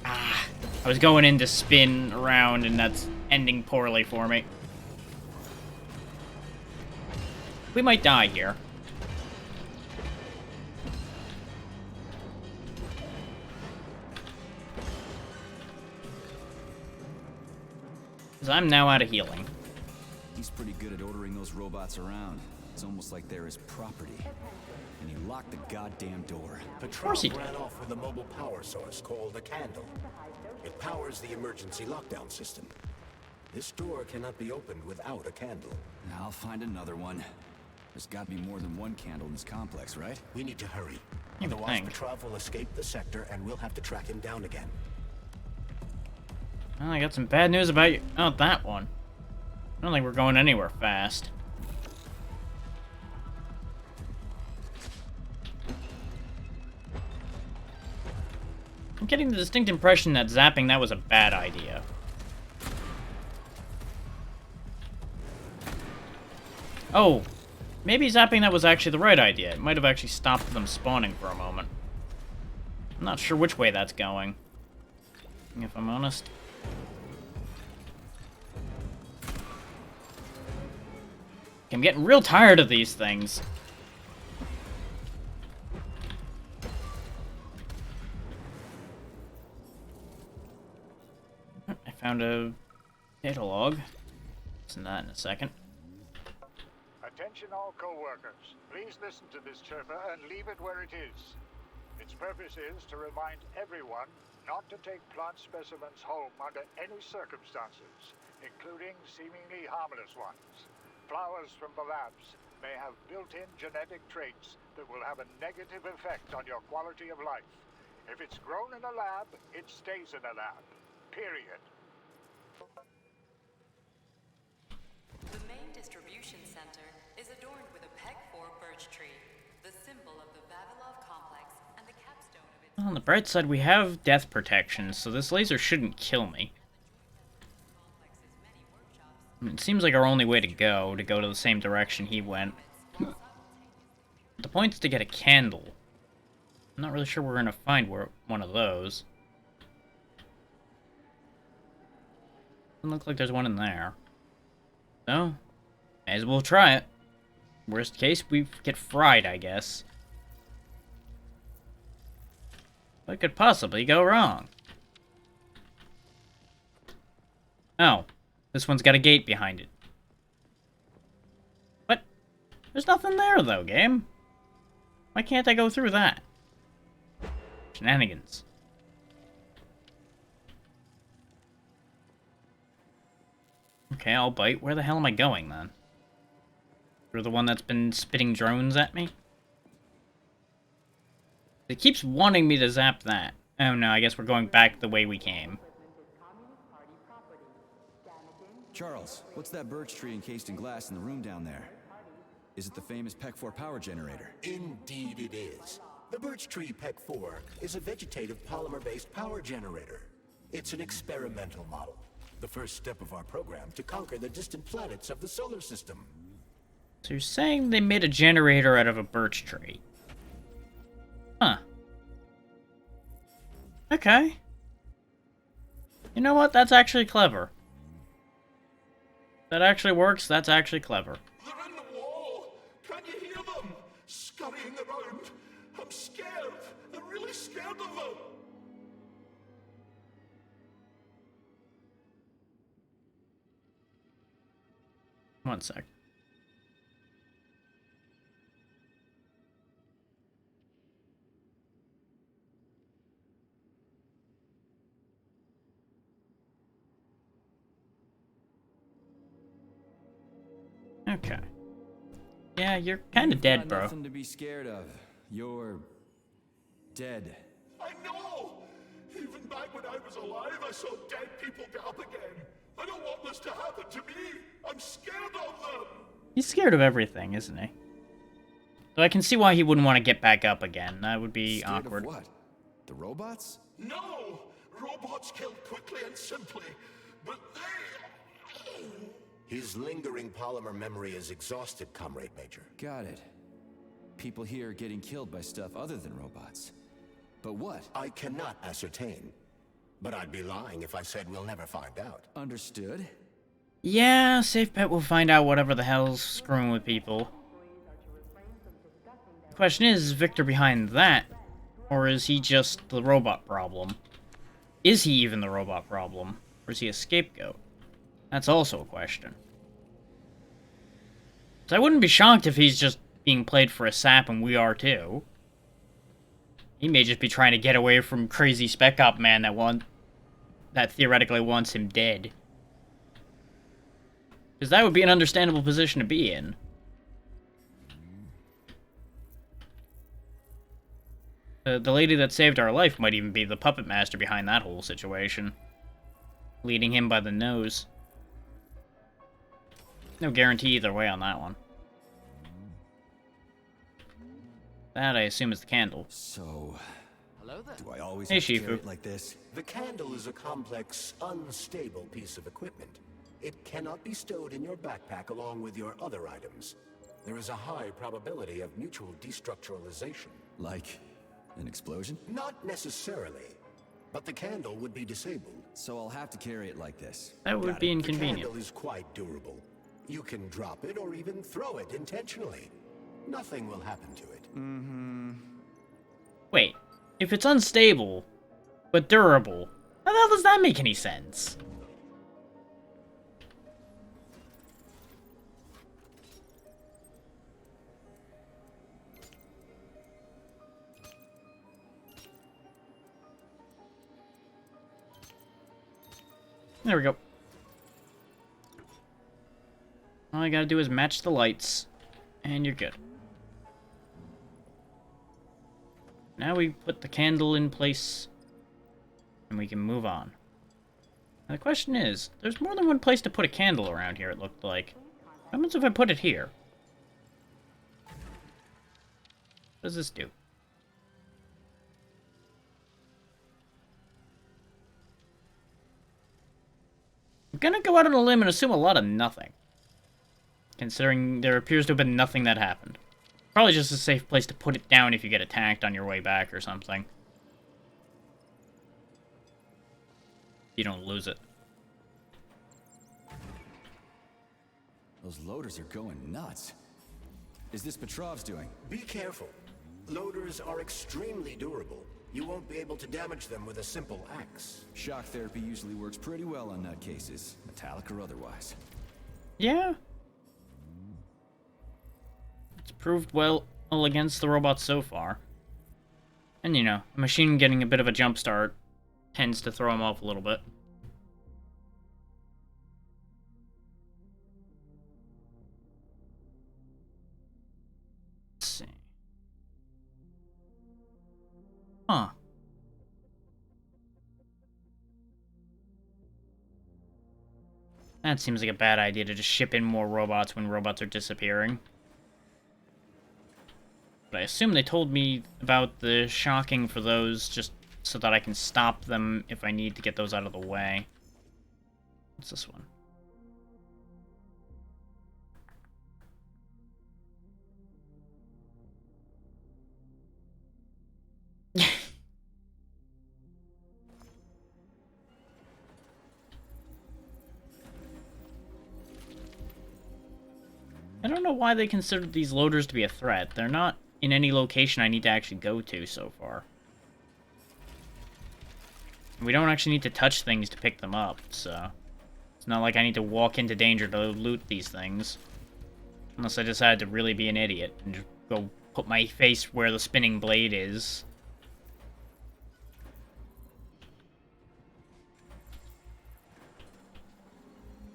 Speaker 1: Ah, I was going in to spin around and that's ending poorly for me. We might die here. Because I'm now out of healing.
Speaker 2: He's pretty good at ordering those robots around. It's almost like they're his property. And he locked the goddamn door.
Speaker 3: Petrov ran off with a mobile power source called a candle. It powers the emergency lockdown system. This door cannot be opened without a candle.
Speaker 2: I'll find another one. There's got to be more than one candle in this complex, right?
Speaker 3: We need to hurry.
Speaker 1: You
Speaker 3: Otherwise,
Speaker 1: think.
Speaker 3: Petrov will escape the sector and we'll have to track him down again.
Speaker 1: Well, I got some bad news about you. Oh, that one. I don't think we're going anywhere fast. I'm getting the distinct impression that zapping that was a bad idea. Oh, maybe zapping that was actually the right idea. It might have actually stopped them spawning for a moment. I'm not sure which way that's going, if I'm honest. I'm getting real tired of these things. I found a data log. Listen to that in a second.
Speaker 16: Attention all co-workers. Please listen to this chirper and leave it where it is. Its purpose is to remind everyone not to take plant specimens home under any circumstances, including seemingly harmless ones. Flowers from the labs may have built-in genetic traits that will have a negative effect on your quality of life. If it's grown in a lab, it stays in a lab. Period.
Speaker 10: The main distribution center is adorned with a PEG-4 birch tree, the symbol of the Vavilov complex and the capstone of its...
Speaker 1: On the bright side, we have death protection, so this laser shouldn't kill me. I mean, it seems like our only way to go to the same direction he went. The point is to get a candle. I'm not really sure we're gonna find one of those. Doesn't look like there's one in there. So, may as well try it. Worst case, we get fried, I guess. What could possibly go wrong? Oh, this one's got a gate behind it. What? There's nothing there, though, game. Why can't I go through that? Shenanigans. Okay, I'll bite. Where the hell am I going, then? Through the one that's been spitting drones at me? It keeps wanting me to zap that. Oh no, I guess we're going back the way we came.
Speaker 2: Charles, what's that birch tree encased in glass in the room down there? Is it the famous PEC-4 power generator?
Speaker 3: Indeed it is. The birch tree PEC-4 is a vegetative polymer-based power generator. It's an experimental model. The first step of our program to conquer the distant planets of the solar system.
Speaker 1: So you're saying they made a generator out of a birch tree? Huh. Okay. You know what? That's actually clever. That actually works. That's actually clever.
Speaker 3: They're in the wall. Can you hear them? Scurrying around. I'm scared. I'm really scared of them.
Speaker 1: One sec. Okay. Yeah, you're kind of dead, bro.
Speaker 2: Nothing to be scared of. You're dead.
Speaker 3: I know. Even back when I was alive, I saw dead people get up again. I don't want this to happen to me. I'm scared of them.
Speaker 1: He's scared of everything, isn't he? Though I can see why he wouldn't want to get back up again. That would be
Speaker 2: Scared
Speaker 1: awkward.
Speaker 2: Of what? The robots?
Speaker 3: No! Robots kill quickly and simply, but they... His lingering polymer memory is exhausted, Comrade Major.
Speaker 2: Got it. People here are getting killed by stuff other than robots. But what?
Speaker 3: I cannot ascertain. But I'd be lying if I said we'll never find out.
Speaker 2: Understood.
Speaker 1: Yeah, safe bet we'll find out whatever the hell's screwing with people. The question is Victor behind that? Or is he just the robot problem? Is he even the robot problem? Or is he a scapegoat? That's also a question. So I wouldn't be shocked if he's just being played for a sap and we are too. He may just be trying to get away from crazy Spec Op man that theoretically wants him dead. Because that would be an understandable position to be in. The lady that saved our life might even be the puppet master behind that whole situation. Leading him by the nose. No guarantee either way on that one. That, I assume, is the candle.
Speaker 2: So...
Speaker 3: Hello there.
Speaker 2: Do I always
Speaker 1: Hey,
Speaker 2: have to carry
Speaker 1: Shifu.
Speaker 2: it like this?
Speaker 3: The candle is a complex, unstable piece of equipment. It cannot be stowed in your backpack along with your other items. There is a high probability of mutual destructuralization.
Speaker 2: Like an explosion?
Speaker 3: Not necessarily, but the candle would be disabled.
Speaker 2: So I'll have to carry it like this.
Speaker 1: That would be
Speaker 3: The
Speaker 1: inconvenient.
Speaker 3: candle is quite durable. You can drop it or even throw it intentionally. Nothing will happen to it.
Speaker 1: Wait, if it's unstable, but durable, how the hell does that make any sense? There we go. All I gotta do is match the lights, and you're good. Now we put the candle in place, and we can move on. Now the question is, there's more than one place to put a candle around here, it looked like. What happens if I put it here? What does this do? I'm gonna go out on a limb and assume a lot of nothing. Considering there appears to have been nothing that happened. Probably just a safe place to put it down if you get attacked on your way back or something. You don't lose it.
Speaker 2: Those loaders are going nuts. Is this Petrov's doing?
Speaker 3: Be careful. Loaders are extremely durable. You won't be able to damage them with a simple axe.
Speaker 2: Shock therapy usually works pretty well on nutcases, metallic or otherwise.
Speaker 1: Yeah. It's proved well against the robots so far. And you know, a machine getting a bit of a jump start tends to throw them off a little bit. Let's see. Huh. That seems like a bad idea to just ship in more robots when robots are disappearing. But I assume they told me about the shocking for those just so that I can stop them if I need to get those out of the way. What's this one? I don't know why they considered these loaders to be a threat. They're not in any location I need to actually go to so far. We don't actually need to touch things to pick them up, so... It's not like I need to walk into danger to loot these things. Unless I decide to really be an idiot and just go put my face where the spinning blade is.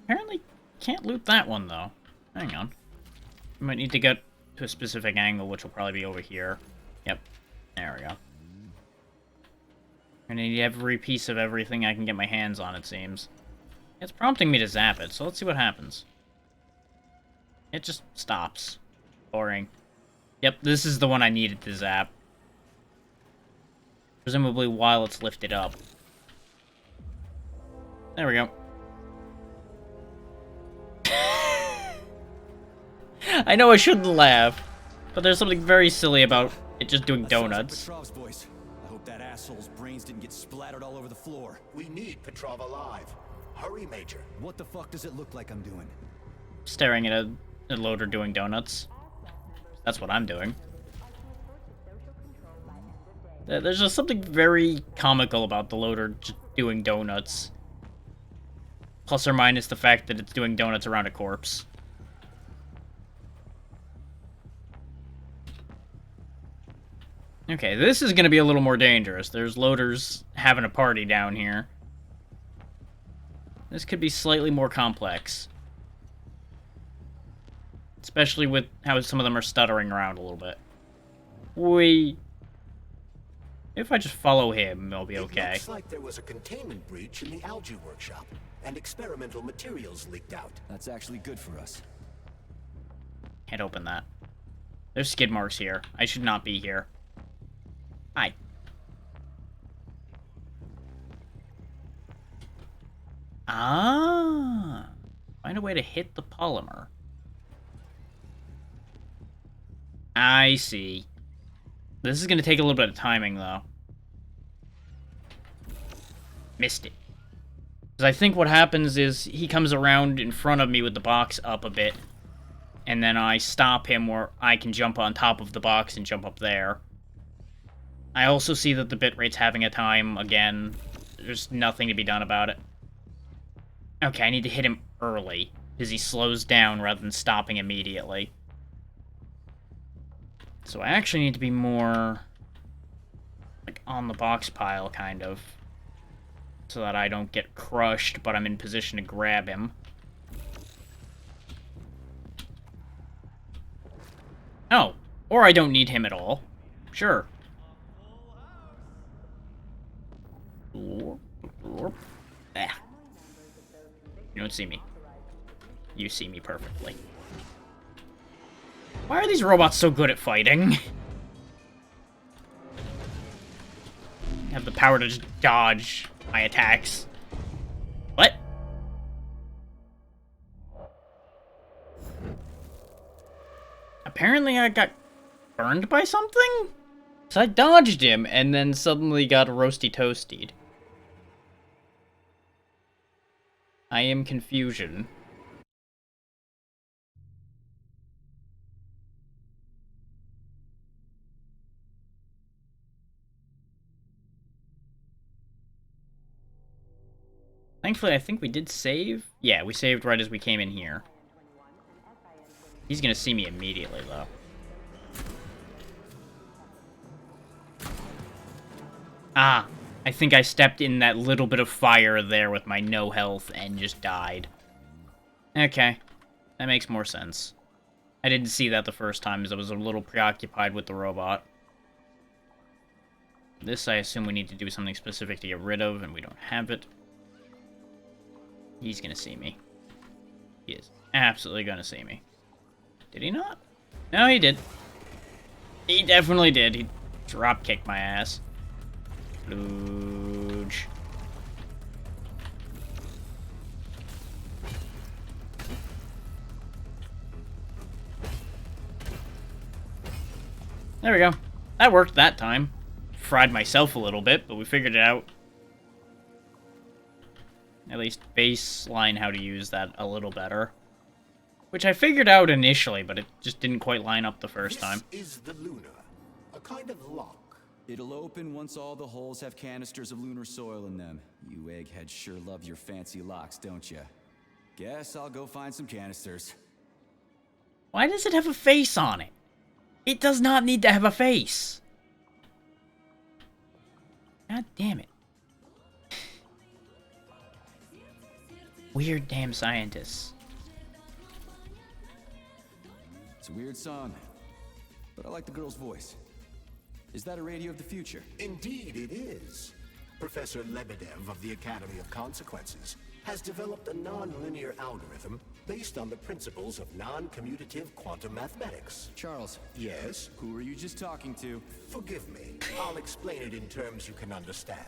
Speaker 1: Apparently can't loot that one, though. Hang on. I might need to get to a specific angle, which will probably be over here. Yep. There we go. I need every piece of everything I can get my hands on, it seems. It's prompting me to zap it, so let's see what happens. It just stops. Boring. Yep, this is the one I needed to zap. Presumably while it's lifted up. There we go. I know I shouldn't laugh, but there's something very silly about it just doing donuts.
Speaker 2: Petrov's voice. I hope that asshole's brains didn't get splattered all over the floor.
Speaker 3: We need Petrov alive. Hurry, Major.
Speaker 2: What the fuck does it look like I'm doing?
Speaker 1: Staring at a loader doing donuts. That's what I'm doing. There's just something very comical about the loader just doing donuts. Plus or minus the fact that it's doing donuts around a corpse. Okay, this is going to be a little more dangerous. There's loaders having a party down here. This could be slightly more complex. Especially with how some of them are stuttering around a little bit. If I just follow him, it'll be okay.
Speaker 3: It looks like there was a containment breach in the algae workshop, and experimental materials leaked out.
Speaker 2: That's actually good for us.
Speaker 1: Can't open that. There's skid marks here. I should not be here. Hi. Ah. Find a way to hit the polymer. I see. This is going to take a little bit of timing, though. Missed it. Because I think what happens is he comes around in front of me with the box up a bit, and then I stop him where I can jump on top of the box and jump up there. I also see that the bitrate's having a time again. There's nothing to be done about it. Okay, I need to hit him early, because he slows down rather than stopping immediately. So I actually need to be more, like, on the box pile, kind of. So that I don't get crushed, but I'm in position to grab him. Oh, or I don't need him at all. Sure. Ah. You don't see me. You see me perfectly. Why are these robots so good at fighting? Have the power to just dodge my attacks. What? Apparently I got burned by something? So I dodged him and then suddenly got roasty toasted. I am confusion. Thankfully, I think we did save. Yeah, we saved right as we came in here. He's gonna see me immediately, though. Ah, I think I stepped in that little bit of fire there with my no health and just died. Okay, that makes more sense. I didn't see that the first time as I was a little preoccupied with the robot. This, I assume we need to do something specific to get rid of, and we don't have it. He's gonna see me. He is absolutely gonna see me. Did he not? No, he did. He definitely did. He drop-kicked my ass. Luge. There we go. That worked that time. Fried myself a little bit, but we figured it out. At least baseline how to use that a little better. Which I figured out initially, but it just didn't quite line up the first time.
Speaker 3: This is the Luna, a kind of lock.
Speaker 2: It'll open once all the holes have canisters of lunar soil in them. You eggheads sure love your fancy locks, don't you? Guess I'll go find some canisters.
Speaker 1: Why does it have a face on it? It does not need to have a face. God damn it. Weird damn scientists.
Speaker 2: It's a weird song, but I like the girl's voice. Is that a radio of the future?
Speaker 3: Indeed it is. Professor Lebedev of the Academy of Consequences has developed a non-linear algorithm based on the principles of non-commutative quantum mathematics.
Speaker 2: Charles.
Speaker 3: Yes?
Speaker 2: Who were you just talking to?
Speaker 3: Forgive me. I'll explain it in terms you can understand.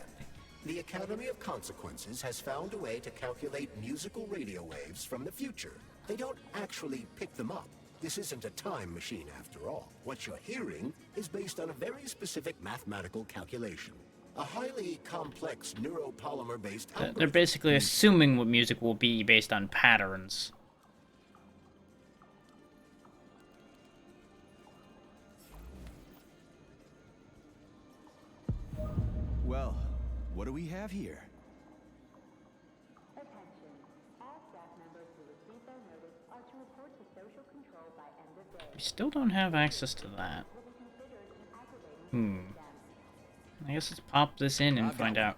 Speaker 3: The Academy of Consequences has found a way to calculate musical radio waves from the future. They don't actually pick them up. This isn't a time machine after all. What you're hearing is based on a very specific mathematical calculation. A highly complex neuropolymer-based algorithm.
Speaker 1: They're basically assuming what music will be based on patterns.
Speaker 2: Well, what do we have here?
Speaker 1: We still don't have access to that. I guess let's pop this in and find out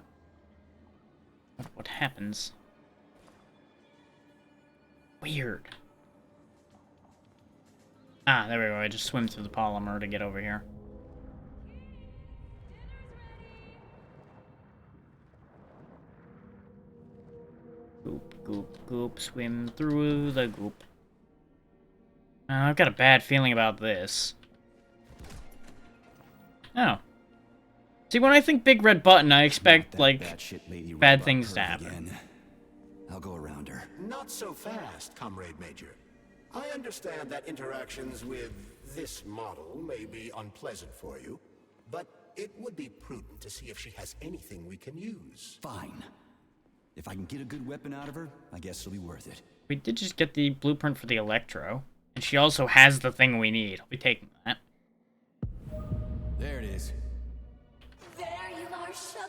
Speaker 1: what happens. Weird. Ah, there we go. I just swim through the polymer to get over here. Goop, goop, goop. Swim through the goop. I've got a bad feeling about this. Oh. See, when I think big red button, I expect, like, bad things to happen.
Speaker 2: I'll go around her.
Speaker 3: Not so fast, Comrade Major. I understand that interactions with this model may be unpleasant for you, but it would be prudent to see if she has anything we can use.
Speaker 2: Fine. If I can get a good weapon out of her, I guess it'll be worth it.
Speaker 1: We did just get the blueprint for the Electro, and she also has the thing we need. I'll be taking that.
Speaker 2: There it is.
Speaker 18: There you are, sugar.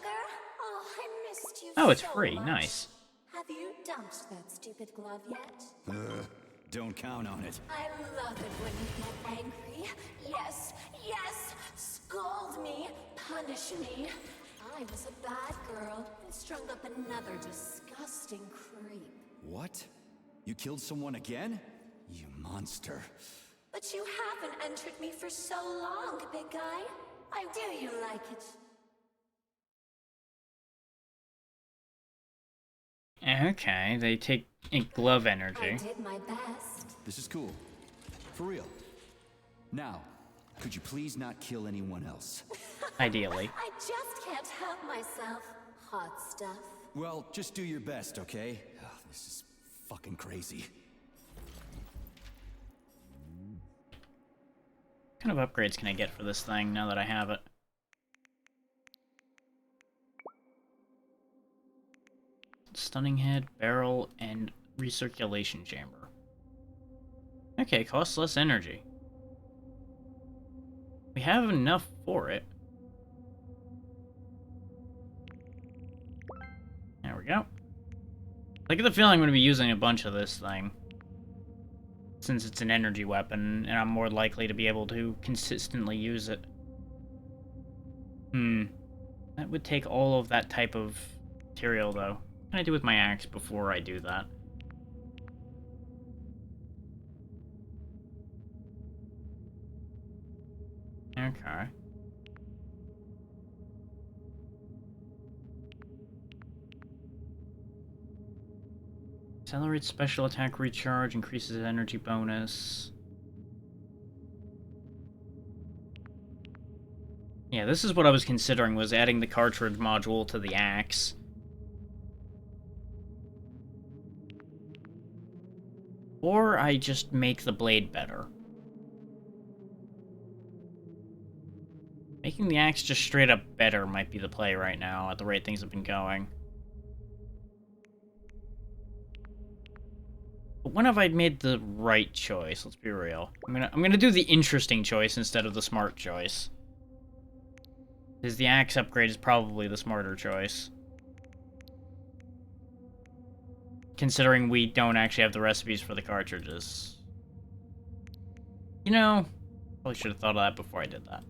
Speaker 18: Oh, I missed you
Speaker 1: Oh, it's
Speaker 18: so
Speaker 1: free.
Speaker 18: much.
Speaker 1: Nice.
Speaker 18: Have you dumped that stupid glove yet?
Speaker 2: Don't count on it.
Speaker 18: I love it when you get angry. Yes, yes! Scold me, punish me. I was a bad girl and strung up another disgusting creep.
Speaker 2: What? You killed someone again? You monster.
Speaker 18: But you haven't entered me for so long, big guy. Do you like it?
Speaker 1: Okay, they take glove energy.
Speaker 18: I did my best.
Speaker 2: This is cool. For real. Now, could you please not kill anyone else?
Speaker 1: Ideally.
Speaker 18: I just can't help myself. Hot stuff.
Speaker 2: Well, just do your best, okay? Oh, this is fucking crazy.
Speaker 1: What kind of upgrades can I get for this thing now that I have it? Stunning head, barrel, and recirculation chamber. Okay, costs less energy. We have enough for it. There we go. I get the feeling I'm going to be using a bunch of this thing. Since it's an energy weapon, and I'm more likely to be able to consistently use it. That would take all of that type of material, though. What can I do with my axe before I do that? Okay. Accelerates special attack recharge, increases energy bonus. Yeah, this is what I was considering, was adding the cartridge module to the axe. Or I just make the blade better. Making the axe just straight up better might be the play right now, at the rate things have been going. But when have I made the right choice? Let's be real. I'm gonna do the interesting choice instead of the smart choice. Because the axe upgrade is probably the smarter choice. Considering we don't actually have the recipes for the cartridges. You know, probably should have thought of that before I did that.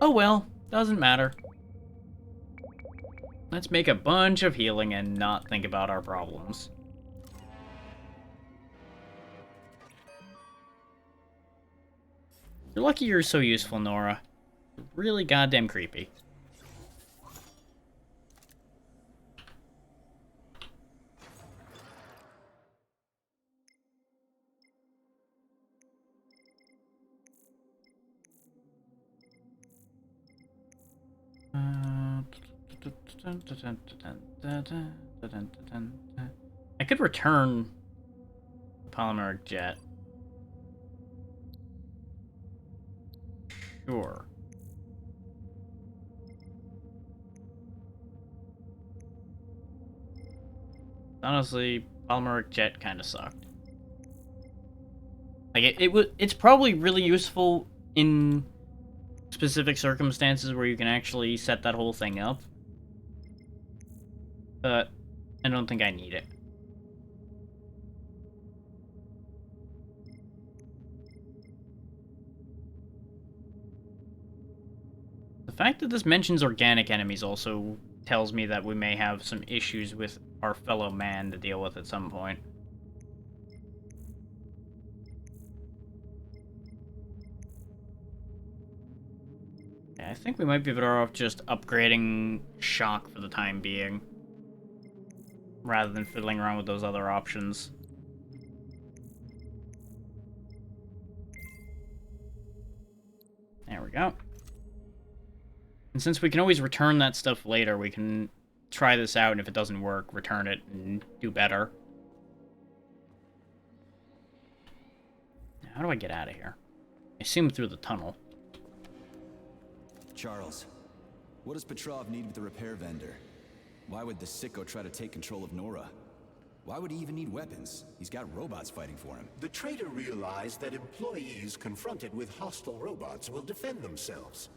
Speaker 1: Oh well, doesn't matter. Let's make a bunch of healing and not think about our problems. You're lucky you're so useful, Nora. You're really goddamn creepy. I could return the polymeric jet. Sure. Honestly, polymeric jet kind of sucked. Like it's probably really useful in specific circumstances where you can actually set that whole thing up. But I don't think I need it. The fact that this mentions organic enemies also tells me that we may have some issues with our fellow man to deal with at some point. Yeah, I think we might be better off just upgrading shock for the time being, rather than fiddling around with those other options. There we go. And since we can always return that stuff later, we can try this out, and if it doesn't work, return it and do better. Now, how do I get out of here? I assume through the tunnel.
Speaker 2: Charles, what does Petrov need with the repair vendor? Why would the sicko try to take control of Nora? Why would he even need weapons? He's got robots fighting for him.
Speaker 3: The traitor realized that employees confronted with hostile robots will defend themselves.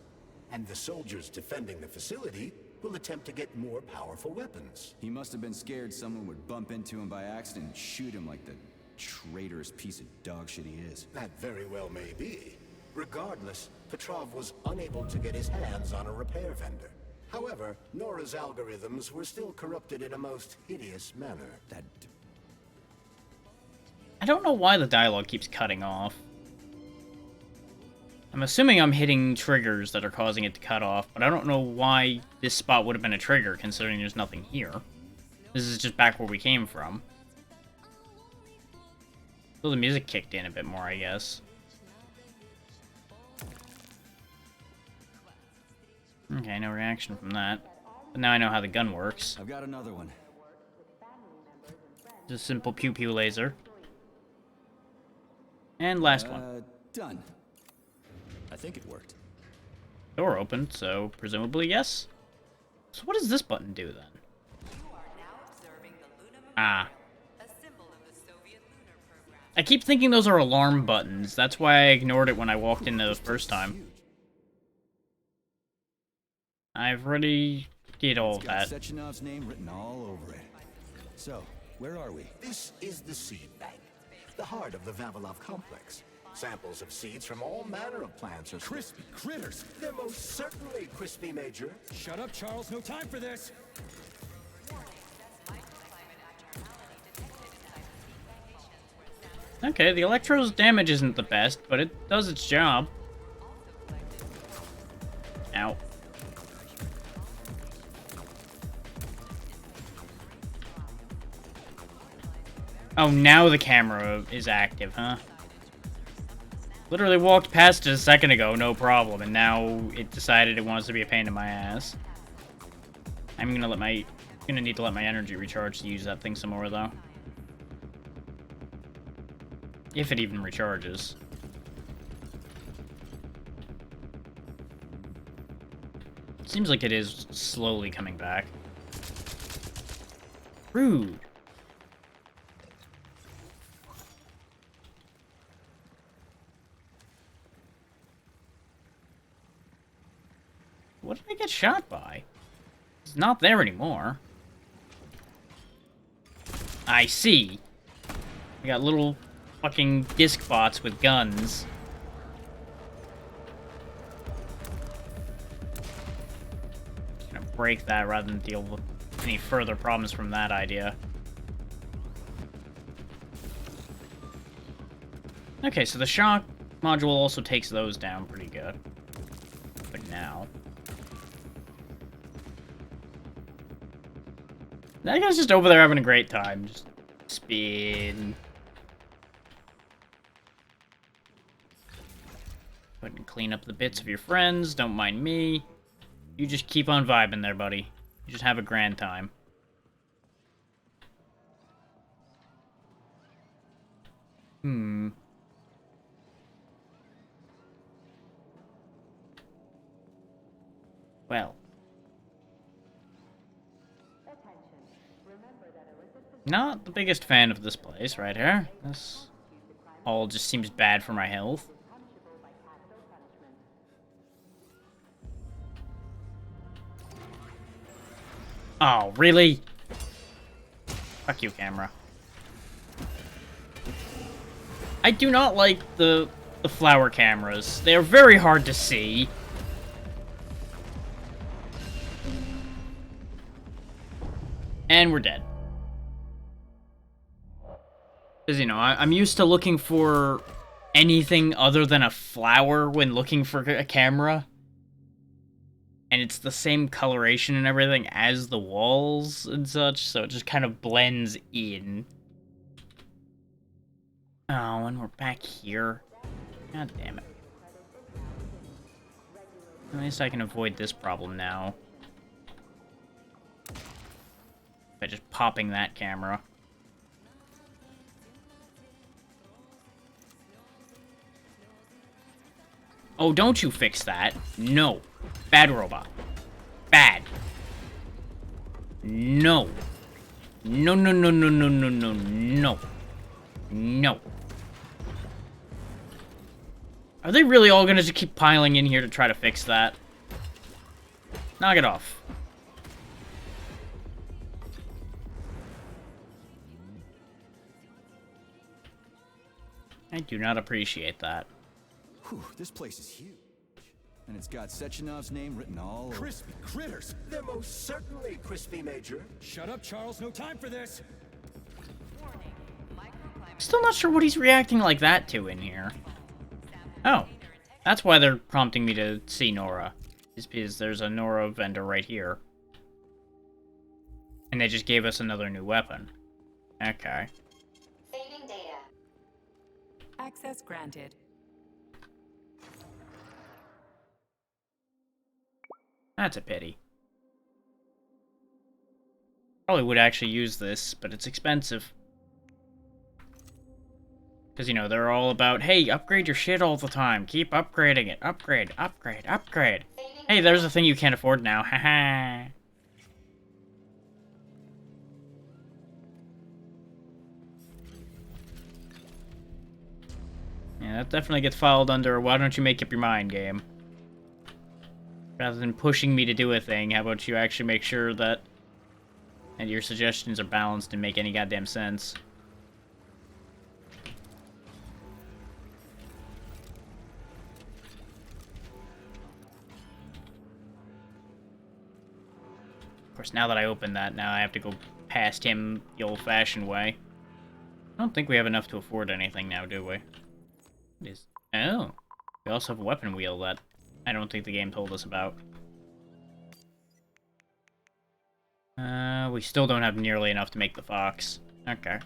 Speaker 3: And the soldiers defending the facility will attempt to get more powerful weapons.
Speaker 2: He must have been scared someone would bump into him by accident and shoot him like the traitorous piece of dog shit he is.
Speaker 3: That very well may be. Regardless, Petrov was unable to get his hands on a repair vendor. However, Nora's algorithms were still corrupted in a most hideous manner.
Speaker 1: I don't know why the dialogue keeps cutting off. I'm assuming I'm hitting triggers that are causing it to cut off, but I don't know why this spot would have been a trigger, considering there's nothing here. This is just back where we came from. So the music kicked in a bit more, I guess. Okay, no reaction from that. But now I know how the gun works.
Speaker 2: I've got another one.
Speaker 1: Just a simple pew-pew laser. And last one.
Speaker 2: Done. I think it worked.
Speaker 1: Door opened, so presumably yes. So what does this button do then? Ah. I keep thinking those are alarm buttons. That's why I ignored it when I walked in the first time. I've already did all of that.
Speaker 2: Sechenov's name written all over it. So, where are we?
Speaker 3: This is the seed bank, the heart of the Vavilov complex. Samples of seeds from all manner of plants are
Speaker 2: crispy critters.
Speaker 3: They're most certainly crispy, Major.
Speaker 2: Shut up, Charles. No time for this.
Speaker 1: Okay, the Electro's damage isn't the best, but it does its job. Ow. Oh, now the camera is active, huh? Literally walked past it a second ago, no problem, and now it decided it wants to be a pain in my ass. I'm gonna need to let my energy recharge to use that thing some more, though. If it even recharges. Seems like it is slowly coming back. Rude. What did I get shot by? It's not there anymore. I see. We got little fucking disc bots with guns. Gonna break that rather than deal with any further problems from that idea. Okay, so the shock module also takes those down pretty good. But now... that guy's just over there having a great time. Just spin. Go ahead and clean up the bits of your friends. Don't mind me. You just keep on vibing there, buddy. You just have a grand time. Well. Not the biggest fan of this place right here. This all just seems bad for my health. Oh, really? Fuck you, camera. I do not like the flower cameras. They are very hard to see. And we're dead. Because, you know, I'm used to looking for anything other than a flower when looking for a camera. And it's the same coloration and everything as the walls and such, so it just kind of blends in. Oh, and we're back here. God damn it. At least I can avoid this problem now. By just popping that camera. Oh, don't you fix that. No. Bad robot. Bad. No. No, no, no, no, no, no, no, no. No. Are they really all gonna just keep piling in here to try to fix that? Knock it off. I do not appreciate that.
Speaker 2: Whew, this place is huge. And it's got Sechenov's name written all over.
Speaker 3: Crispy critters! They're most certainly crispy, Major.
Speaker 19: Shut up, Charles. No time for this.
Speaker 1: Still not sure what he's reacting like that to in here. Oh. That's why they're prompting me to see Nora. Is because there's a Nora vendor right here. And they just gave us another new weapon. Okay.
Speaker 10: Saving data. Access granted.
Speaker 1: That's a pity. Probably would actually use this, but it's expensive. Because, you know, they're all about, hey, upgrade your shit all the time. Keep upgrading it. Upgrade, upgrade, upgrade. Hey, there's a thing you can't afford now. Haha. Yeah, that definitely gets filed under why don't you make up your mind game. Rather than pushing me to do a thing, how about you actually make sure that and your suggestions are balanced and make any goddamn sense. Of course, now that I opened that, now I have to go past him the old-fashioned way. I don't think we have enough to afford anything now, do we? It is. Oh. We also have a weapon wheel that I don't think the game told us about. We still don't have nearly enough to make the Fox. Okay.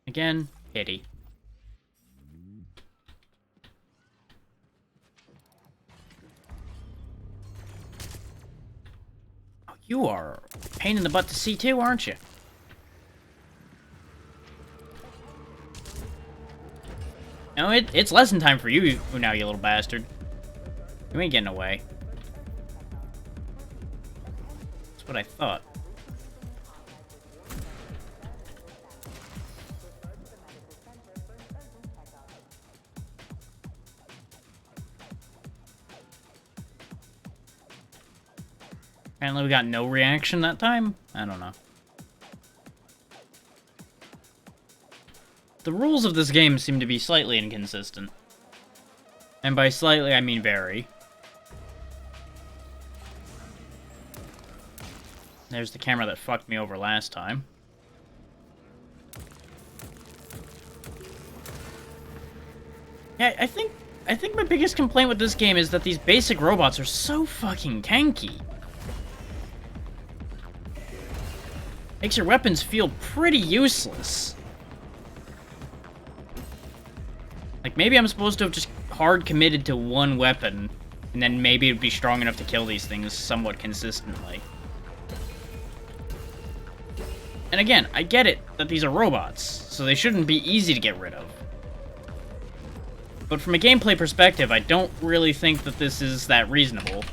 Speaker 1: Again, pity. Oh, you are a pain in the butt to see too, aren't you? No, it's lesson time for you now, you little bastard. You ain't getting away. That's what I thought. Apparently we got no reaction that time? I don't know. The rules of this game seem to be slightly inconsistent. And by slightly, I mean very. There's the camera that fucked me over last time. Yeah, I think my biggest complaint with this game is that these basic robots are so fucking tanky. Makes your weapons feel pretty useless. Like, maybe I'm supposed to have just hard committed to one weapon, and then maybe it'd be strong enough to kill these things somewhat consistently. And again, I get it that these are robots, so they shouldn't be easy to get rid of. But from a gameplay perspective, I don't really think that this is that reasonable.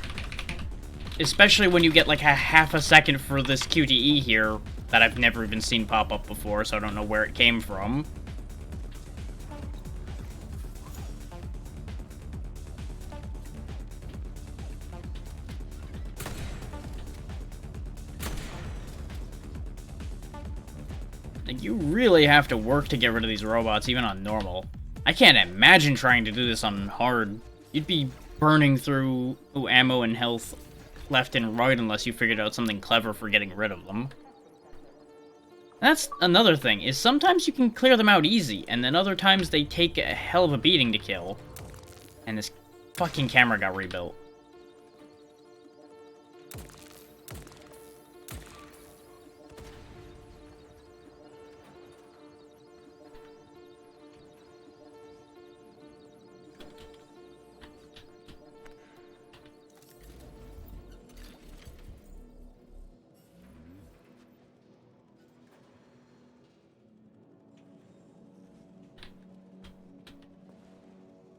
Speaker 1: Especially when you get like a half a second for this QTE here that I've never even seen pop up before, so I don't know where it came from. Like, you really have to work to get rid of these robots, even on normal. I can't imagine trying to do this on hard. You'd be burning through ammo and health left and right unless you figured out something clever for getting rid of them. That's another thing, is sometimes you can clear them out easy, and then other times they take a hell of a beating to kill. And this fucking camera got rebuilt.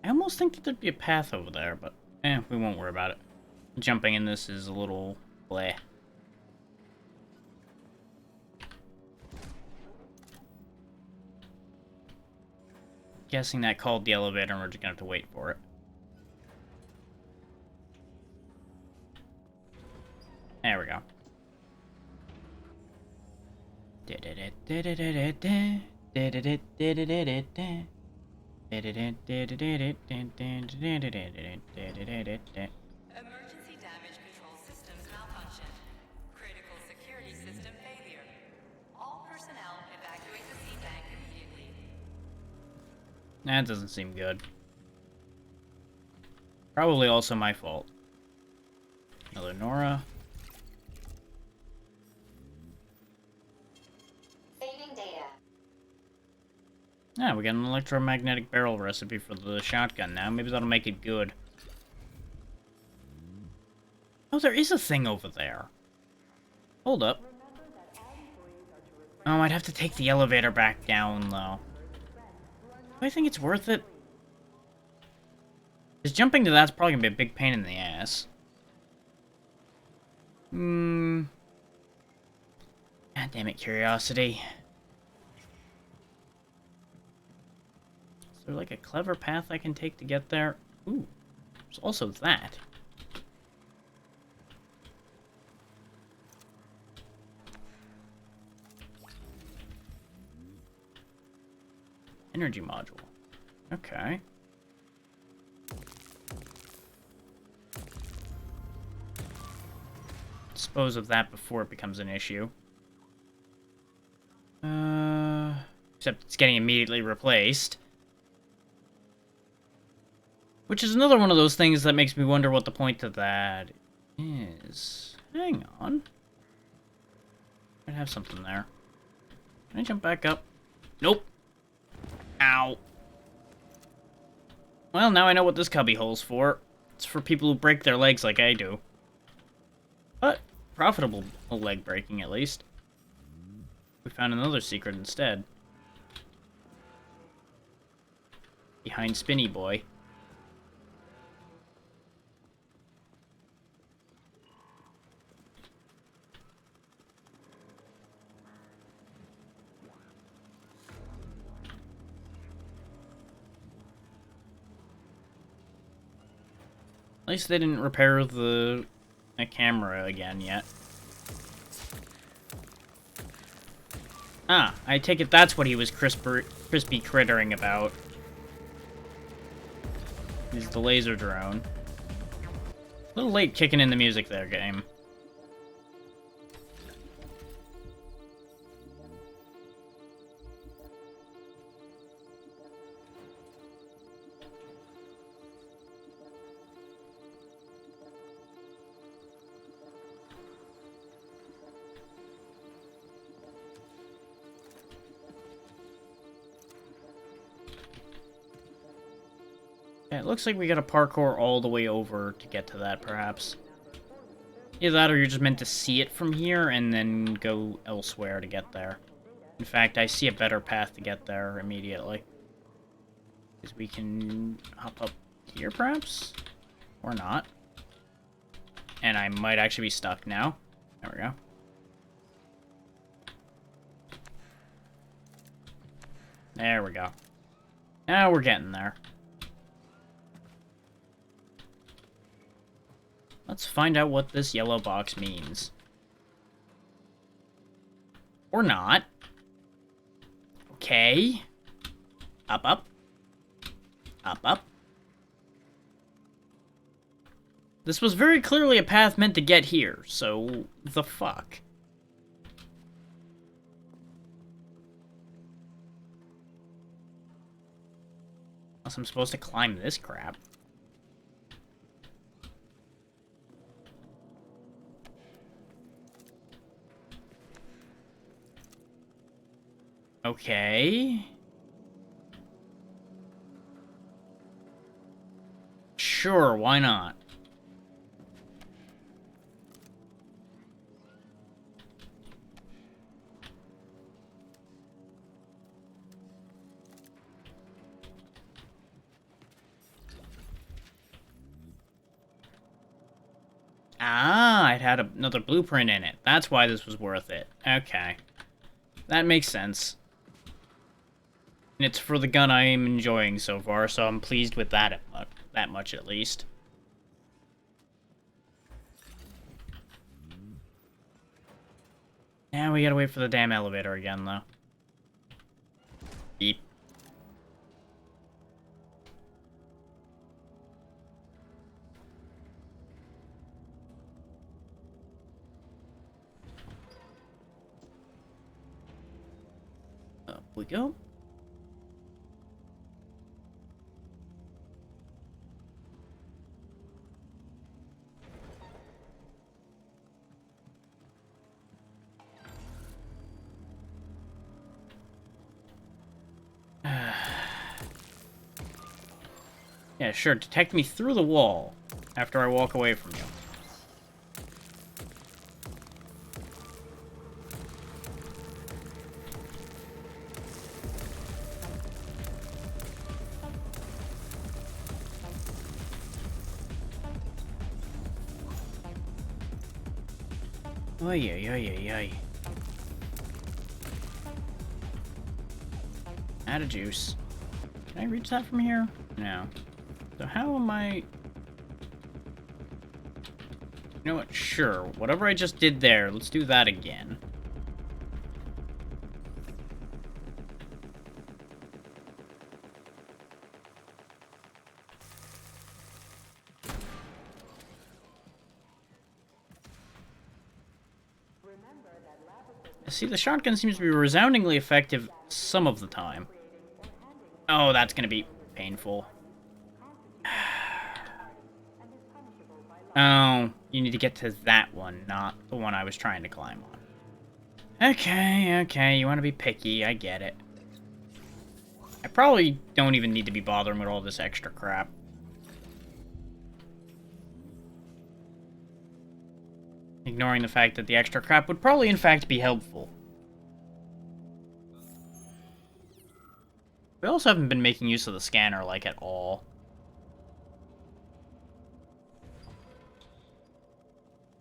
Speaker 1: I almost think that there'd be a path over there, but we won't worry about it. jumping in this is a little bleh. Guessing that called the elevator and we're just gonna have to wait for it. There we go.
Speaker 10: Emergency damage control systems malfunction. Critical security system failure. All personnel evacuate the seed bank immediately.
Speaker 1: That doesn't seem good. Probably also my fault. Another Nora.
Speaker 18: Saving data.
Speaker 1: Yeah, we got an electromagnetic barrel recipe for the shotgun now. Maybe that'll make it good. Oh, there is a thing over there. Hold up. Oh, I'd have to take the elevator back down, though. Do I think it's worth it? Because jumping to that's probably gonna be a big pain in the ass. God damn it, curiosity. Is there like a clever path I can take to get there? Ooh, there's also that. Energy module. Okay. Dispose of that before it becomes an issue. Except it's getting immediately replaced. Which is another one of those things that makes me wonder what the point of that is. Hang on. I have something there. Can I jump back up? Nope. Ow. Well, now I know what this cubby hole's for. It's for people who break their legs like I do. But profitable leg breaking, at least. We found another secret instead. Behind Spinny Boy. At least they didn't repair the camera again yet. Ah, I take it that's what he was crispy crittering about. Is the laser drone. A little late kicking in the music there, game. Yeah, it looks like we gotta parkour all the way over to get to that, perhaps. Either that or you're just meant to see it from here and then go elsewhere to get there. In fact, I see a better path to get there immediately. Because we can hop up here, perhaps? Or not. And I might actually be stuck now. There we go. There we go. Now we're getting there. Let's find out what this yellow box means. Or not. Okay. Up, up. Up, up. This was very clearly a path meant to get here, so the fuck? Unless I'm supposed to climb this crap. Okay. Sure, why not? Ah, it had another blueprint in it. That's why this was worth it. Okay. That makes sense. And it's for the gun I am enjoying so far, so I'm pleased with that much at least. Now we gotta wait for the damn elevator again, though. Beep. Up we go. Yeah, sure, detect me through the wall after I walk away from you. Oy, oy, oy, oy, oy. Add a juice. Can I reach that from here? No. So how am I... You know what? Sure. Whatever I just did there, let's do that again. See, the shotgun seems to be resoundingly effective some of the time. Oh, that's gonna be painful. Oh, you need to get to that one, not the one I was trying to climb on. Okay, you want to be picky, I get it. I probably don't even need to be bothering with all this extra crap. Ignoring the fact that the extra crap would probably in fact be helpful. We also haven't been making use of the scanner, like, at all.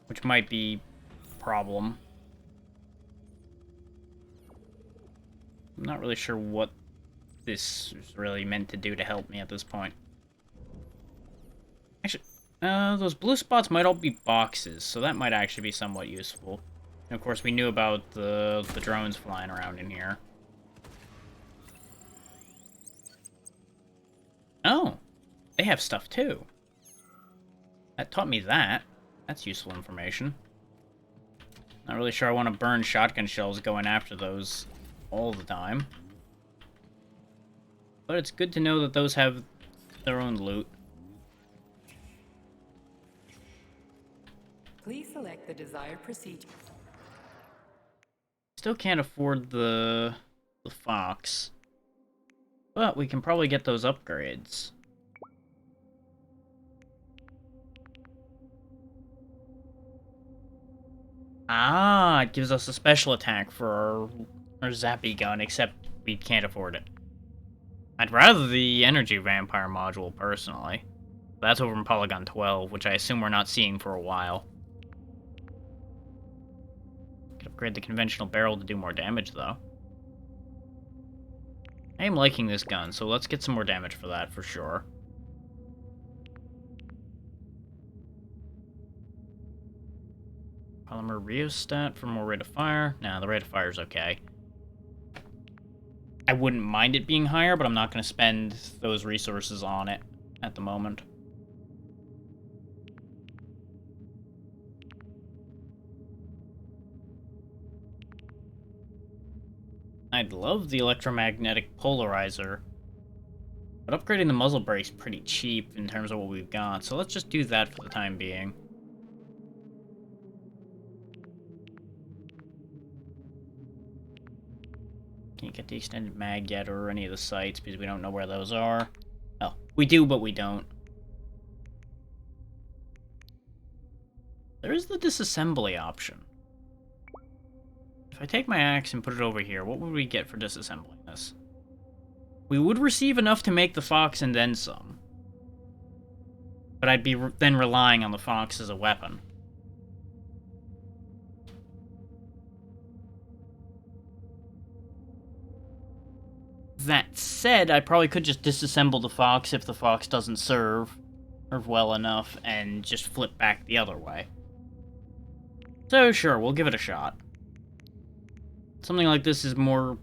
Speaker 1: Which might be a problem. I'm not really sure what this is really meant to do to help me at this point. Actually, those blue spots might all be boxes, so that might actually be somewhat useful. And of course, we knew about the drones flying around in here. Oh, they have stuff too. That taught me that. That's useful information. Not really sure I want to burn shotgun shells going after those all the time. But it's good to know that those have their own loot.
Speaker 10: Please select the desired procedure.
Speaker 1: Still can't afford the Fox. But we can probably get those upgrades. Ah, it gives us a special attack for our Zappy gun, except we can't afford it. I'd rather the energy vampire module, personally. That's over in Polygon 12, which I assume we're not seeing for a while. Could upgrade the conventional barrel to do more damage, though. I am liking this gun, so let's get some more damage for that, for sure. Polymer rheostat for more rate of fire. Nah, the rate of fire is okay. I wouldn't mind it being higher, but I'm not going to spend those resources on it at the moment. I'd love the electromagnetic polarizer, but upgrading the muzzle brake's pretty cheap in terms of what we've got, so let's just do that for the time being. Can't get the extended mag yet or any of the sights because we don't know where those are. Oh, we do, but we don't. There is the disassembly option. If I take my axe and put it over here, what would we get for disassembling this? We would receive enough to make the Fox and then some. But I'd be then relying on the Fox as a weapon. That said, I probably could just disassemble the Fox if the Fox doesn't serve well enough and just flip back the other way. So sure, we'll give it a shot. Something like this is more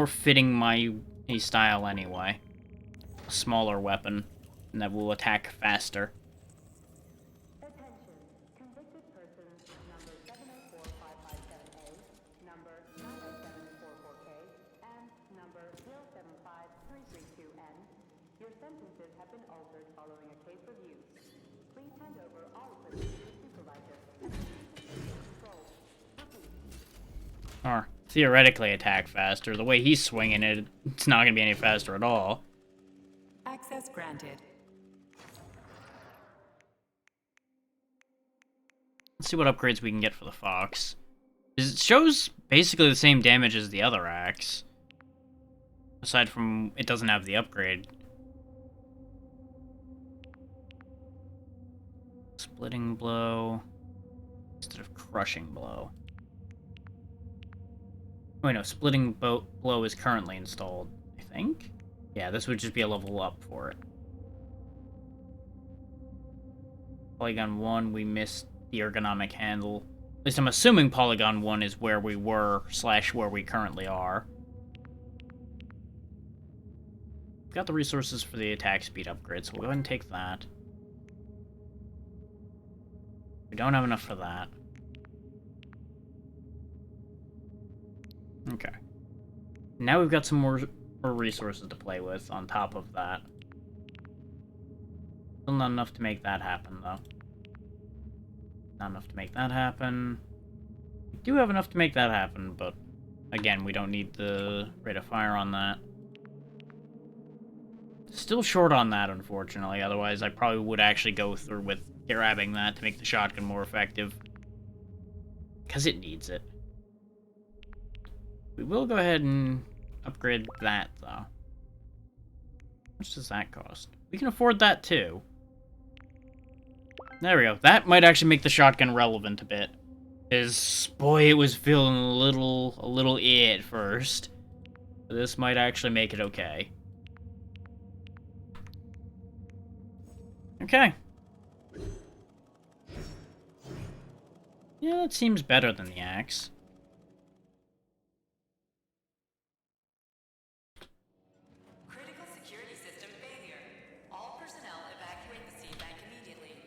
Speaker 1: fitting my style anyway. A smaller weapon, and that will attack faster. Or theoretically attack faster. The way he's swinging it, it's not going to be any faster at all.
Speaker 10: Access granted.
Speaker 1: Let's see what upgrades we can get for the Fox. It shows basically the same damage as the other axe. Aside from it doesn't have the upgrade. Splitting blow instead of crushing blow. Wait, no, splitting blow is currently installed, I think? Yeah, this would just be a level up for it. Polygon 1, we missed the ergonomic handle. At least I'm assuming Polygon 1 is where we were, / where we currently are. We've got the resources for the attack speed upgrade, so we'll go ahead and take that. We don't have enough for that. Okay. Now we've got some more resources to play with on top of that. Still not enough to make that happen, though. Not enough to make that happen. We do have enough to make that happen, but again, we don't need the rate of fire on that. Still short on that, unfortunately. Otherwise, I probably would actually go through with grabbing that to make the shotgun more effective. Because it needs it. We will go ahead and upgrade that, though. How much does that cost? We can afford that, too. There we go. That might actually make the shotgun relevant a bit. Because, boy, it was feeling a little at first. This might actually make it okay. Okay. Yeah, that seems better than the axe.
Speaker 10: Critical security system failure. All personnel evacuate the sea bank immediately.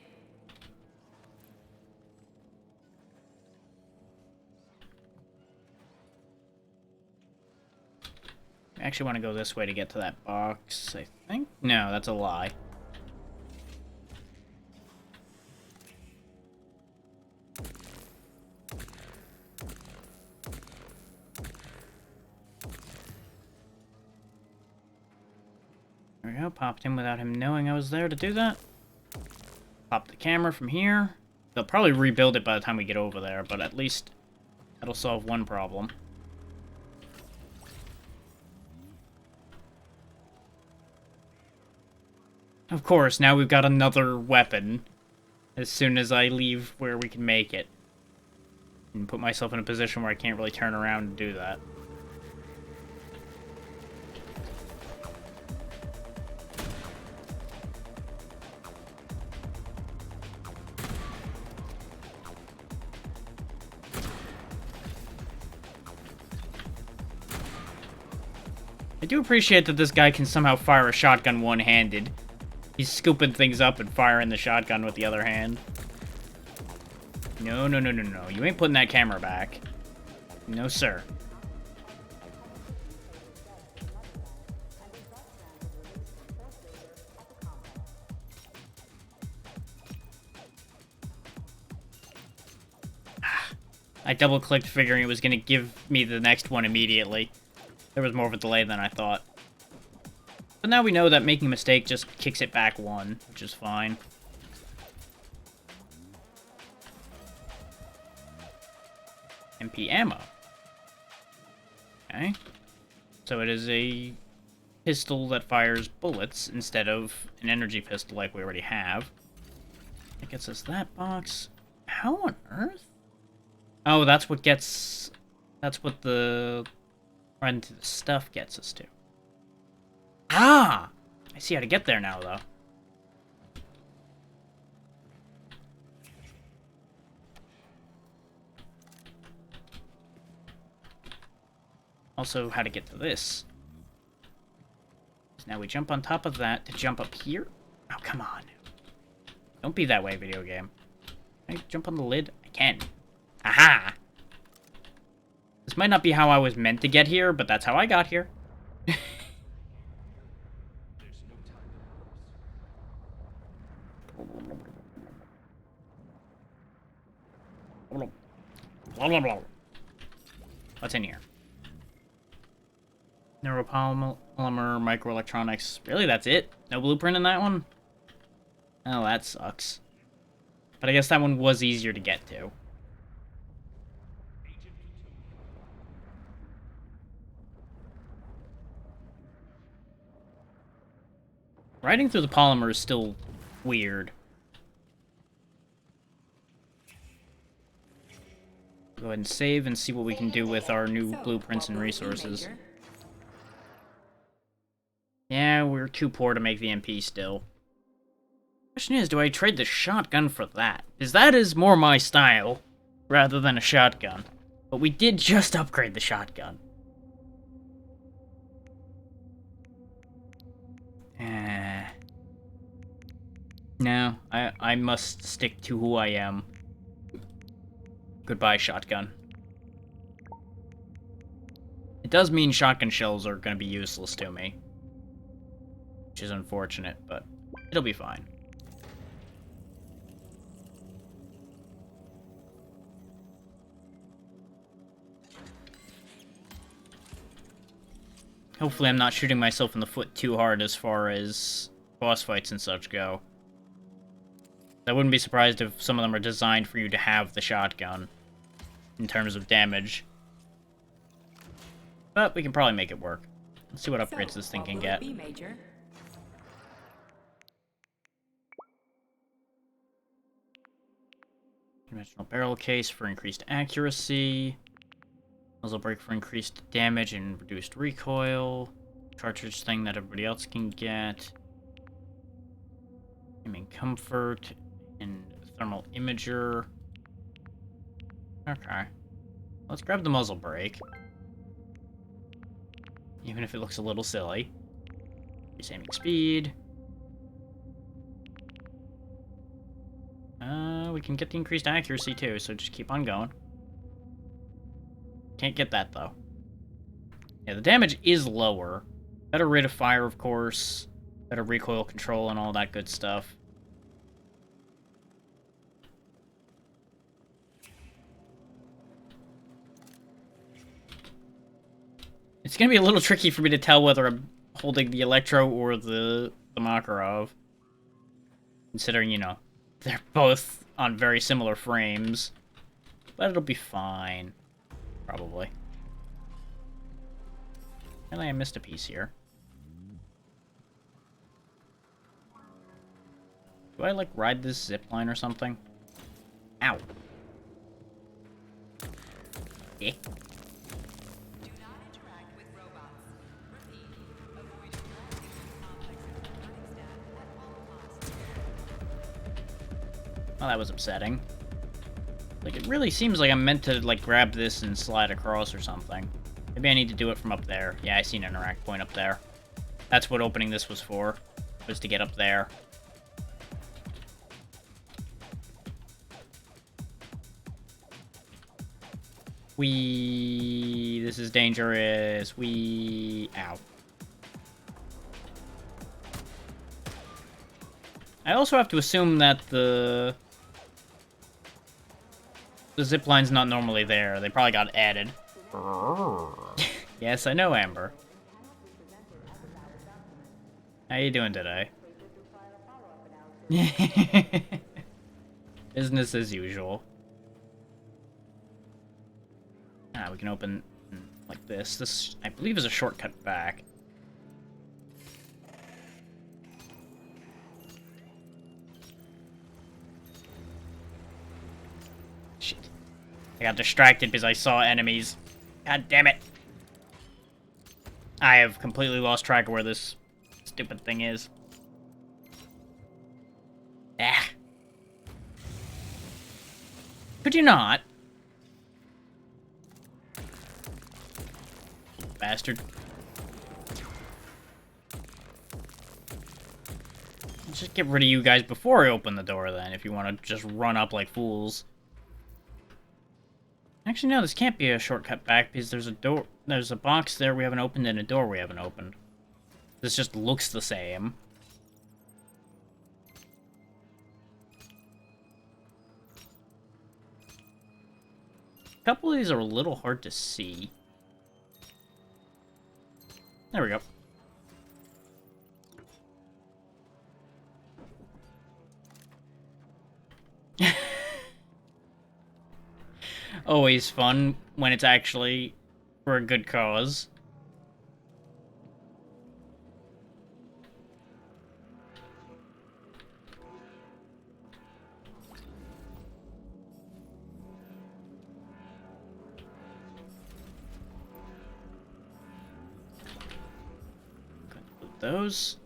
Speaker 1: I actually want to go this way to get to that box, I think? No, that's a lie. There we go, popped in without him knowing I was there to do that. Pop the camera from here. They'll probably rebuild it by the time we get over there, but at least that'll solve one problem. Of course, now we've got another weapon as soon as I leave where we can make it. And put myself in a position where I can't really turn around and do that. I do appreciate that this guy can somehow fire a shotgun one-handed. He's scooping things up and firing the shotgun with the other hand. No, no, no, no, no. You ain't putting that camera back. No, sir. I double-clicked figuring it was going to give me the next one immediately. There was more of a delay than I thought. But now we know that making a mistake just kicks it back one, which is fine. MP ammo. Okay. So it is a pistol that fires bullets instead of an energy pistol like we already have. That gets us that box. How on earth? Oh, that's what gets... That's what the Right into the stuff gets us to. Ah! I see how to get there now, though. Also, how to get to this. So now we jump on top of that to jump up here. Oh, come on. Don't be that way, video game. Can I jump on the lid? I can. Aha! This might not be how I was meant to get here, but that's how I got here. What's in here? Neuropolymer, microelectronics. Really, that's it? No blueprint in that one? Oh, that sucks. But I guess that one was easier to get to. Riding through the polymer is still weird. Go ahead and save and see what we can do with our new blueprints and resources. Yeah, we're too poor to make the MP still. Question is, do I trade the shotgun for that? Because that is more my style, rather than a shotgun. But we did just upgrade the shotgun. No, I must stick to who I am. Goodbye, shotgun. It does mean shotgun shells are going to be useless to me. Which is unfortunate, but it'll be fine. Hopefully I'm not shooting myself in the foot too hard as far as boss fights and such go. I wouldn't be surprised if some of them are designed for you to have the shotgun in terms of damage. But we can probably make it work. Let's see what upgrades this thing can get. Conventional barrel case for increased accuracy. Muzzle brake for increased damage and reduced recoil. Cartridge thing that everybody else can get. Aiming comfort. And thermal imager. Okay. Let's grab the muzzle brake. Even if it looks a little silly. Increase aiming speed. We can get the increased accuracy too, so just keep on going. Can't get that though. Yeah, the damage is lower. Better rate of fire, of course. Better recoil control and all that good stuff. It's gonna be a little tricky for me to tell whether I'm holding the Electro or the Makarov. Considering, you know, they're both on very similar frames. But it'll be fine. Probably. Apparently I missed a piece here. Do I, like, ride this zip line or something? Ow. Eh. Well, that was upsetting. Like, it really seems like I'm meant to, like, grab this and slide across or something. Maybe I need to do it from up there. Yeah, I see an interact point up there. That's what opening this was for. Was to get up there. Whee! This is dangerous. Whee! Ow. I also have to assume that the zip line's not normally there. They probably got added. Yes, I know, Amber. How you doing today? Business as usual. Ah, we can open like this. This, I believe, is a shortcut back. Shit. I got distracted because I saw enemies. God damn it. I have completely lost track of where this stupid thing is. Ah. Could you not? Bastard. Let's just get rid of you guys before I open the door then, if you want to just run up like fools. Actually, no, this can't be a shortcut back because there's a door, there's a box there we haven't opened and a door we haven't opened. This just looks the same. A couple of these are a little hard to see. There we go. Always fun when it's actually for a good cause. Those.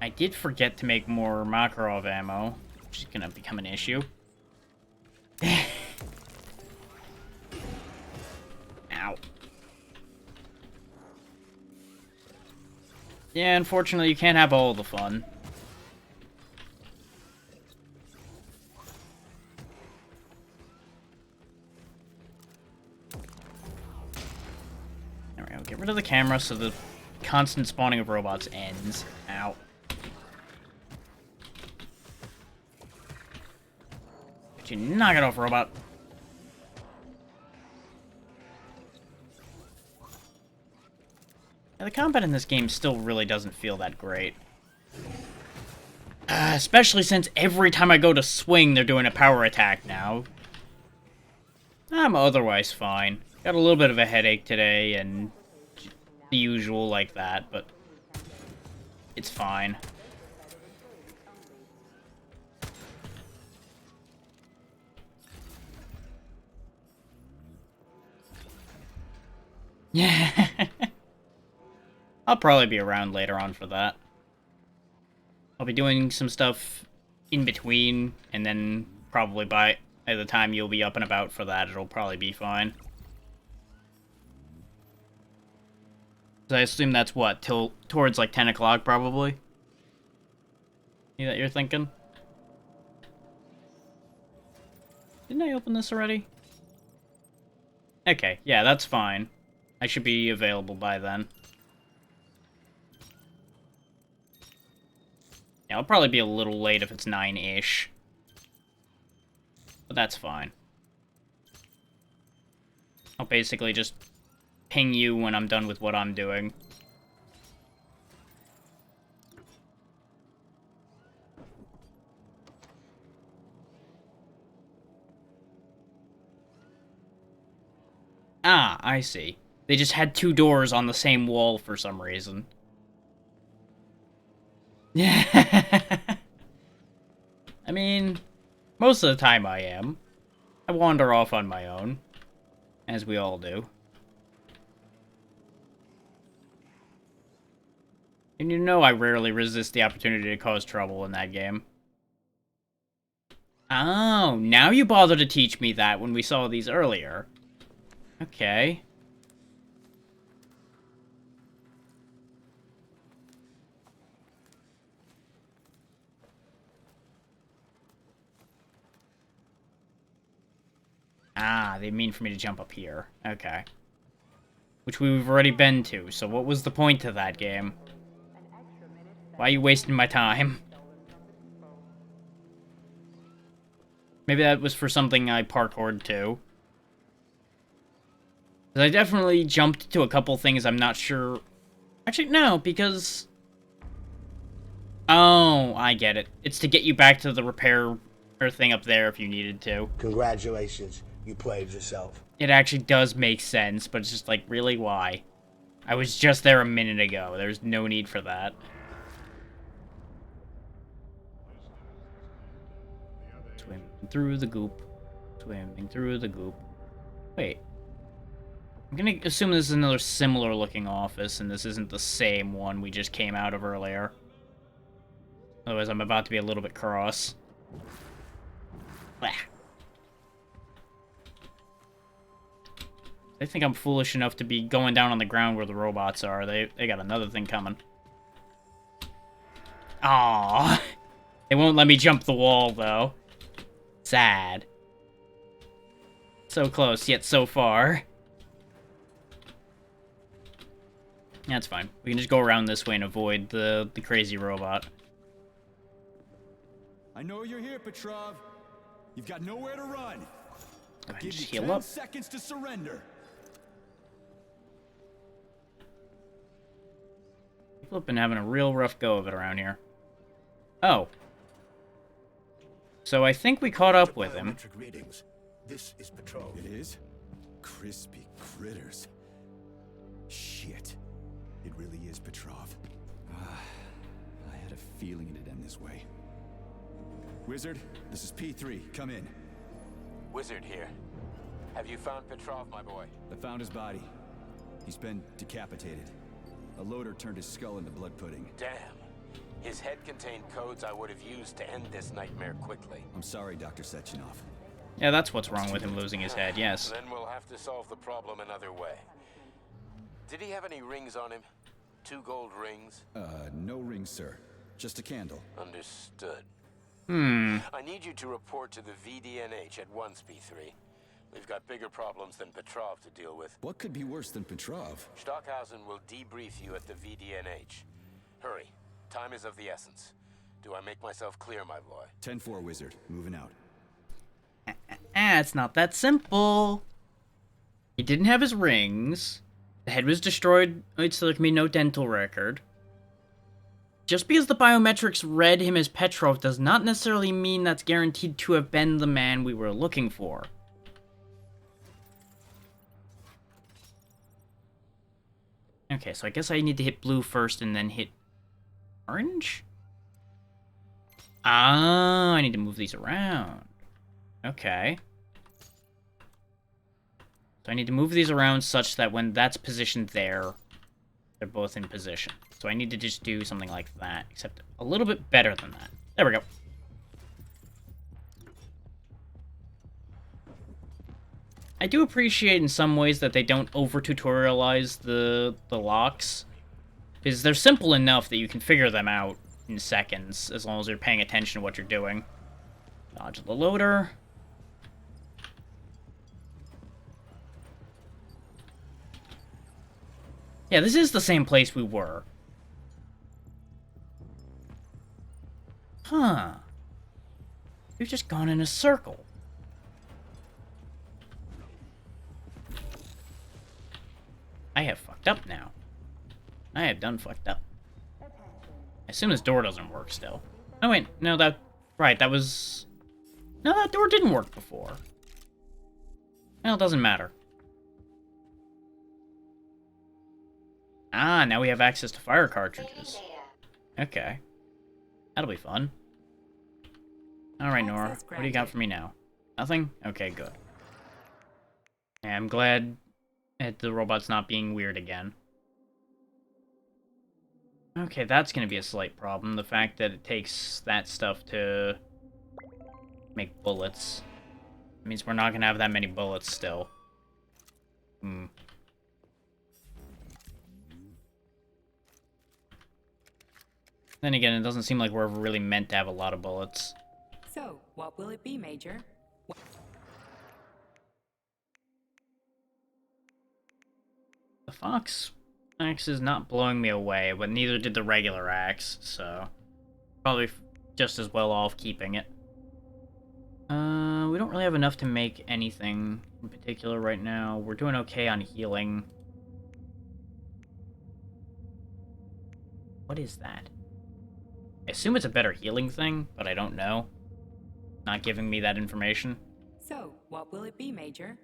Speaker 1: I did forget to make more Makarov ammo, which is gonna become an issue. Ow. Yeah, unfortunately you can't have all the fun. There we go, get rid of the camera so the constant spawning of robots ends. Ow. You knock it off, robot. Now, the combat in this game still really doesn't feel that great. Especially since every time I go to swing, they're doing a power attack now. I'm otherwise fine. Got a little bit of a headache today, and the usual like that, but it's fine. Yeah. I'll probably be around later on for that. I'll be doing some stuff in between, and then probably by the time you'll be up and about for that, it'll probably be fine. So I assume that's what, towards like 10 o'clock probably? You that you're thinking? Didn't I open this already? Okay, yeah, that's fine. I should be available by then. Yeah, I'll probably be a little late if it's 9-ish. But that's fine. I'll basically just ping you when I'm done with what I'm doing. Ah, I see. They just had two doors on the same wall for some reason. Yeah. I mean, most of the time I am. I wander off on my own. As we all do. And you know I rarely resist the opportunity to cause trouble in that game. Oh, now you bother to teach me that when we saw these earlier. Okay. Ah, they mean for me to jump up here. Okay. Which we've already been to, so what was the point of that game? Why are you wasting my time? Maybe that was for something I parkoured to. I definitely jumped to a couple things I'm not sure... Actually, no, because... Oh, I get it. It's to get you back to the repair thing up there if you needed to.
Speaker 20: Congratulations, you played yourself.
Speaker 1: It actually does make sense, but it's just like, really, why? I was just there a minute ago. There's no need for that. Swim through the goop. Swimming through the goop. Wait. I'm gonna assume this is another similar looking office, and this isn't the same one we just came out of earlier. Otherwise, I'm about to be a little bit cross. Blah. They think I'm foolish enough to be going down on the ground where the robots are. They got another thing coming. Aww. They won't let me jump the wall, though. Sad. So close, yet so far. That's fine. We can just go around this way and avoid the crazy robot.
Speaker 2: I know you're here, Petrov. You've got nowhere to run. I'll give you
Speaker 1: heal
Speaker 2: 10
Speaker 1: up.
Speaker 2: seconds to surrender.
Speaker 1: People have been having a real rough go of it around here. Oh. So I think we caught up with him.
Speaker 3: Readings. This is Petrov.
Speaker 2: It is? Crispy critters. Shit. It really is Petrov. I had a feeling it'd end this way. Wizard, this is P3. Come in.
Speaker 9: Wizard here. Have you found Petrov, my boy?
Speaker 2: I found his body. He's been decapitated. A loader turned his skull into blood pudding.
Speaker 9: Damn. His head contained codes I would have used to end this nightmare quickly.
Speaker 2: I'm sorry, Dr. Sechenov.
Speaker 1: Yeah, that's what's wrong with him losing his head, yes.
Speaker 9: Then we'll have to solve the problem another way. Did he have any rings on him? 2 gold rings?
Speaker 2: No rings, sir. Just a candle.
Speaker 9: Understood.
Speaker 1: I
Speaker 9: need you to report to the VDNH at once, P3. We've got bigger problems than Petrov to deal with.
Speaker 2: What could be worse than Petrov?
Speaker 9: Stockhausen will debrief you at the VDNH. Hurry. Time is of the essence. Do I make myself clear, my boy?
Speaker 2: 10-4, Wizard. Moving out.
Speaker 1: It's not that simple. He didn't have his rings. The head was destroyed, so there can be no dental record. Just because the biometrics read him as Petrov does not necessarily mean that's guaranteed to have been the man we were looking for. Okay, so I guess I need to hit blue first and then hit orange? Ah, I need to move these around. Okay. So I need to move these around such that when that's positioned there, they're both in position. So I need to just do something like that, except a little bit better than that. There we go. I do appreciate in some ways that they don't over-tutorialize the locks, because they're simple enough that you can figure them out in seconds, as long as you're paying attention to what you're doing. Dodge the loader. Yeah, this is the same place we were. Huh. We've just gone in a circle. I have fucked up now. I have done fucked up. I assume this door doesn't work still. Oh wait, no, that... Right, that was... No, that door didn't work before. Well, it doesn't matter. Ah, now we have access to fire cartridges. Okay. That'll be fun. Alright, Nora. What do you got for me now? Nothing? Okay, good. Yeah, I'm glad at the robot's not being weird again. Okay, that's gonna be a slight problem. The fact that it takes that stuff to make bullets. It means we're not gonna have that many bullets still. Then again, it doesn't seem like we're ever really meant to have a lot of bullets.
Speaker 10: So, what will it be, Major?
Speaker 1: The Fox axe is not blowing me away, but neither did the regular axe, so probably just as well off keeping it. We don't really have enough to make anything in particular right now. We're doing okay on healing. What is that? I assume it's a better healing thing, but I don't know. Not giving me that information.
Speaker 10: So, what will it be, Major?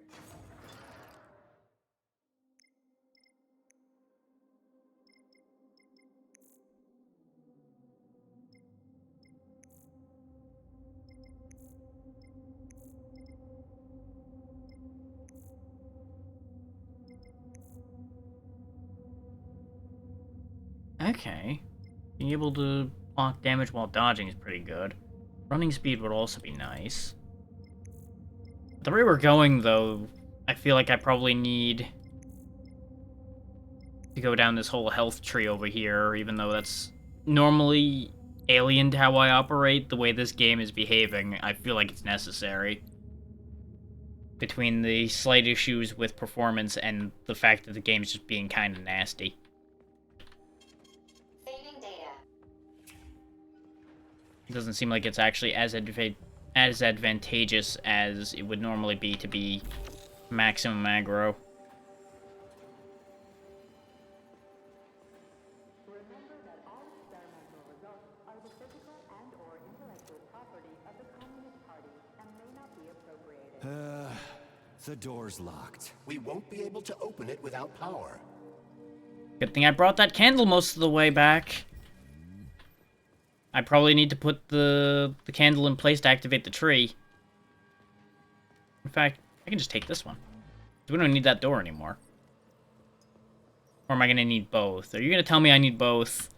Speaker 1: Okay. Being able to block damage while dodging is pretty good. Running speed would also be nice. The way we're going, though, I feel like I probably need to go down this whole health tree over here, even though that's normally alien to how I operate. The way this game is behaving, I feel like it's necessary. Between the slight issues with performance and the fact that the game's just being kind of nasty. It doesn't seem like it's actually as advantageous as it would normally be to be maximum aggro.
Speaker 2: The door's locked.
Speaker 3: We won't be able to open it without power.
Speaker 1: Good thing I brought that candle most of the way back. I probably need to put the candle in place to activate the tree. In fact, I can just take this one. We don't need that door anymore. Or am I going to need both? Are you going to tell me I need both?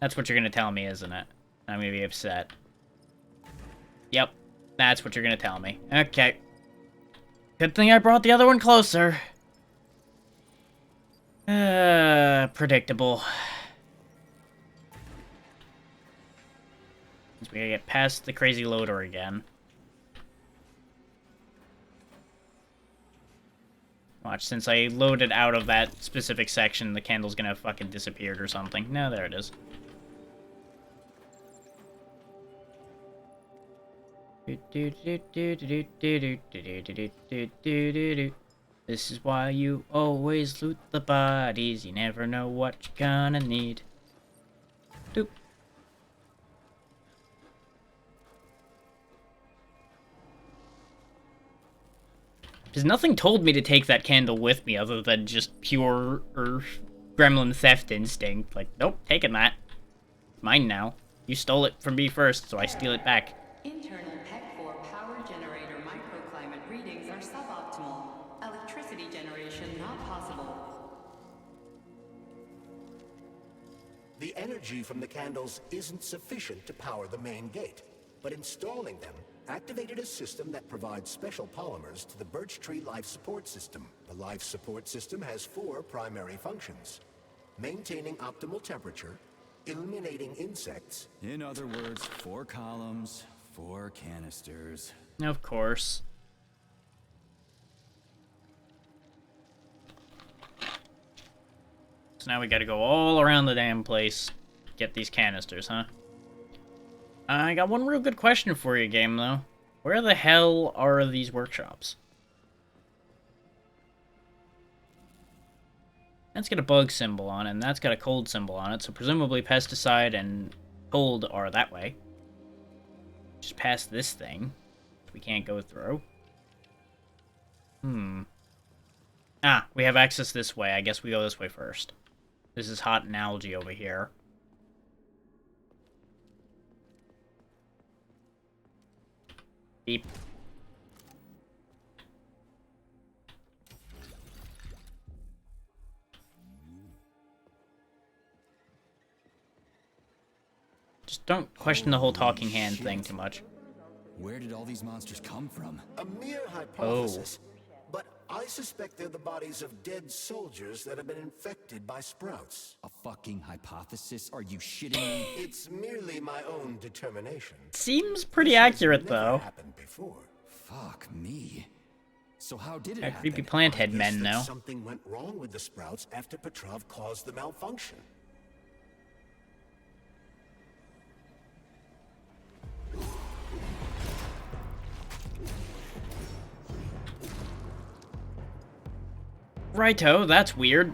Speaker 1: That's what you're going to tell me, isn't it? I'm going to be upset. Yep, that's what you're going to tell me. Okay. Good thing I brought the other one closer. Predictable. We gotta get past the crazy loader again. Watch, since I loaded out of that specific section, the candle's gonna have fucking disappeared or something. No, there it is. This is why you always loot the bodies. You never know what you're gonna need. Doop. Because nothing told me to take that candle with me other than just pure gremlin theft instinct. Like, nope, taking that. Mine now. You stole it from me first, so I steal it back.
Speaker 10: Internal PEC 4 power generator microclimate readings are suboptimal. Electricity generation not possible.
Speaker 3: The energy from the candles isn't sufficient to power the main gate, but installing them activated a system that provides special polymers to the Birch Tree Life Support System. The Life Support System has 4 primary functions: maintaining optimal temperature, eliminating insects.
Speaker 2: In other words, 4 columns, 4 canisters.
Speaker 1: Of course. So now we gotta go all around the damn place. Get these canisters, huh? I got one real good question for you, game, though. Where the hell are these workshops? That's got a bug symbol on it, and that's got a cold symbol on it, so presumably pesticide and cold are that way. Just past this thing, which we can't go through. Ah, we have access this way. I guess we go this way first. This is hot and algae over here. Beep. Just don't question the whole talking hand thing too much.
Speaker 2: Where did all these monsters come from?
Speaker 3: A mere hypothesis, but I suspect they're the bodies of dead soldiers that have been infected by sprouts.
Speaker 2: A fucking hypothesis? Are you shitting me?
Speaker 3: It's merely my own determination.
Speaker 1: Seems pretty accurate, though.
Speaker 3: Happened before.
Speaker 2: Fuck me. So how did it
Speaker 1: Got
Speaker 2: happen?
Speaker 1: creepy plant head men now.
Speaker 3: Something went wrong with the sprouts after Petrov caused the malfunction.
Speaker 1: Righto, that's weird.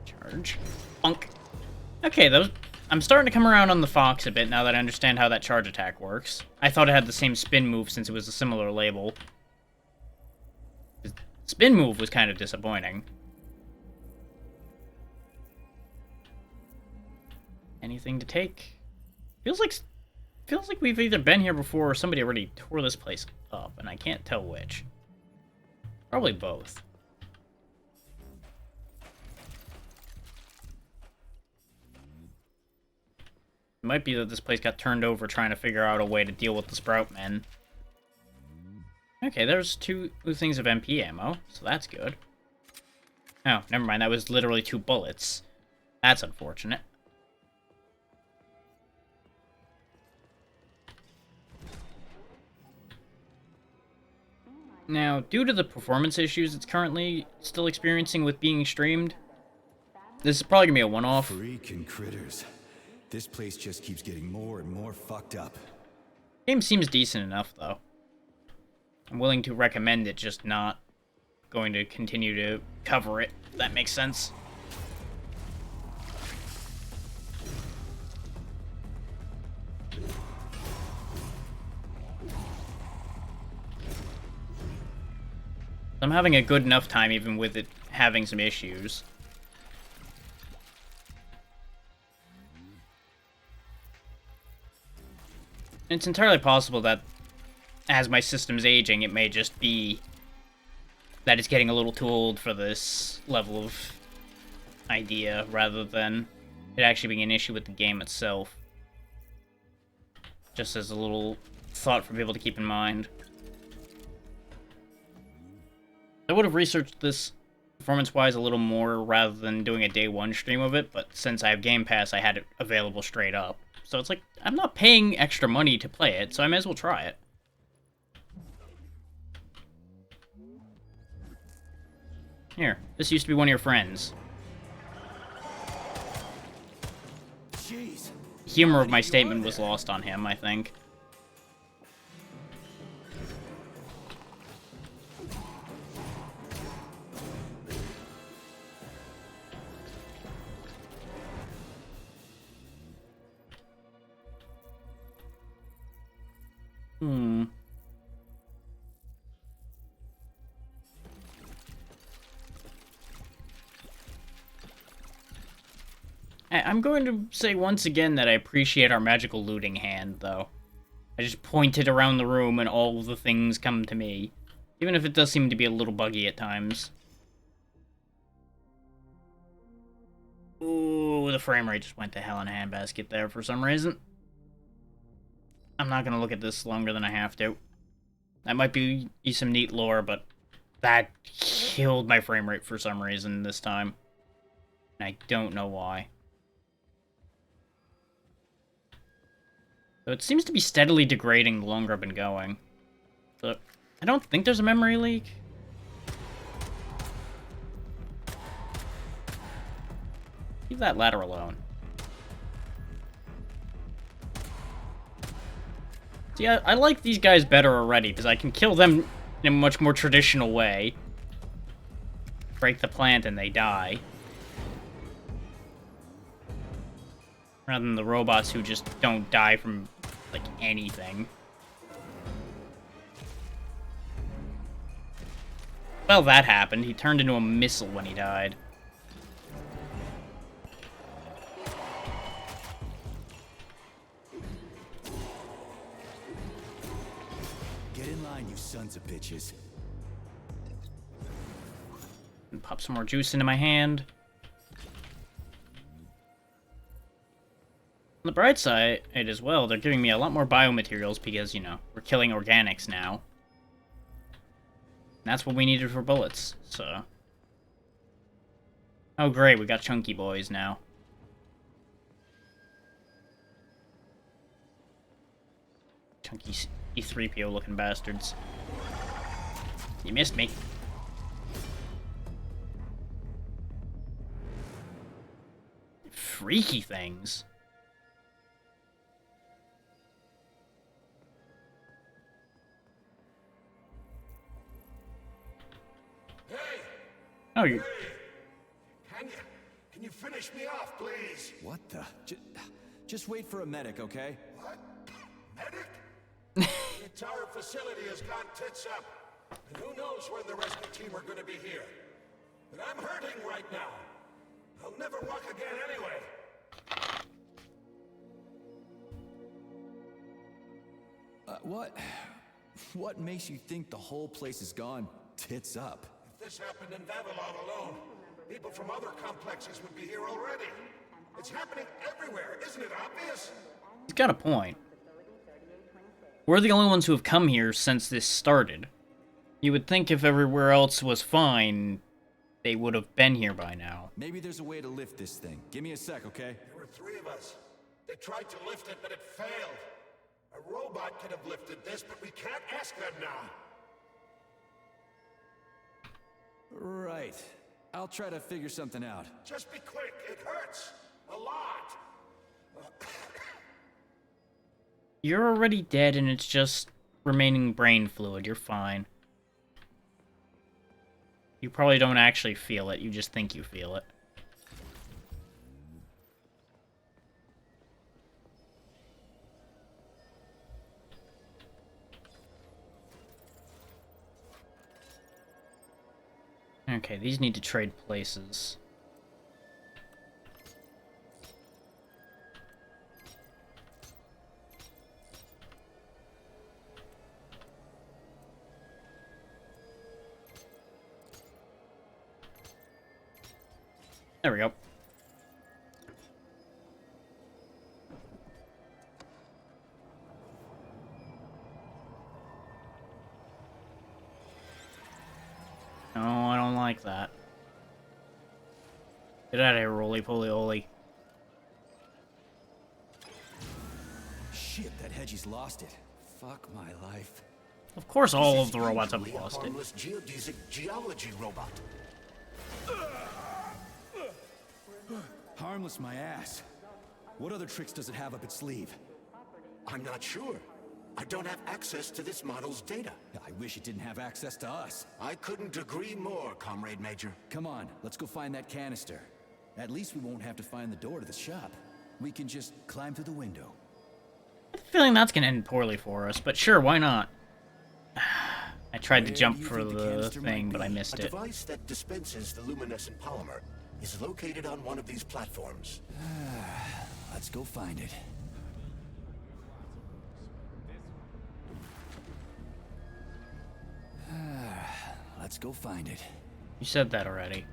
Speaker 1: Charge. Bunk. Okay, those... I'm starting to come around on the Fox a bit now that I understand how that charge attack works. I thought it had the same spin move since it was a similar label. The spin move was kind of disappointing. Anything to take? Feels like we've either been here before or somebody already tore this place up, and I can't tell which. Probably both. It might be that this place got turned over trying to figure out a way to deal with the Sprout Men. Okay, there's 2 things of MP ammo, so that's good. Oh, never mind, that was literally 2 bullets. That's unfortunate. Now, due to the performance issues it's currently still experiencing with being streamed, this is probably gonna be a one-off.
Speaker 2: Freaking critters. This place just keeps getting more and more fucked up.
Speaker 1: Game seems decent enough, though. I'm willing to recommend it, just not going to continue to cover it, if that makes sense. I'm having a good enough time even with it having some issues. It's entirely possible that as my system's aging, it may just be that it's getting a little too old for this level of idea, rather than it actually being an issue with the game itself. Just as a little thought for people to keep in mind. I would have researched this performance-wise a little more rather than doing a day 1 stream of it, but since I have Game Pass, I had it available straight up. So it's like, I'm not paying extra money to play it, so I may as well try it. Here, this used to be one of your friends.
Speaker 2: Jeez.
Speaker 1: Humor of my statement was lost on him, I think. I'm going to say once again that I appreciate our magical looting hand, though. I just pointed around the room and all the things come to me. Even if it does seem to be a little buggy at times. Ooh, the frame rate just went to hell in a handbasket there for some reason. I'm not going to look at this longer than I have to. That might be some neat lore, but that killed my frame rate for some reason this time. And I don't know why. So it seems to be steadily degrading the longer I've been going. So I don't think there's a memory leak. Leave that ladder alone. See, I like these guys better already, because I can kill them in a much more traditional way. Break the plant and they die. Rather than the robots who just don't die from, like, anything. Well, that happened. He turned into a missile when he died.
Speaker 2: Get in line, you sons of bitches.
Speaker 1: And pop some more juice into my hand. On the bright side, as well, they're giving me a lot more biomaterials because, you know, we're killing organics now. And that's what we needed for bullets, so... Oh great, we got chunky boys now. Chunky C-3PO looking bastards. You missed me. Freaky things. Oh, you...
Speaker 3: Can you finish me off, please?
Speaker 2: What the? Just wait for a medic, okay?
Speaker 3: What? Medic? The entire facility has gone tits up. And who knows when the rescue team are gonna be here. But I'm hurting right now. I'll never walk again anyway.
Speaker 2: What? What makes you think the whole place is gone tits up?
Speaker 3: If this happened in Vavilov alone, people from other complexes would be here already. It's happening everywhere, isn't it obvious?
Speaker 1: He's got a point. We're the only ones who have come here since this started. You would think if everywhere else was fine, they would have been here by now.
Speaker 2: Maybe there's a way to lift this thing. Give me a sec, okay?
Speaker 3: There were 3 of us. They tried to lift it, but it failed. A robot could have lifted this, but we can't ask them now.
Speaker 2: Right. I'll try to figure something out.
Speaker 3: Just be quick. It hurts. A lot.
Speaker 1: You're already dead and it's just remaining brain fluid. You're fine. You probably don't actually feel it. You just think you feel it. Okay, these need to trade places. There we go. No, I don't like that. Get out of here, roly-poly-oly.
Speaker 2: Shit, that Hedgie's lost it. Fuck my life.
Speaker 1: Of course all of the robots have
Speaker 3: Usually
Speaker 1: lost
Speaker 3: a
Speaker 1: it.
Speaker 3: harmless geodesic geology robot.
Speaker 2: Harmless my ass. What other tricks does it have up its sleeve?
Speaker 3: I'm not sure. I don't have access to this model's data.
Speaker 2: I wish it didn't have access to us.
Speaker 3: I couldn't agree more, Comrade Major.
Speaker 2: Come on, let's go find that canister. At least we won't have to find the door to the shop. We can just climb through the window.
Speaker 1: I have a feeling that's gonna end poorly for us, but sure, why not? I tried to jump for the thing, but I missed
Speaker 3: A
Speaker 1: it.
Speaker 3: device that dispenses the luminescent polymer is located on one of these platforms.
Speaker 2: Let's go find it. Let's go find it.
Speaker 1: You said that already.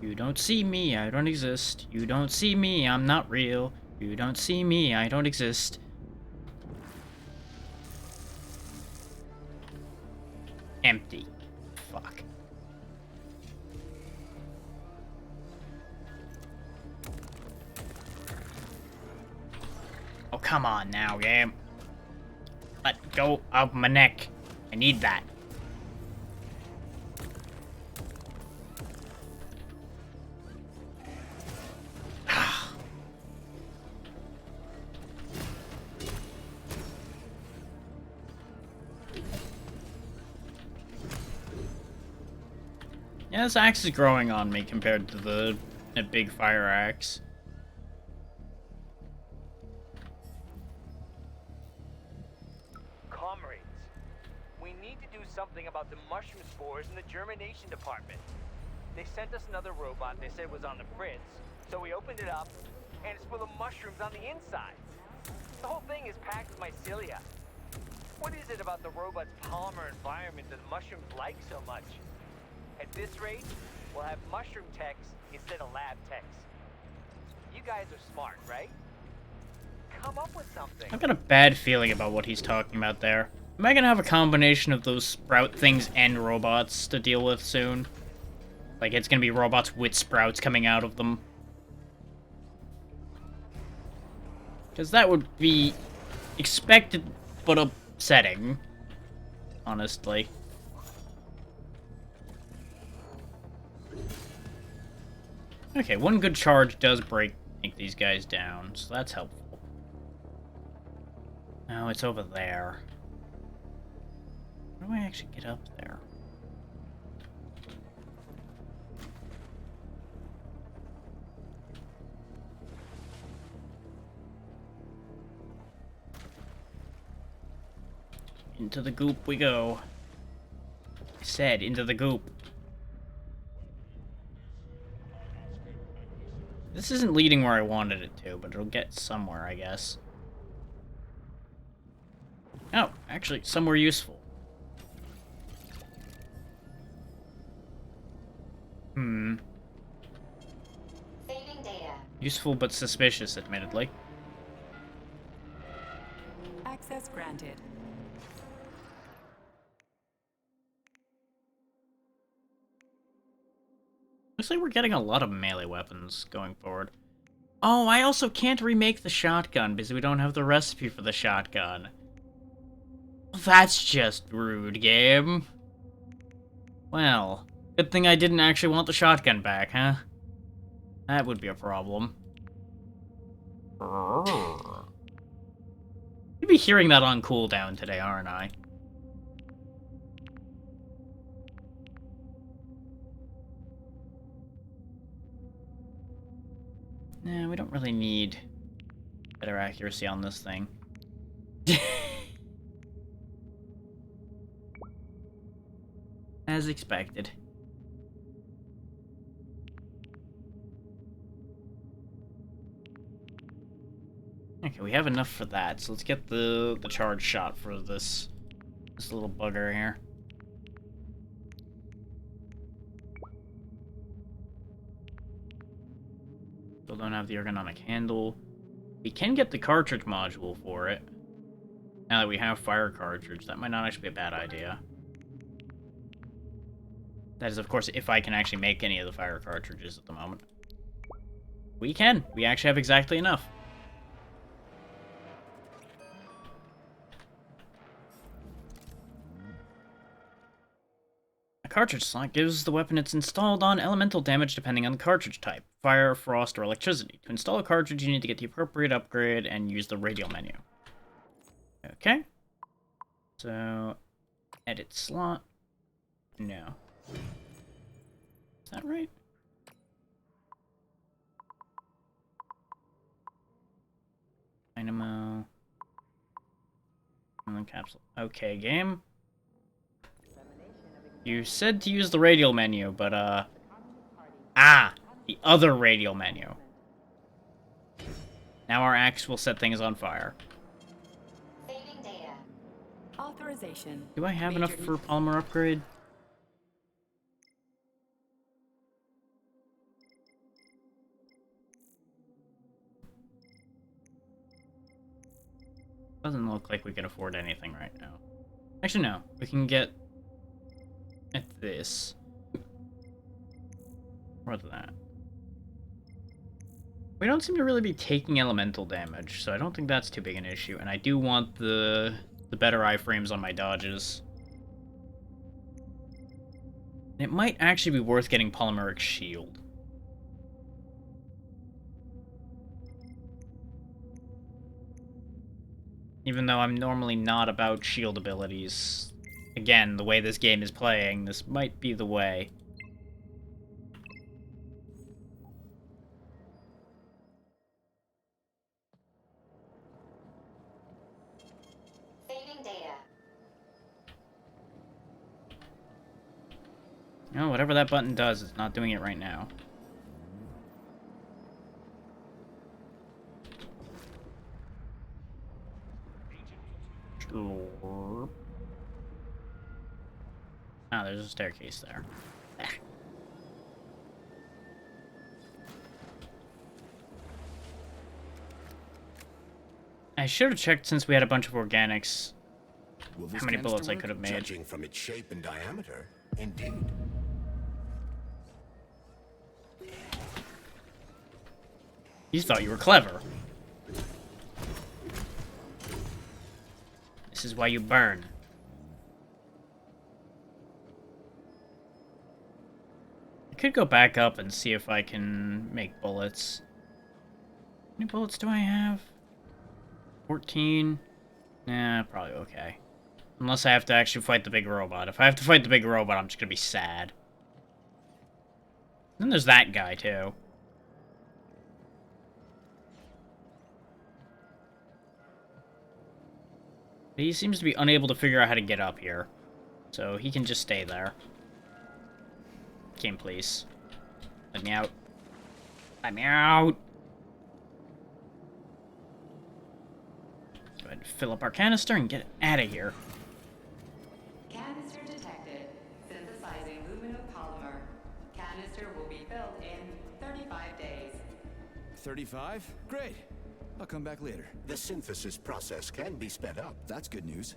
Speaker 1: You don't see me, I don't exist. You don't see me, I'm not real. You don't see me, I don't exist. Empty. Fuck. Oh, come on now, game. Let go of my neck. I need that. Yeah, this axe is growing on me compared to the big fire axe.
Speaker 21: Comrades, we need to do something about the mushroom spores in the germination department. They sent us another robot they said was on the fritz, so we opened it up, and it's full of mushrooms on the inside. The whole thing is packed with mycelia. What is it about the robot's polymer environment that the mushrooms like so much? At this rate, we'll have mushroom techs instead of lab techs. You guys are smart, right? Come up with something.
Speaker 1: I've got a bad feeling about what he's talking about there. Am I gonna have a combination of those sprout things and robots to deal with soon? Like, it's gonna be robots with sprouts coming out of them. Because that would be expected, but upsetting. Honestly. Okay, one good charge does break these guys down, so that's helpful. Now it's over there. How do I actually get up there? Into the goop we go. said, into the goop. This isn't leading where I wanted it to, but it'll get somewhere, I guess. Oh, actually, somewhere useful.
Speaker 11: Saving data.
Speaker 1: Useful but suspicious, admittedly.
Speaker 10: Access granted.
Speaker 1: Looks like we're getting a lot of melee weapons going forward. Oh, I also can't remake the shotgun because we don't have the recipe for the shotgun. That's just rude, game. Well, good thing I didn't actually want the shotgun back, huh? That would be a problem. You'd be hearing that on cooldown today, aren't I? Nah, we don't really need better accuracy on this thing. As expected. Okay, we have enough for that, so let's get the charge shot for this little bugger here. Still don't have the ergonomic handle. We can get the cartridge module for it. Now that we have fire cartridge, that might not actually be a bad idea. That is, of course, if I can actually make any of the fire cartridges at the moment. We can. We actually have exactly enough. A cartridge slot gives the weapon it's installed on elemental damage depending on the cartridge type. Fire, frost, or electricity. To install a cartridge, you need to get the appropriate upgrade and use the radial menu. Okay. So, edit slot. No. Is that right? Dynamo. And then capsule. Okay, game. You said to use the radial menu, but, the other radial menu. Now our axe will set things on fire.
Speaker 11: Saving data.
Speaker 10: Authorization.
Speaker 1: Do I have enough for polymer upgrade? Doesn't look like we can afford anything right now. Actually, no. We can get at this. What's that? We don't seem to really be taking elemental damage, so I don't think that's too big an issue. And I do want the better iframes on my dodges. It might actually be worth getting polymeric shield. Even though I'm normally not about shield abilities. Again, the way this game is playing, this might be the way.
Speaker 11: Saving data.
Speaker 1: No, whatever that button does, it's not doing it right now. Sure. Ah, there's a staircase there. I should have checked since we had a bunch of organics. How many bullets I could have made.
Speaker 3: Judging from its shape and diameter, indeed.
Speaker 1: You thought you were clever. This is why you burn. I could go back up and see if I can make bullets. How many bullets do I have? 14? Nah, probably okay. Unless I have to actually fight the big robot. If I have to fight the big robot, I'm just gonna be sad. Then there's that guy, too. He seems to be unable to figure out how to get up here. So he can just stay there. Kim, please. Let me out. Let me out! Go ahead and fill up our canister and get out of here.
Speaker 10: Canister detected. Synthesizing luminopolymer. Canister will be filled in 35 days.
Speaker 2: 35? Great. I'll come back later.
Speaker 3: The synthesis process can be sped up.
Speaker 2: That's good news.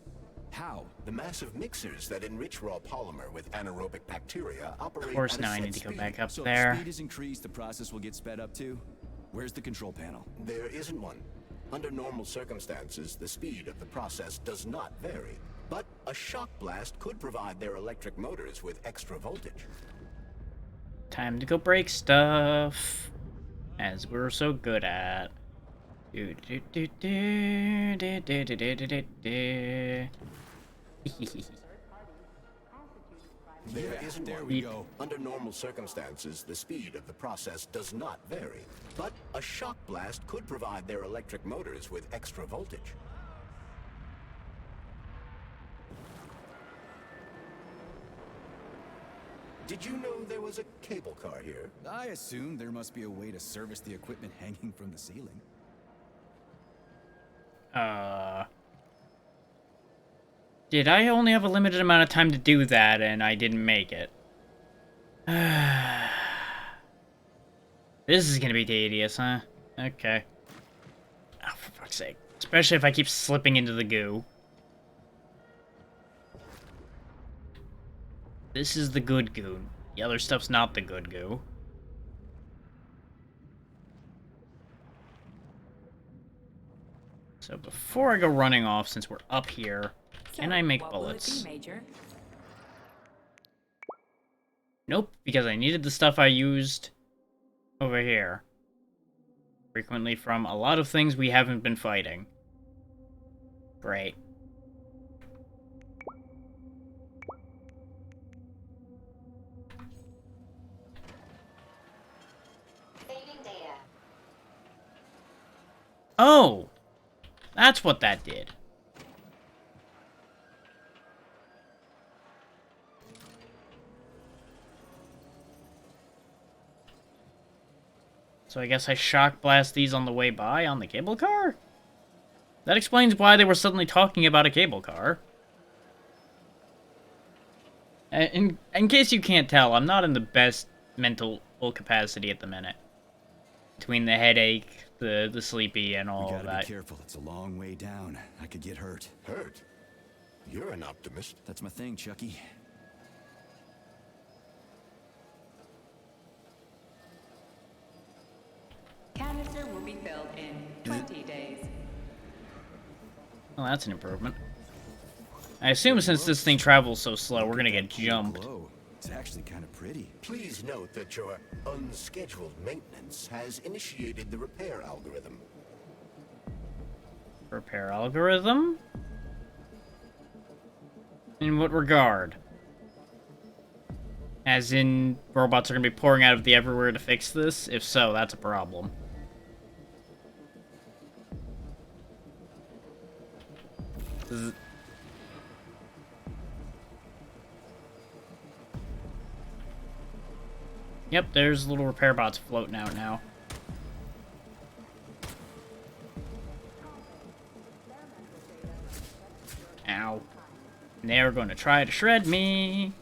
Speaker 2: How?
Speaker 3: The massive mixers that enrich raw polymer with anaerobic bacteria operate
Speaker 1: Of course,
Speaker 3: at a
Speaker 1: now I
Speaker 3: set
Speaker 1: need to go
Speaker 3: speed.
Speaker 1: back up
Speaker 2: So
Speaker 1: there.
Speaker 2: if speed is increased, the process will get sped up too? Where's the control panel?
Speaker 3: There isn't one. Under normal circumstances, the speed of the process does not vary. But a shock blast could provide their electric motors with extra voltage.
Speaker 1: Time to go break stuff. As we're so good at. Do, do, do, do, do, do, do, do, do, do.
Speaker 3: There isn't
Speaker 2: there
Speaker 3: one.
Speaker 2: we go.
Speaker 3: Under normal circumstances, the speed of the process does not vary. But a shock blast could provide their electric motors with extra voltage. Did you know there was a cable car here?
Speaker 2: I assume there must be a way to service the equipment hanging from the ceiling.
Speaker 1: Did I only have a limited amount of time to do that and I didn't make it? This is gonna be tedious, huh? Okay. Oh, for fuck's sake. Especially if I keep slipping into the goo. This is the good goo. The other stuff's not the good goo. So before I go running off, since we're up here, can I make bullets?
Speaker 10: Major?
Speaker 1: Nope, because I needed the stuff I used over here. Frequently from a lot of things we haven't been fighting. Great.
Speaker 11: Saving data.
Speaker 1: Oh! That's what that did. So I guess I shock blast these on the way by on the cable car? That explains why they were suddenly talking about a cable car. In case you can't tell, I'm not in the best mental capacity at the minute. Between the headache, the sleepy, and all
Speaker 2: We
Speaker 1: of
Speaker 2: gotta
Speaker 1: that.
Speaker 2: be careful. It's a long way down. I could get hurt.
Speaker 3: Hurt? You're an optimist.
Speaker 2: That's my thing, Chucky.
Speaker 10: Canister will be filled in 20 days.
Speaker 1: Well, that's an improvement. I assume since this thing travels so slow, we're gonna get jumped.
Speaker 2: Glow. It's actually kind of pretty.
Speaker 3: Please note that your unscheduled maintenance has initiated the repair algorithm.
Speaker 1: Repair algorithm? In what regard? As in, robots are gonna be pouring out of the everywhere to fix this? If so, that's a problem. Yep, there's little repair bots floating out now. Ow. And they're gonna try to shred me.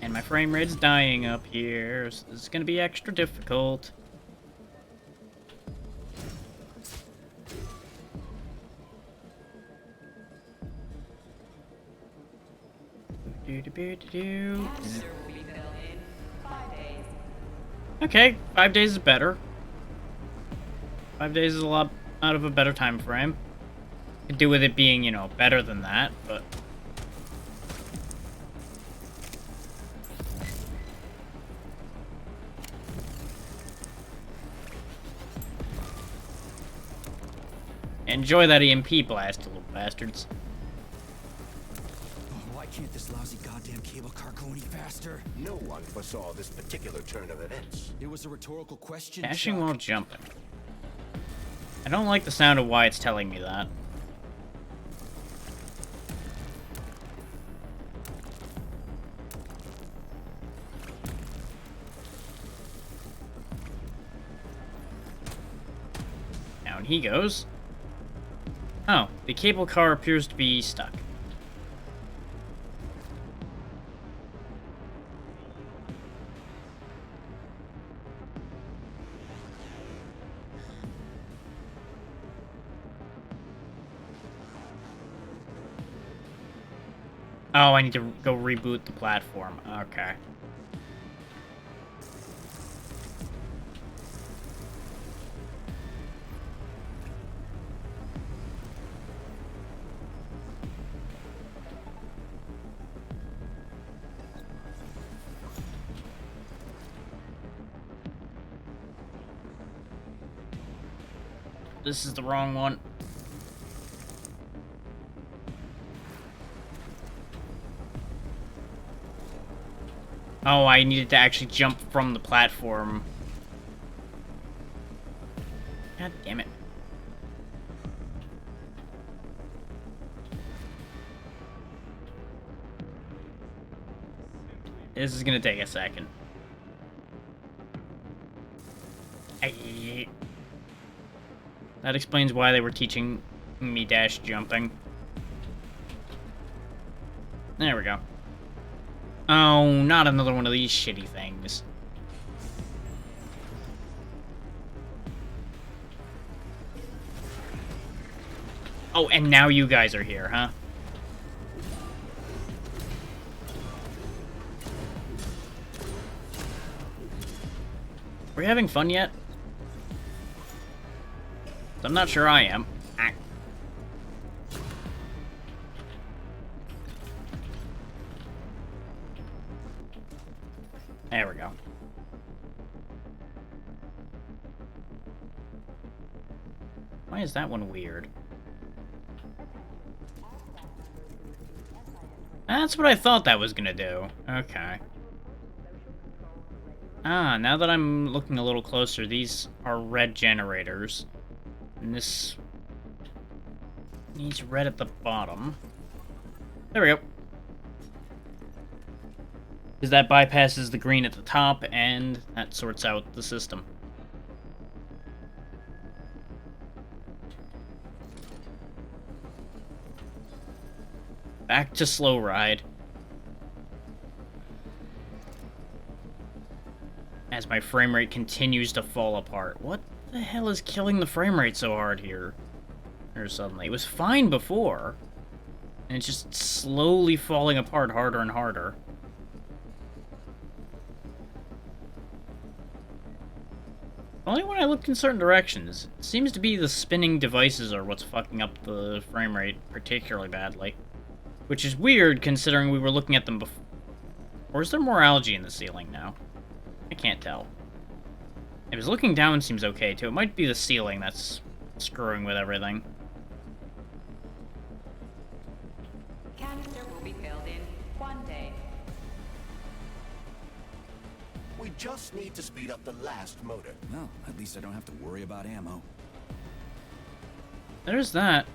Speaker 1: And my frame rate's dying up here, so this is gonna be extra difficult. Do-do-do-do-do.
Speaker 10: Canister will be filled in 5 days.
Speaker 1: Okay, 5 days is better. 5 days is a lot out of a better time frame. Could do with it being, you know, better than that, but... Enjoy that EMP blast, little bastards.
Speaker 2: Why can't this lousy goddamn cable car go any faster?
Speaker 3: No one foresaw this particular turn of events.
Speaker 2: It was a rhetorical question.
Speaker 1: Dashing
Speaker 2: Chuck.
Speaker 1: while jumping. I don't like the sound of why it's telling me that. he goes. Oh, the cable car appears to be stuck. Oh, I need to go reboot the platform. Okay. This is the wrong one. Oh, I needed to actually jump from the platform. God damn it. This is gonna take a second. That explains why they were teaching me dash jumping. There we go. Oh, not another one of these shitty things. Oh, and now you guys are here, huh? Are we having fun yet? I'm not sure I am. Ah. There we go. Why is that one weird? That's what I thought that was gonna do. Okay. Ah, now that I'm looking a little closer, these are red generators. And this needs red at the bottom. There we go. Because that bypasses the green at the top, and that sorts out the system. Back to slow ride. As my frame rate continues to fall apart. What the hell is killing the frame rate so hard here? Or suddenly. It was fine before. And it's just slowly falling apart harder and harder. Only when I looked in certain directions. It seems to be the spinning devices are what's fucking up the frame rate particularly badly. Which is weird considering we were looking at them before. Or is there more algae in the ceiling now? I can't tell. If it's looking down seems okay too. It might be the ceiling that's screwing with everything.
Speaker 10: Canister will be filled in 1 day.
Speaker 3: We just need to speed up the last motor.
Speaker 2: Well, at least I don't have to worry about ammo.
Speaker 1: There's that.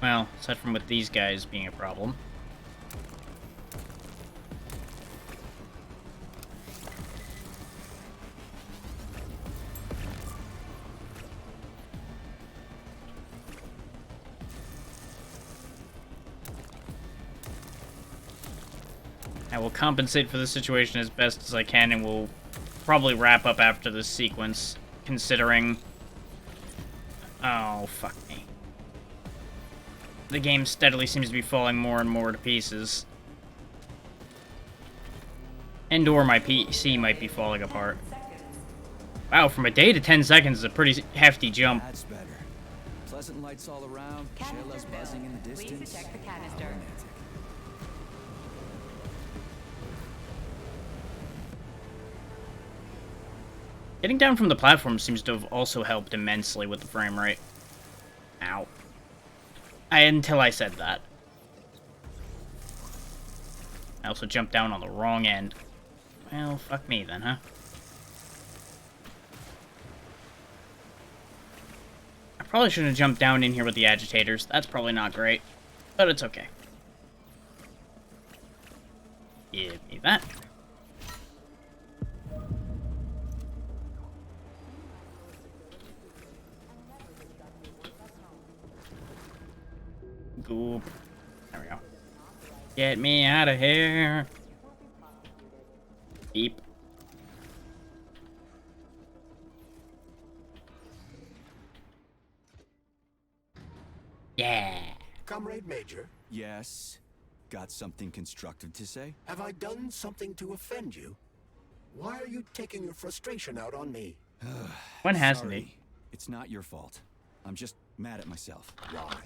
Speaker 1: Well, aside from with these guys being a problem. I will compensate for the situation as best as I can, and we'll probably wrap up after this sequence, considering... Oh, fuck me. The game steadily seems to be falling more and more to pieces. And or my PC might be falling apart. Wow, from a day to 10 seconds is a pretty hefty jump.
Speaker 2: That's better. Pleasant lights all around, Shayla's buzzing in the distance.
Speaker 10: Please eject the canister.
Speaker 1: Getting down from the platform seems to have also helped immensely with the frame rate. Ow. Until I said that. I also jumped down on the wrong end. Well, fuck me then, huh? I probably shouldn't have jumped down in here with the agitators. That's probably not great. But it's okay. Give me that. Get me out of here. Beep. Yeah.
Speaker 3: Comrade Major?
Speaker 2: Yes? Got something constructive to say?
Speaker 3: Have I done something to offend you? Why are you taking your frustration out on me?
Speaker 1: When hasn't
Speaker 2: Sorry.
Speaker 1: he?
Speaker 2: It's not your fault. I'm just mad at myself.
Speaker 3: Why?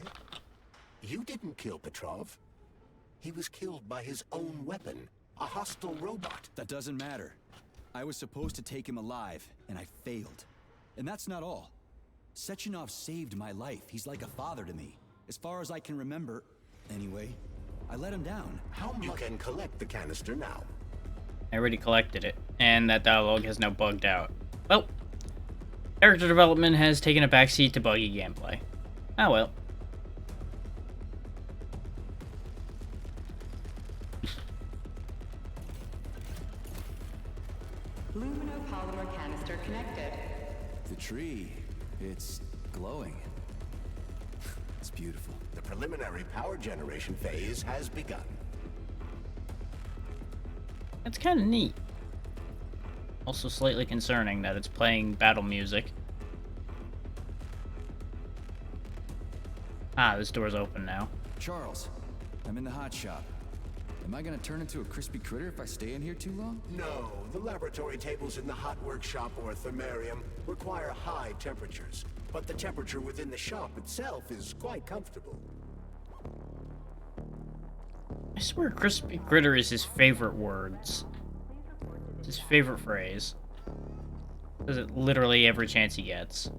Speaker 3: You didn't kill Petrov. He was killed by his own weapon, a hostile robot.
Speaker 2: That doesn't matter. I was supposed to take him alive, and I failed. And that's not all. Sechenov saved my life. He's like a father to me. As far as I can remember. Anyway, I let him down.
Speaker 3: How much? You can collect the canister now.
Speaker 1: I already collected it, and that dialogue has now bugged out. Well, character development has taken a backseat to buggy gameplay. Ah well.
Speaker 10: Luminopolymer canister connected.
Speaker 2: The tree, it's glowing. It's beautiful.
Speaker 3: The preliminary power generation phase has begun.
Speaker 1: It's kind of neat. Also slightly concerning that it's playing battle music. Ah, this door's open now.
Speaker 2: Charles, I'm in the hot shop. Am I gonna turn into a crispy critter if I stay in here too long?
Speaker 3: No, the laboratory tables in the hot workshop or thermarium require high temperatures, but the temperature within the shop itself is quite comfortable.
Speaker 1: I swear crispy critter is his favorite words. It's his favorite phrase. Says it literally every chance he gets.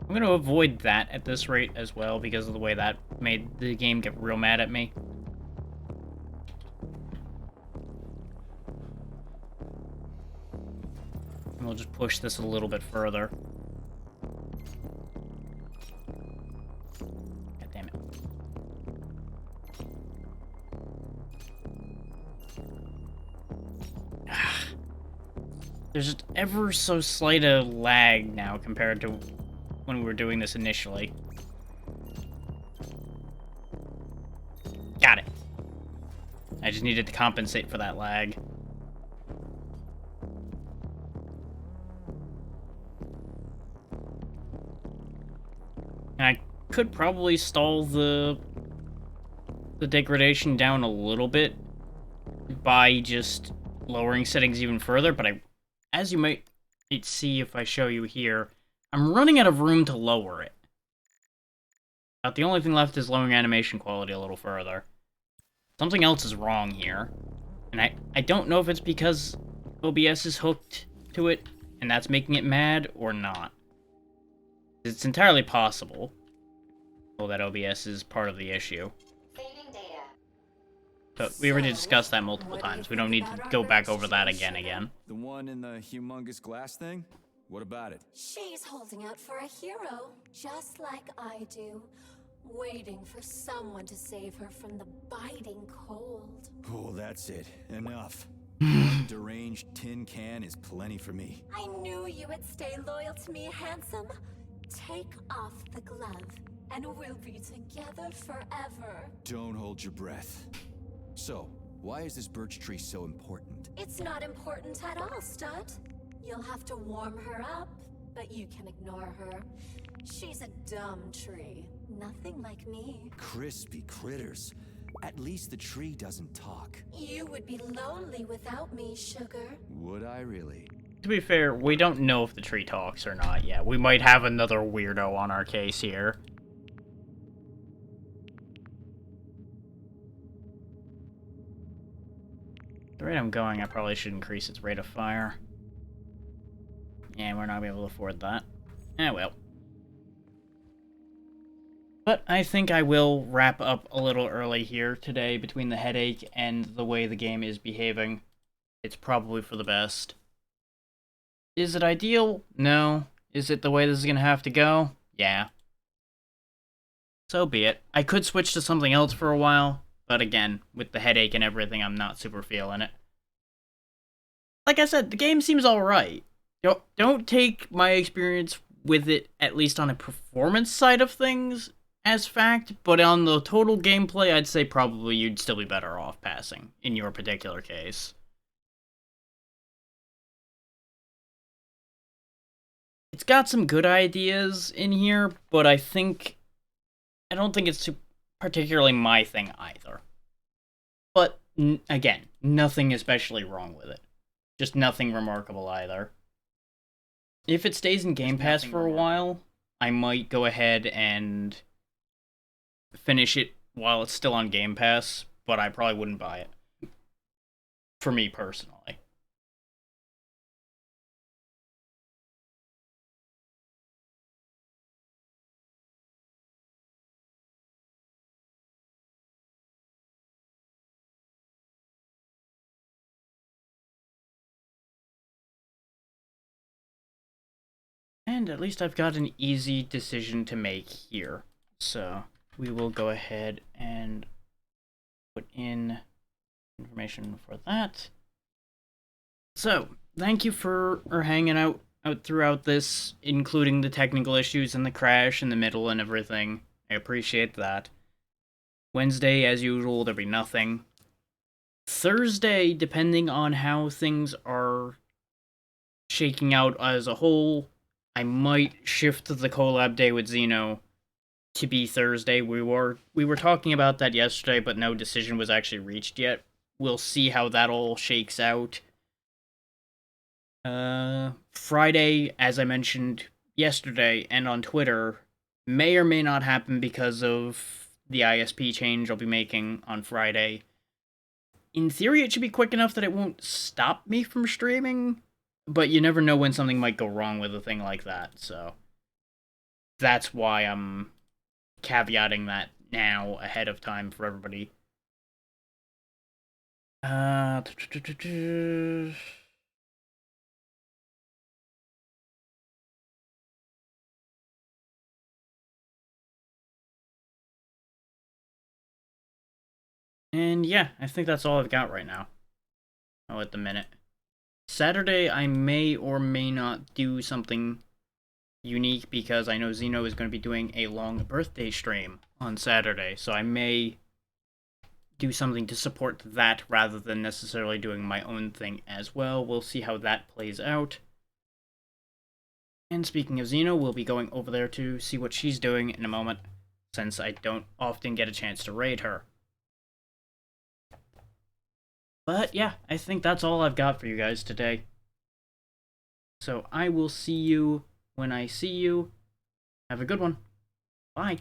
Speaker 1: I'm gonna avoid that at this rate as well because of the way that made the game get real mad at me. And we'll just push this a little bit further. God damn it. There's just ever so slight a lag now compared to when we were doing this initially. Got it. I just needed to compensate for that lag. And I could probably stall the degradation down a little bit by just lowering settings even further, but as you might see if I show you here, I'm running out of room to lower it. About the only thing left is lowering animation quality a little further. Something else is wrong here. And I don't know if it's because OBS is hooked to it, and that's making it mad, or not. It's entirely possible that OBS is part of the issue. But we already discussed that multiple times. We don't need to go back over that again.
Speaker 2: The one in the humongous glass thing? What about it?
Speaker 18: She's holding out for a hero, just like I do. Waiting for someone to save her from the biting cold.
Speaker 2: Oh, that's it. Enough. One deranged tin can is plenty for me.
Speaker 18: I knew you would stay loyal to me, handsome. Take off the glove, and we'll be together forever.
Speaker 2: Don't hold your breath. So, why is this birch tree so important?
Speaker 18: It's not important at all, Stud. You'll have to warm her up, but you can ignore her. She's a dumb tree. Nothing like me.
Speaker 2: Crispy critters. At least the tree doesn't talk.
Speaker 18: You would be lonely without me, sugar.
Speaker 2: Would I really?
Speaker 1: To be fair, we don't know if the tree talks or not yet. We might have another weirdo on our case here. The rate I'm going, I probably should increase its rate of fire. Yeah, we're not gonna be able to afford that. Eh, well. But I think I will wrap up a little early here today between the headache and the way the game is behaving. It's probably for the best. Is it ideal? No. Is it the way this is gonna have to go? Yeah. So be it. I could switch to something else for a while, but again, with the headache and everything, I'm not super feeling it. Like I said, the game seems alright. Don't take my experience with it, at least on a performance side of things, as fact, but on the total gameplay, I'd say probably you'd still be better off passing, in your particular case. It's got some good ideas in here, but I don't think it's particularly my thing either. But, again, nothing especially wrong with it. Just nothing remarkable either. If it stays in Game Pass for a while, I might go ahead and finish it while it's still on Game Pass, but I probably wouldn't buy it. For me personally. And at least I've got an easy decision to make here. So we will go ahead and put in information for that. So, thank you for hanging out throughout this, including the technical issues and the crash in the middle and everything. I appreciate that. Wednesday, as usual, there'll be nothing. Thursday, depending on how things are shaking out as a whole, I might shift the collab day with Xeno to be Thursday. We were talking about that yesterday, but no decision was actually reached yet. We'll see how that all shakes out. Friday, as I mentioned yesterday and on Twitter, may or may not happen because of the ISP change I'll be making on Friday. In theory, it should be quick enough that it won't stop me from streaming, but you never know when something might go wrong with a thing like that, so that's why I'm caveating that now ahead of time for everybody. And yeah, I think that's all I've got right now. Oh, at the minute. Saturday, I may or may not do something unique because I know Xeno is going to be doing a long birthday stream on Saturday, so I may do something to support that rather than necessarily doing my own thing as well. We'll see how that plays out. And speaking of Xeno, we'll be going over there to see what she's doing in a moment, since I don't often get a chance to raid her. But yeah, I think that's all I've got for you guys today. So I will see you when I see you. Have a good one. Bye.